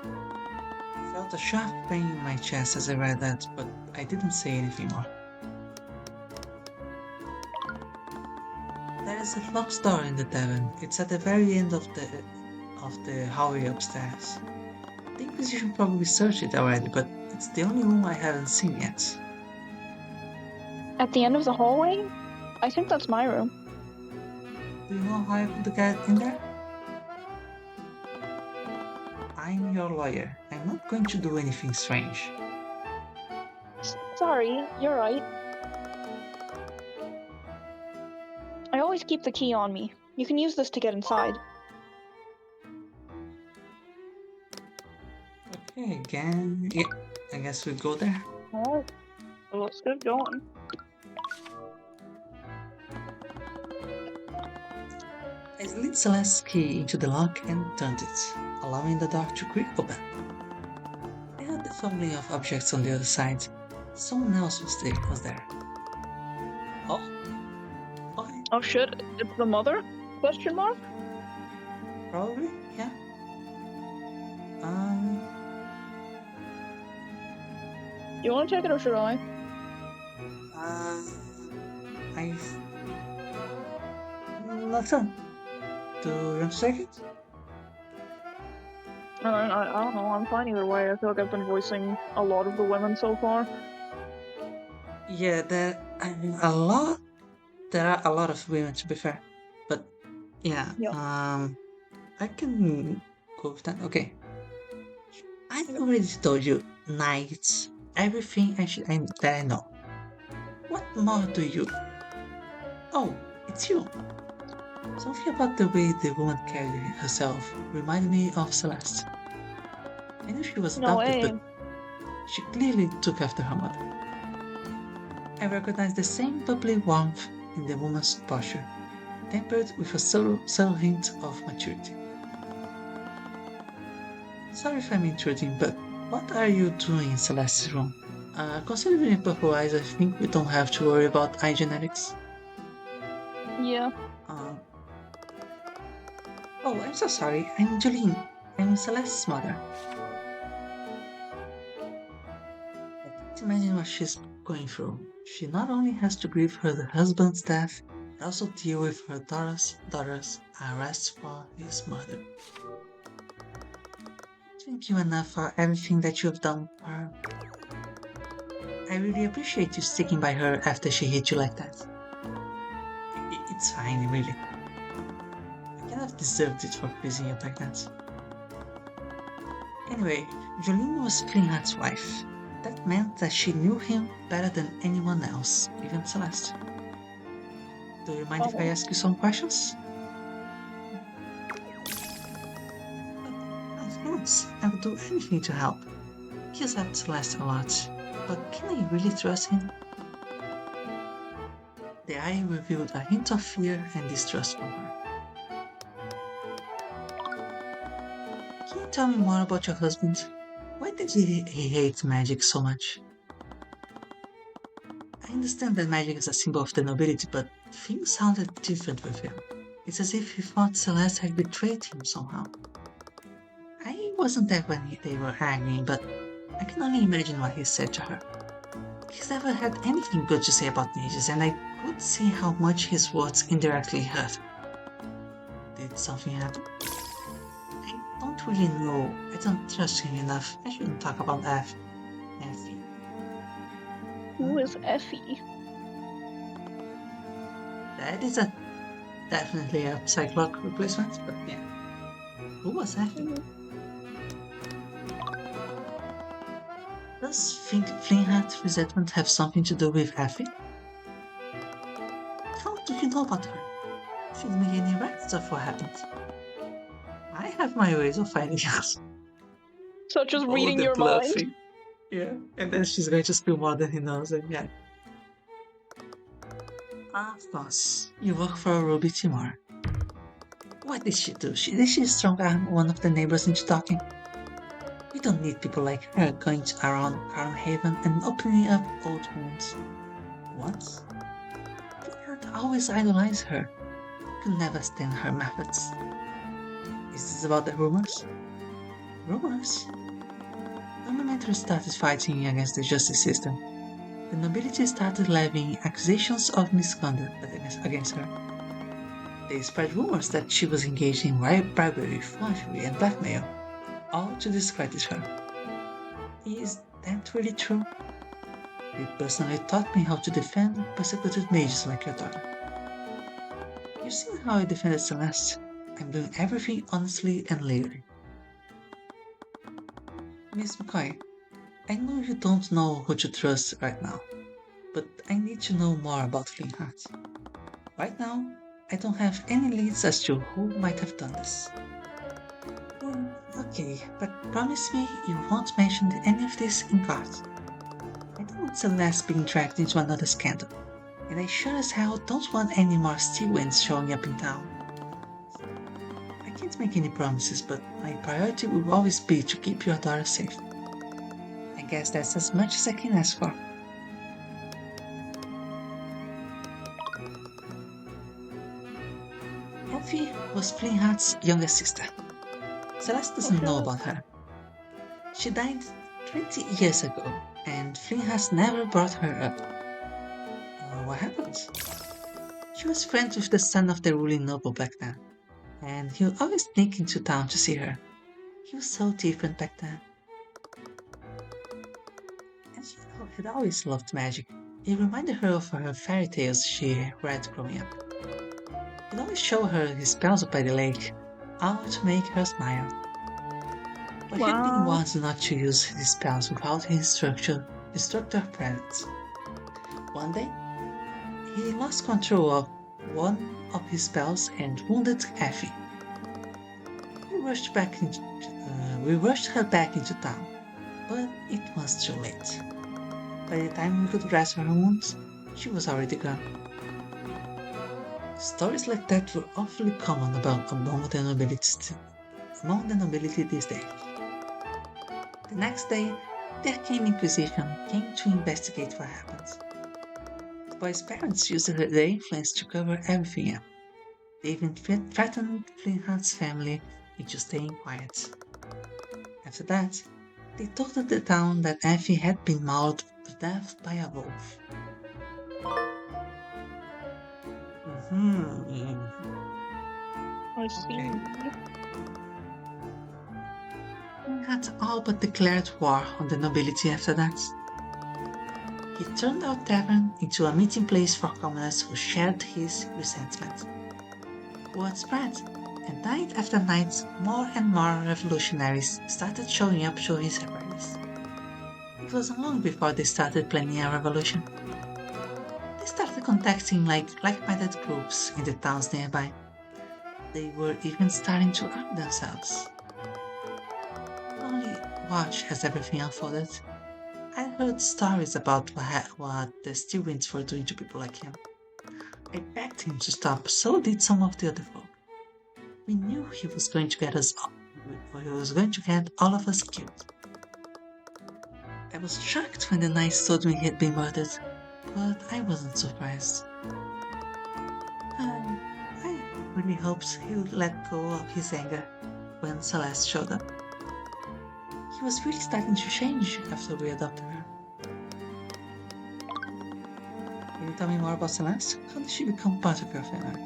I felt a sharp pain in my chest as I read that, but I didn't say anything more. There is a locked door in the tavern. It's at the very end of the hallway upstairs. The Inquisition probably searched it already, but it's the only room I haven't seen yet. At the end of the hallway? I think that's my room. Do you know how I could get in there? I'm your lawyer. I'm not going to do anything strange. Sorry, you're right. I always keep the key on me. You can use this to get inside. Okay, again. Yeah, I guess we'll go there. Alright, let's get going. I slid Celeste's key into the lock and turned it, allowing the door to creak open. I heard the fumbling of objects on the other side. Someone else was there. Oh? Okay, Oh shit, it's the mother? Question mark? probably, yeah. Um... You want to take it or should I? Not sure. Do you want to take it? I don't know. I'm fine either way. I feel like I've been voicing a lot of the women so far. Yeah, there are a lot of women, to be fair. But yeah, Yep. I can go with that. Okay. I already told you, knights, everything that I know. What more do you? Oh, it's you. Something about the way the woman carried herself reminded me of Celeste. I knew she was No adopted, way. but she clearly took after her mother. I recognized the same bubbly warmth in the woman's posture, tempered with a subtle hint of maturity. Sorry if I'm intruding, but what are you doing in Celeste's room? Considering purple eyes, I think we don't have to worry about eye genetics. Yeah. Oh, I'm so sorry. I'm Jolene. I'm Celeste's mother. I can't imagine what she's going through. She not only has to grieve her husband's death, but also deal with her daughter's arrest for his murder. Thank you enough for everything that you've done for her. I really appreciate you sticking by her after she hit you like that. It's fine, really. I kind of deserved it for freezing you like that. Anyway, Jolene was Klinghart's wife. That meant that she knew him better than anyone else, even Celeste. Do you mind if I ask you some questions? Of course, I would do anything to help. He's helped Celeste a lot, but can I really trust him? The eye revealed a hint of fear and distrust from her. Can you tell me more about your husband? Why did he hate magic so much? I understand that magic is a symbol of the nobility, but things sounded different with him. It's as if he thought Celeste had betrayed him somehow. I wasn't there when they were arguing, but I can only imagine what he said to her. He's never had anything good to say about mages, and I could see how much his words indirectly hurt. Did something happen? I don't really know. I don't trust him enough. I shouldn't talk about Effie. Who is Effie? That is definitely a psych replacement, but yeah. Who was Effie? Does Flintheart resentment have something to do with Effie? How do you know about her? Feed me any records of what happened. I have my ways of finding out. Such as Oh, reading the your mind. bluffing. Yeah, and then she's going to spill more than he knows, and yeah. Of course, you work for Ruby Timor. What did she do? Did she strong arm one of the neighbors into talking? We don't need people like her going around Haven and opening up old wounds. What? Flintheart always idolized her. Could never stand her methods. Is this about the rumors? Rumors? When Elementary started fighting against the justice system, the nobility started levying accusations of misconduct against her. They spread rumors that she was engaged in bribery, forgery, and blackmail, all to discredit her. Is that really true? You personally taught me how to defend persecuted mages like your daughter. You've seen how I defended Celeste. I'm doing everything honestly and legally. Miss McCoy, I know you don't know who to trust right now, but I need to know more about Flintheart. Right now, I don't have any leads as to who might have done this. Okay, but promise me you won't mention any of this in court. I don't want Celeste being dragged into another scandal, and I sure as hell don't want any more steel winds showing up in town. I can't make any promises, but my priority will always be to keep your daughter safe. I guess that's as much as I can ask for. Effie was Flintheart's younger sister. Celeste doesn't know about her. She died 20 years ago, and Flynn has never brought her up. What happened? She was friends with the son of the ruling noble back then, and he would always sneak into town to see her. He was so different back then, and she had always loved magic. It reminded her of her fairy tales she read growing up. He'd always show her his spells by the lake, all to make her smile. But he'd been Wow. warned not to use his spells without his instructor present. One day, he lost control of one of his spells and wounded Effie. We rushed her back into town, but it was too late. By the time we could dress her wounds, she was already gone. Stories like that were awfully common among the nobility these days. The next day, the Arcane Inquisition came to investigate what happened. The boy's parents used their influence to cover everything up. They even threatened Flintheart's family into staying quiet. After that, they told the town that Effie had been mauled to death by a wolf. Hmm. I see. Okay. Had all but declared war on the nobility after that. He turned our tavern into a meeting place for commoners who shared his resentment. Word spread, and night after night, more and more revolutionaries started showing up to his rallies. It wasn't long before they started planning a revolution. They started contacting like-minded groups in the towns nearby. They were even starting to arm themselves. Only watch as everything unfolded. I heard stories about what the Stewins were doing to people like him. I begged him to stop, so did some of the other folk. We knew he was going to get all of us killed. I was shocked when the knights told me he had been murdered, but I wasn't surprised. I really hoped he would let go of his anger when Celeste showed up. He was really starting to change after we adopted her. Can you tell me more about Celeste? How did she become part of your family?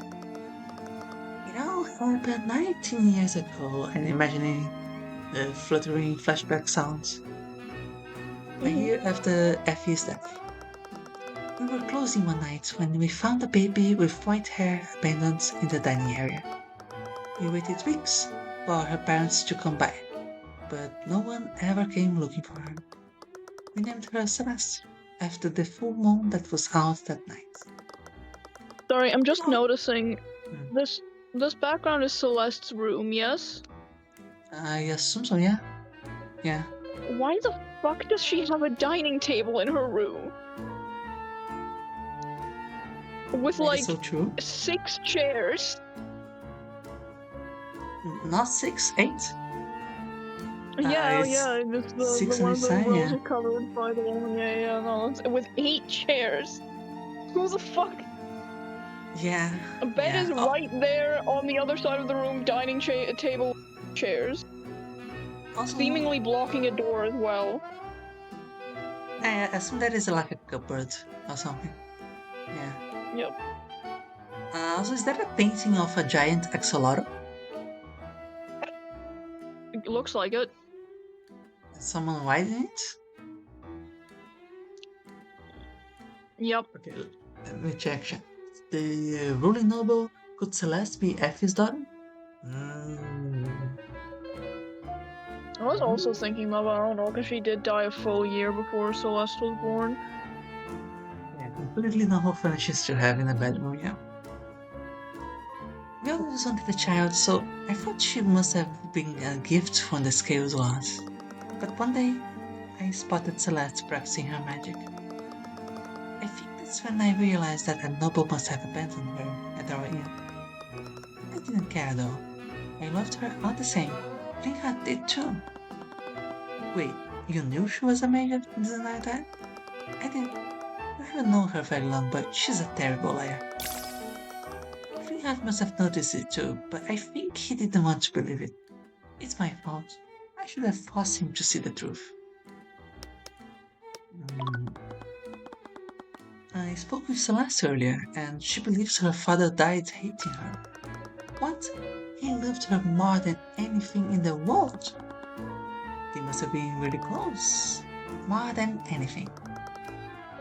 It all happened 19 years ago, and imagining the fluttering flashback sounds. A year after Effie's death. We were closing one night when we found a baby with white hair abandoned in the dining area. We waited weeks for her parents to come by, but no one ever came looking for her. We named her Celeste after the full moon that was out that night. Sorry, I'm just Oh. noticing Hmm. this background is Celeste's room, yes? I assume so, yeah. Yeah. Why the fuck does she have a dining table in her room? With That is like so true. 6 chairs. Not 6, 8. Yeah, It's yeah, it's the 6 on one each of the side, rows yeah. are covered by the one. Yeah, no, it's with 8 chairs. Who the fuck? Yeah. A bed Yeah. is Oh, right there on the other side of the room, dining table, chairs, also, seemingly blocking a door as well. I assume that is like a cupboard or something. Yeah. Yep. Also, is that a painting of a giant axolotl? It looks like it. Someone riding it? Yep. Okay, let me check. The ruling noble, could Celeste be Effie's daughter? Mm. I was also thinking of, I don't know, because she did die a full year before Celeste was born. Yeah, completely normal furnishings to have in a bedroom, yeah. We always wanted a child, so I thought she must have been a gift from the scales once. But one day, I spotted Celeste practicing her magic. I think that's when I realized that a noble must have abandoned her at our inn. I didn't care though. I loved her all the same. Ringhard did too. Wait, you knew she was a mage at the night time? I did. I haven't known her very long, but she's a terrible liar. Ringhard must have noticed it too, but I think he didn't want to believe it. It's my fault. I should have forced him to see the truth. Mm, I spoke with Celeste earlier, and she believes her father died hating her. What? He loved her more than anything in the world. They must have been really close. More than anything.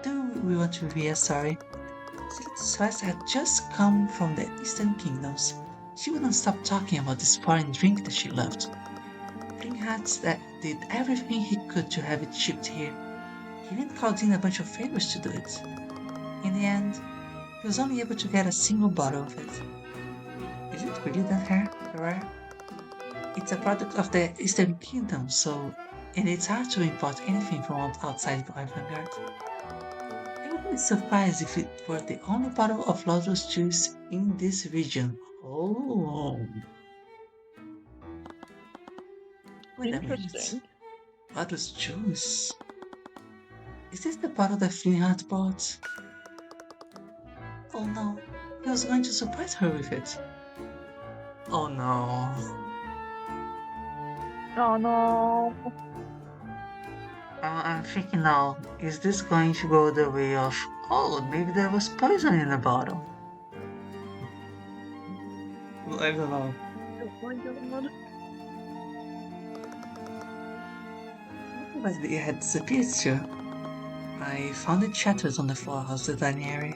Do we want to hear a story? Celeste had just come from the Eastern Kingdoms. She wouldn't stop talking about this foreign drink that she loved. Bringhats that did everything he could to have it shipped here. He even called in a bunch of favors to do it. In the end, he was only able to get a single bottle of it. Is it really that rare? It's a product of the Eastern Kingdom, and it's hard to import anything from outside the Vanguard. I would be surprised if it were the only bottle of Lotus juice in this region. Oh, wait a minute. Interesting. Lotus juice? Is this the bottle that Flintheart bought? Oh no, he was going to surprise her with it. Oh no. Oh no. I'm thinking now, is this going to go the way of, oh, maybe there was poison in the bottle? Well, I don't know. Oh my god. But it had disappeared too. I found it shattered on the floor of the dining area.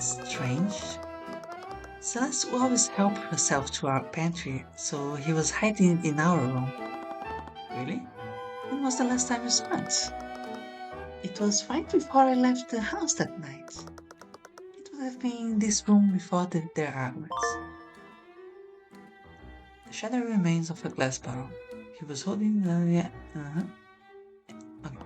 Strange. Celeste will always help herself to our pantry, so he was hiding it in our room. Really? When was the last time you saw it? It was right before I left the house that night. It would have been in this room before their arguments. The shattered remains of a glass bottle. He was holding the... Okay.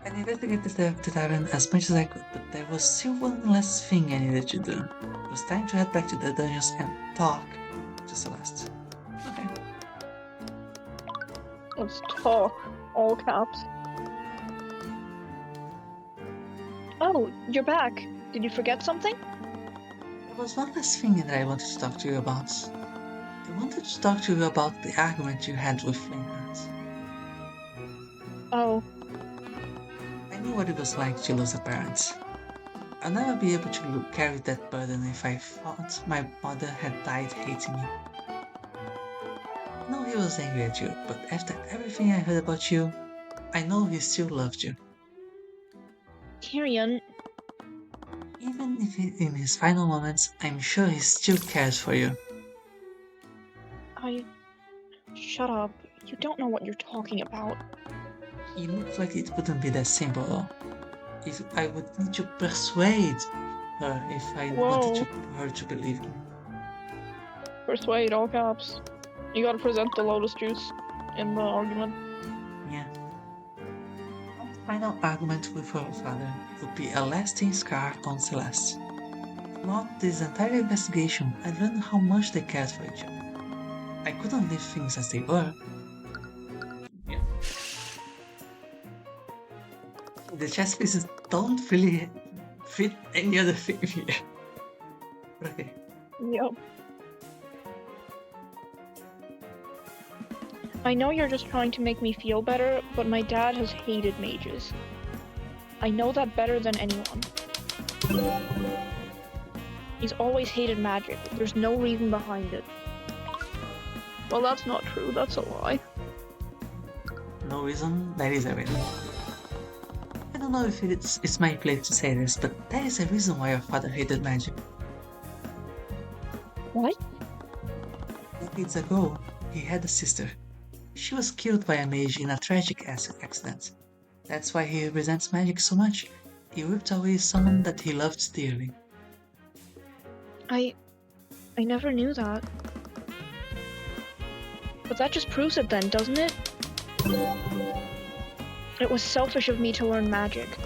I investigated the tavern as much as I could, but there was still one last thing I needed to do. It was time to head back to the dungeons and talk to Celeste. Okay. Let's talk. All caps. Oh, you're back. Did you forget something? There was one last thing that I wanted to talk to you about. I wanted to talk to you about the argument you had with Flameheart. Oh, I knew what it was like to lose a parent. I'll never be able to carry that burden if I thought my mother had died hating me. I know he was angry at you, but after everything I heard about you, I know he still loved you. Tyrion. Even if in his final moments, I'm sure he still cares for you. Shut up. You don't know what you're talking about. It looks like it wouldn't be that simple though. If I would need to persuade her if I wanted her to believe me. Persuade, all caps. You gotta present the lotus juice in the argument. Yeah. My final argument with her father would be a lasting scar on Celeste. Throughout this entire investigation, I learned how much they cared for each other. I couldn't leave things as they were. Yeah. The chess pieces don't really fit any other thing here. Okay. Yep. I know you're just trying to make me feel better, but my dad has hated mages. I know that better than anyone. He's always hated magic. There's no reason behind it. Well, that's not true. That's a lie. No reason, that is a reason. I don't know if it's my place to say this, but that is a reason why your father hated magic. What? Decades ago, he had a sister. She was killed by a mage in a tragic accident. That's why he resents magic so much. He ripped away someone that he loved dearly. I never knew that. But that just proves it then, doesn't it? It was selfish of me to learn magic.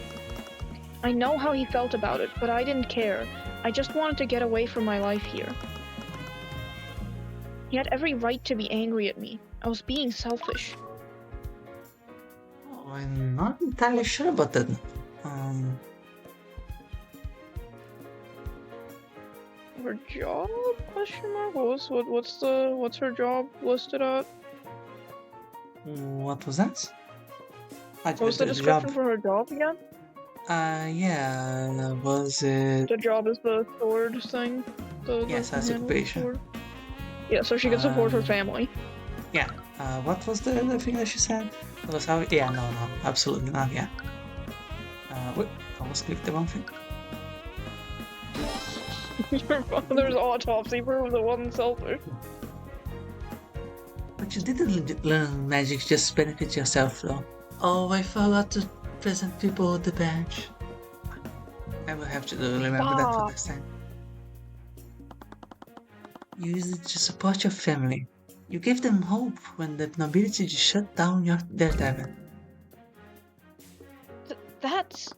I know how he felt about it, but I didn't care. I just wanted to get away from my life here. He had every right to be angry at me. I was being selfish. Oh, I'm not entirely sure about that. Her job? Question mark? What's her job listed at? What was that? What What was the description for her job again? Yeah, was it? The job is the sword thing? Yes, The as handle of the occupation. sword? Yeah, so she can support her family. Yeah. What was the other thing that she said? It was how? Yeah, no, absolutely not. Yeah. Wait, I almost clicked the wrong thing. Your father's autopsy proof the one selfish. But you didn't learn magic just to benefit yourself, though. Oh, I forgot to present people at the bench. I will have to remember that for Stop. next time. You use it to support your family. You gave them hope when the nobility just shut down their tavern. That's...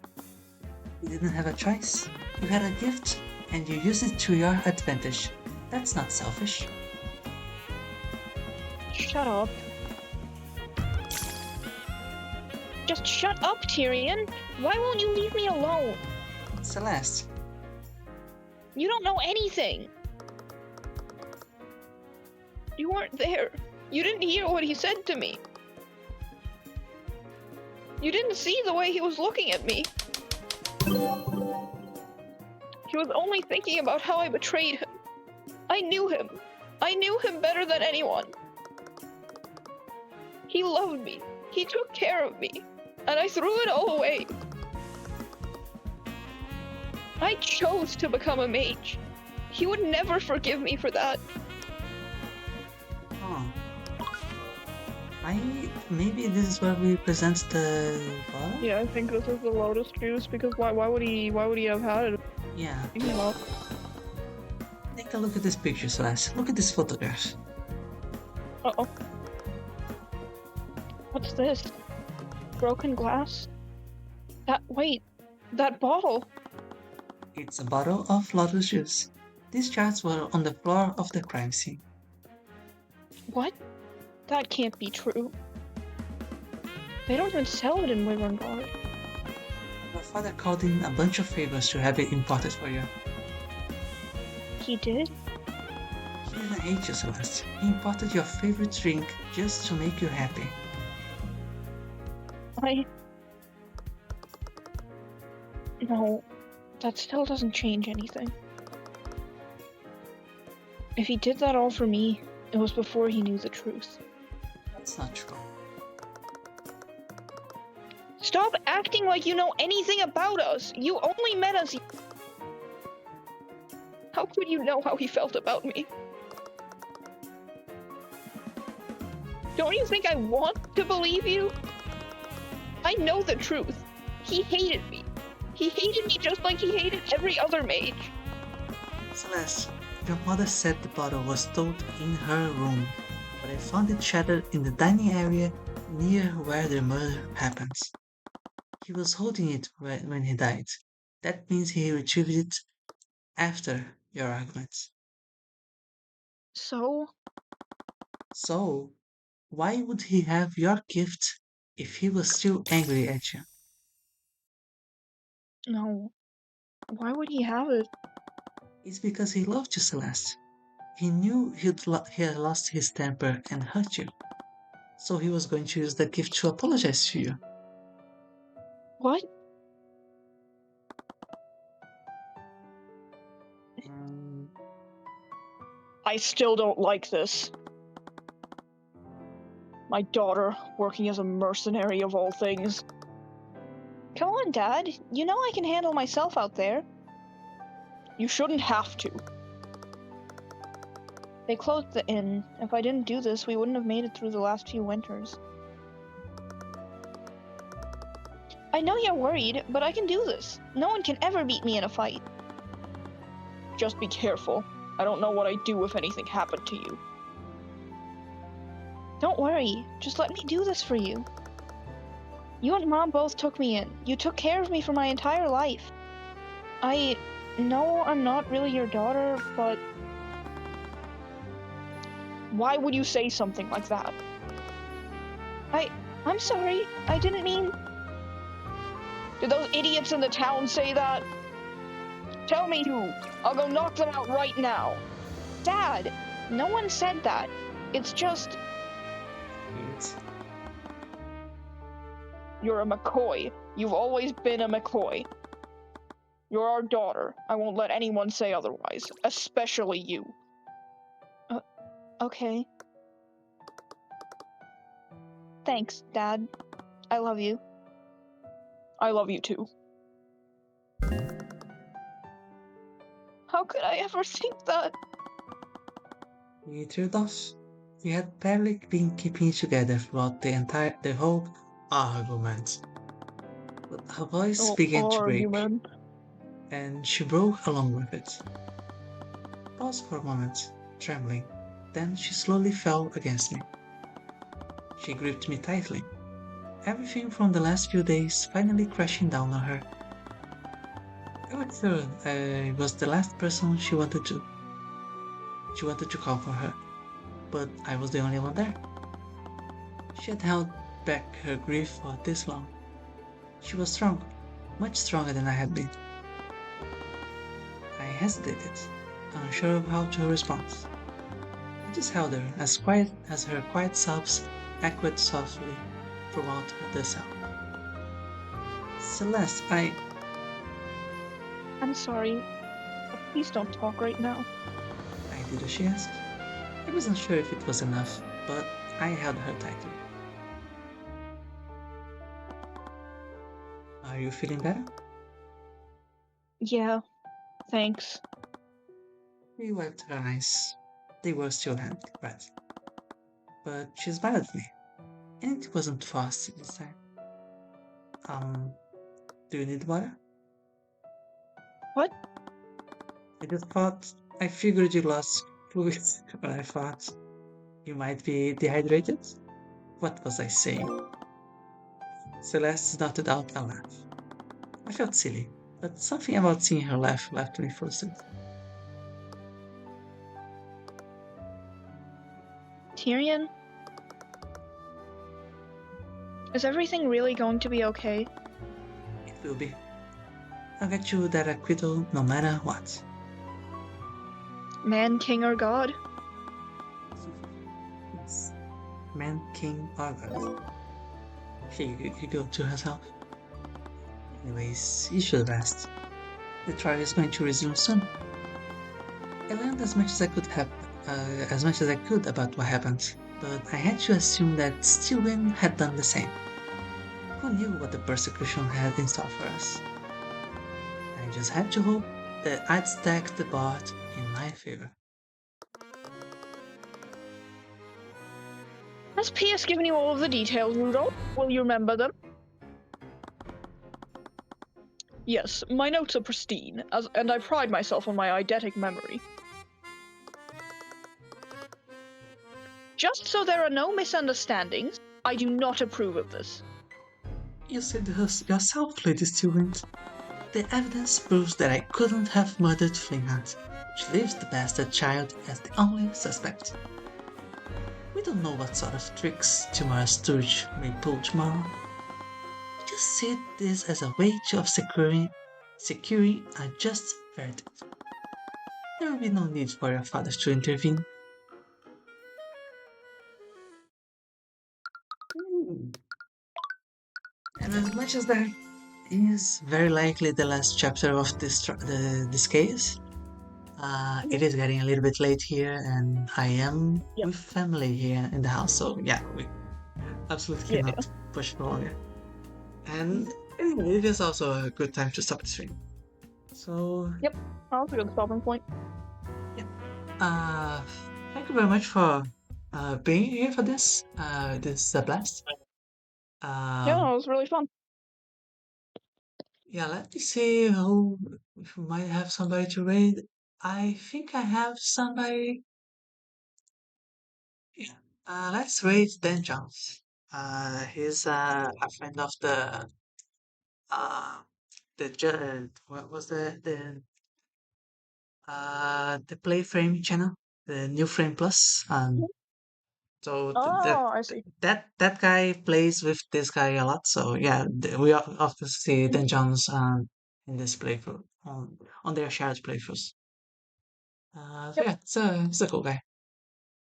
You didn't have a choice. You had a gift, and you used it to your advantage. That's not selfish. Shut up. Just shut up, Tyrion! Why won't you leave me alone? Celeste, You don't know anything! You weren't there. You didn't hear what he said to me. You didn't see the way he was looking at me. He was only thinking about how I betrayed him. I knew him. I knew him better than anyone. He loved me. He took care of me. And I threw it all away. I chose to become a mage. He would never forgive me for that. oh. Maybe this is where we present the bottle? Yeah, I think this is the lotus juice because why would he have had it? Yeah. Thinking about. Take a look at this picture, Celeste. Look at this photograph. Uh-oh. What's this? Broken glass? Wait, that bottle! It's a bottle of lotus juice. These shards were on the floor of the crime scene. What? That can't be true. They don't even sell it in Wyverngard. Your father called in a bunch of favors to have it imported for you. He did? He didn't hate you, Celeste. He imported your favorite drink just to make you happy. No, that still doesn't change anything. If he did that all for me, it was before he knew the truth. That's not true. Stop acting like you know anything about us! You only met us. How could you know how he felt about me? Don't you think I want to believe you? I know the truth. He hated me. He hated me just like he hated every other mage. Celeste, your mother said the bottle was stored in her room, but I found it shattered in the dining area near where the murder happens. He was holding it when he died. That means he retrieved it after your arguments. So? So, why would he have your gift if he was still angry at you? No. Why would he have it? It's because he loved you, Celeste. He knew he had lost his temper and hurt you, so he was going to use the gift to apologize to you. What? I still don't like this. My daughter, working as a mercenary of all things. Come on, Dad. You know I can handle myself out there. You shouldn't have to. They closed the inn. If I didn't do this, we wouldn't have made it through the last few winters. I know you're worried, but I can do this. No one can ever beat me in a fight. Just be careful. I don't know what I'd do if anything happened to you. Don't worry. Just let me do this for you. You and Mom both took me in. You took care of me for my entire life. I know I'm not really your daughter, but... Why would you say something like that? I'm sorry. I didn't mean... Did those idiots in the town say that? Tell me who. I'll go knock them out right now. Dad, no one said that. It's just... You're a McCoy. You've always been a McCoy. You're our daughter. I won't let anyone say otherwise, especially you. Okay. Thanks, Dad. I love you. I love you too. How could I ever think that? We trailed off. We had barely been keeping it together throughout the whole argument. But her voice began to break, Argument. and she broke along with it. Paused for a moment, trembling. Then she slowly fell against me. She gripped me tightly, everything from the last few days finally crashing down on her. I was sure I was the last person she wanted to. She wanted to call for her, but I was the only one there. She had held back her grief for this long. She was strong, much stronger than I had been. I hesitated, unsure of how to respond. I just held her, as quiet as her quiet sobs echoed softly throughout the cell. Celeste, I'm sorry. Please don't talk right now. I did as she asked. I wasn't sure if it was enough, but I held her tightly. Are you feeling better? Yeah, thanks. We wiped her eyes. They were still red. But she smiled at me, and it wasn't fast this time. Um, do you need water? What? I just thought, I figured you lost fluid, but I thought you might be dehydrated? What was I saying? Celeste snotted out a laugh. I felt silly, but something about seeing her laugh left me flustered. Tyrion? Is everything really going to be okay? It will be. I'll get you that acquittal no matter what. Man, king, or god? Yes. Man, king, or god. She giggled to herself. Anyways, you should rest. The trial is going to resume soon. I learned as much as I could as much as I could about what happened, but I had to assume that Steven had done the same. Who knew what the persecution had in store for us? I just had to hope that I'd stack the board in my favor. Has PS given you all of the details, Rudolph? Will you remember them? Yes, my notes are pristine, and I pride myself on my eidetic memory. Just so there are no misunderstandings, I do not approve of this. You said this yourself, Lady Stewart. The evidence proves that I couldn't have murdered Flinghart, which leaves the bastard child as the only suspect. We don't know what sort of tricks Timur Sturge may pull tomorrow. We just see this as a way of securing a just verdict. There will be no need for your fathers to intervene. And as much as that is very likely the last chapter of this case, it is getting a little bit late here, and I am Yep. with family here in the house, so yeah, we absolutely Yeah. cannot push it longer. And anyway, it is also a good time to stop the stream. So Yep, that's a good stopping point. uh, thank you very much for being here for this. This is a blast. Yeah, it was really fun. Yeah, let me see who if we might have somebody to raid. I think I have somebody. Yeah. Let's raid Dan Jones. He's a friend of uh what was the Play Frame channel, the New Frame Plus. So Oh, I see. that guy plays with this guy a lot. So yeah, we often see Dan Jones in this playthrough on their shared playthroughs. So Yep. yeah, it's a cool guy.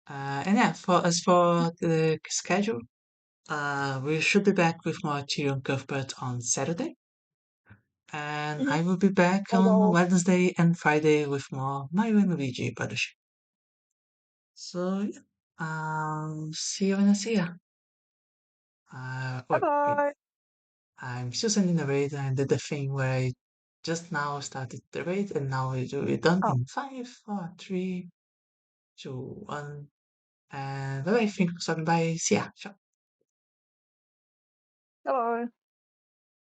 And yeah, for as for the schedule, We should be back with more Tyrion Cuthbert on Saturday, and Mhm. I will be back on Although, Wednesday and Friday with more Mario and Luigi Brothership. So yeah, see you when I see ya. bye Wait, bye. I'm still sending the raid. I did the thing where I just now started the raid, and now we do it done Oh. in 5, 4, 3, 2, 1, and bye bye. Thanks for stopping by. See ya. Ciao.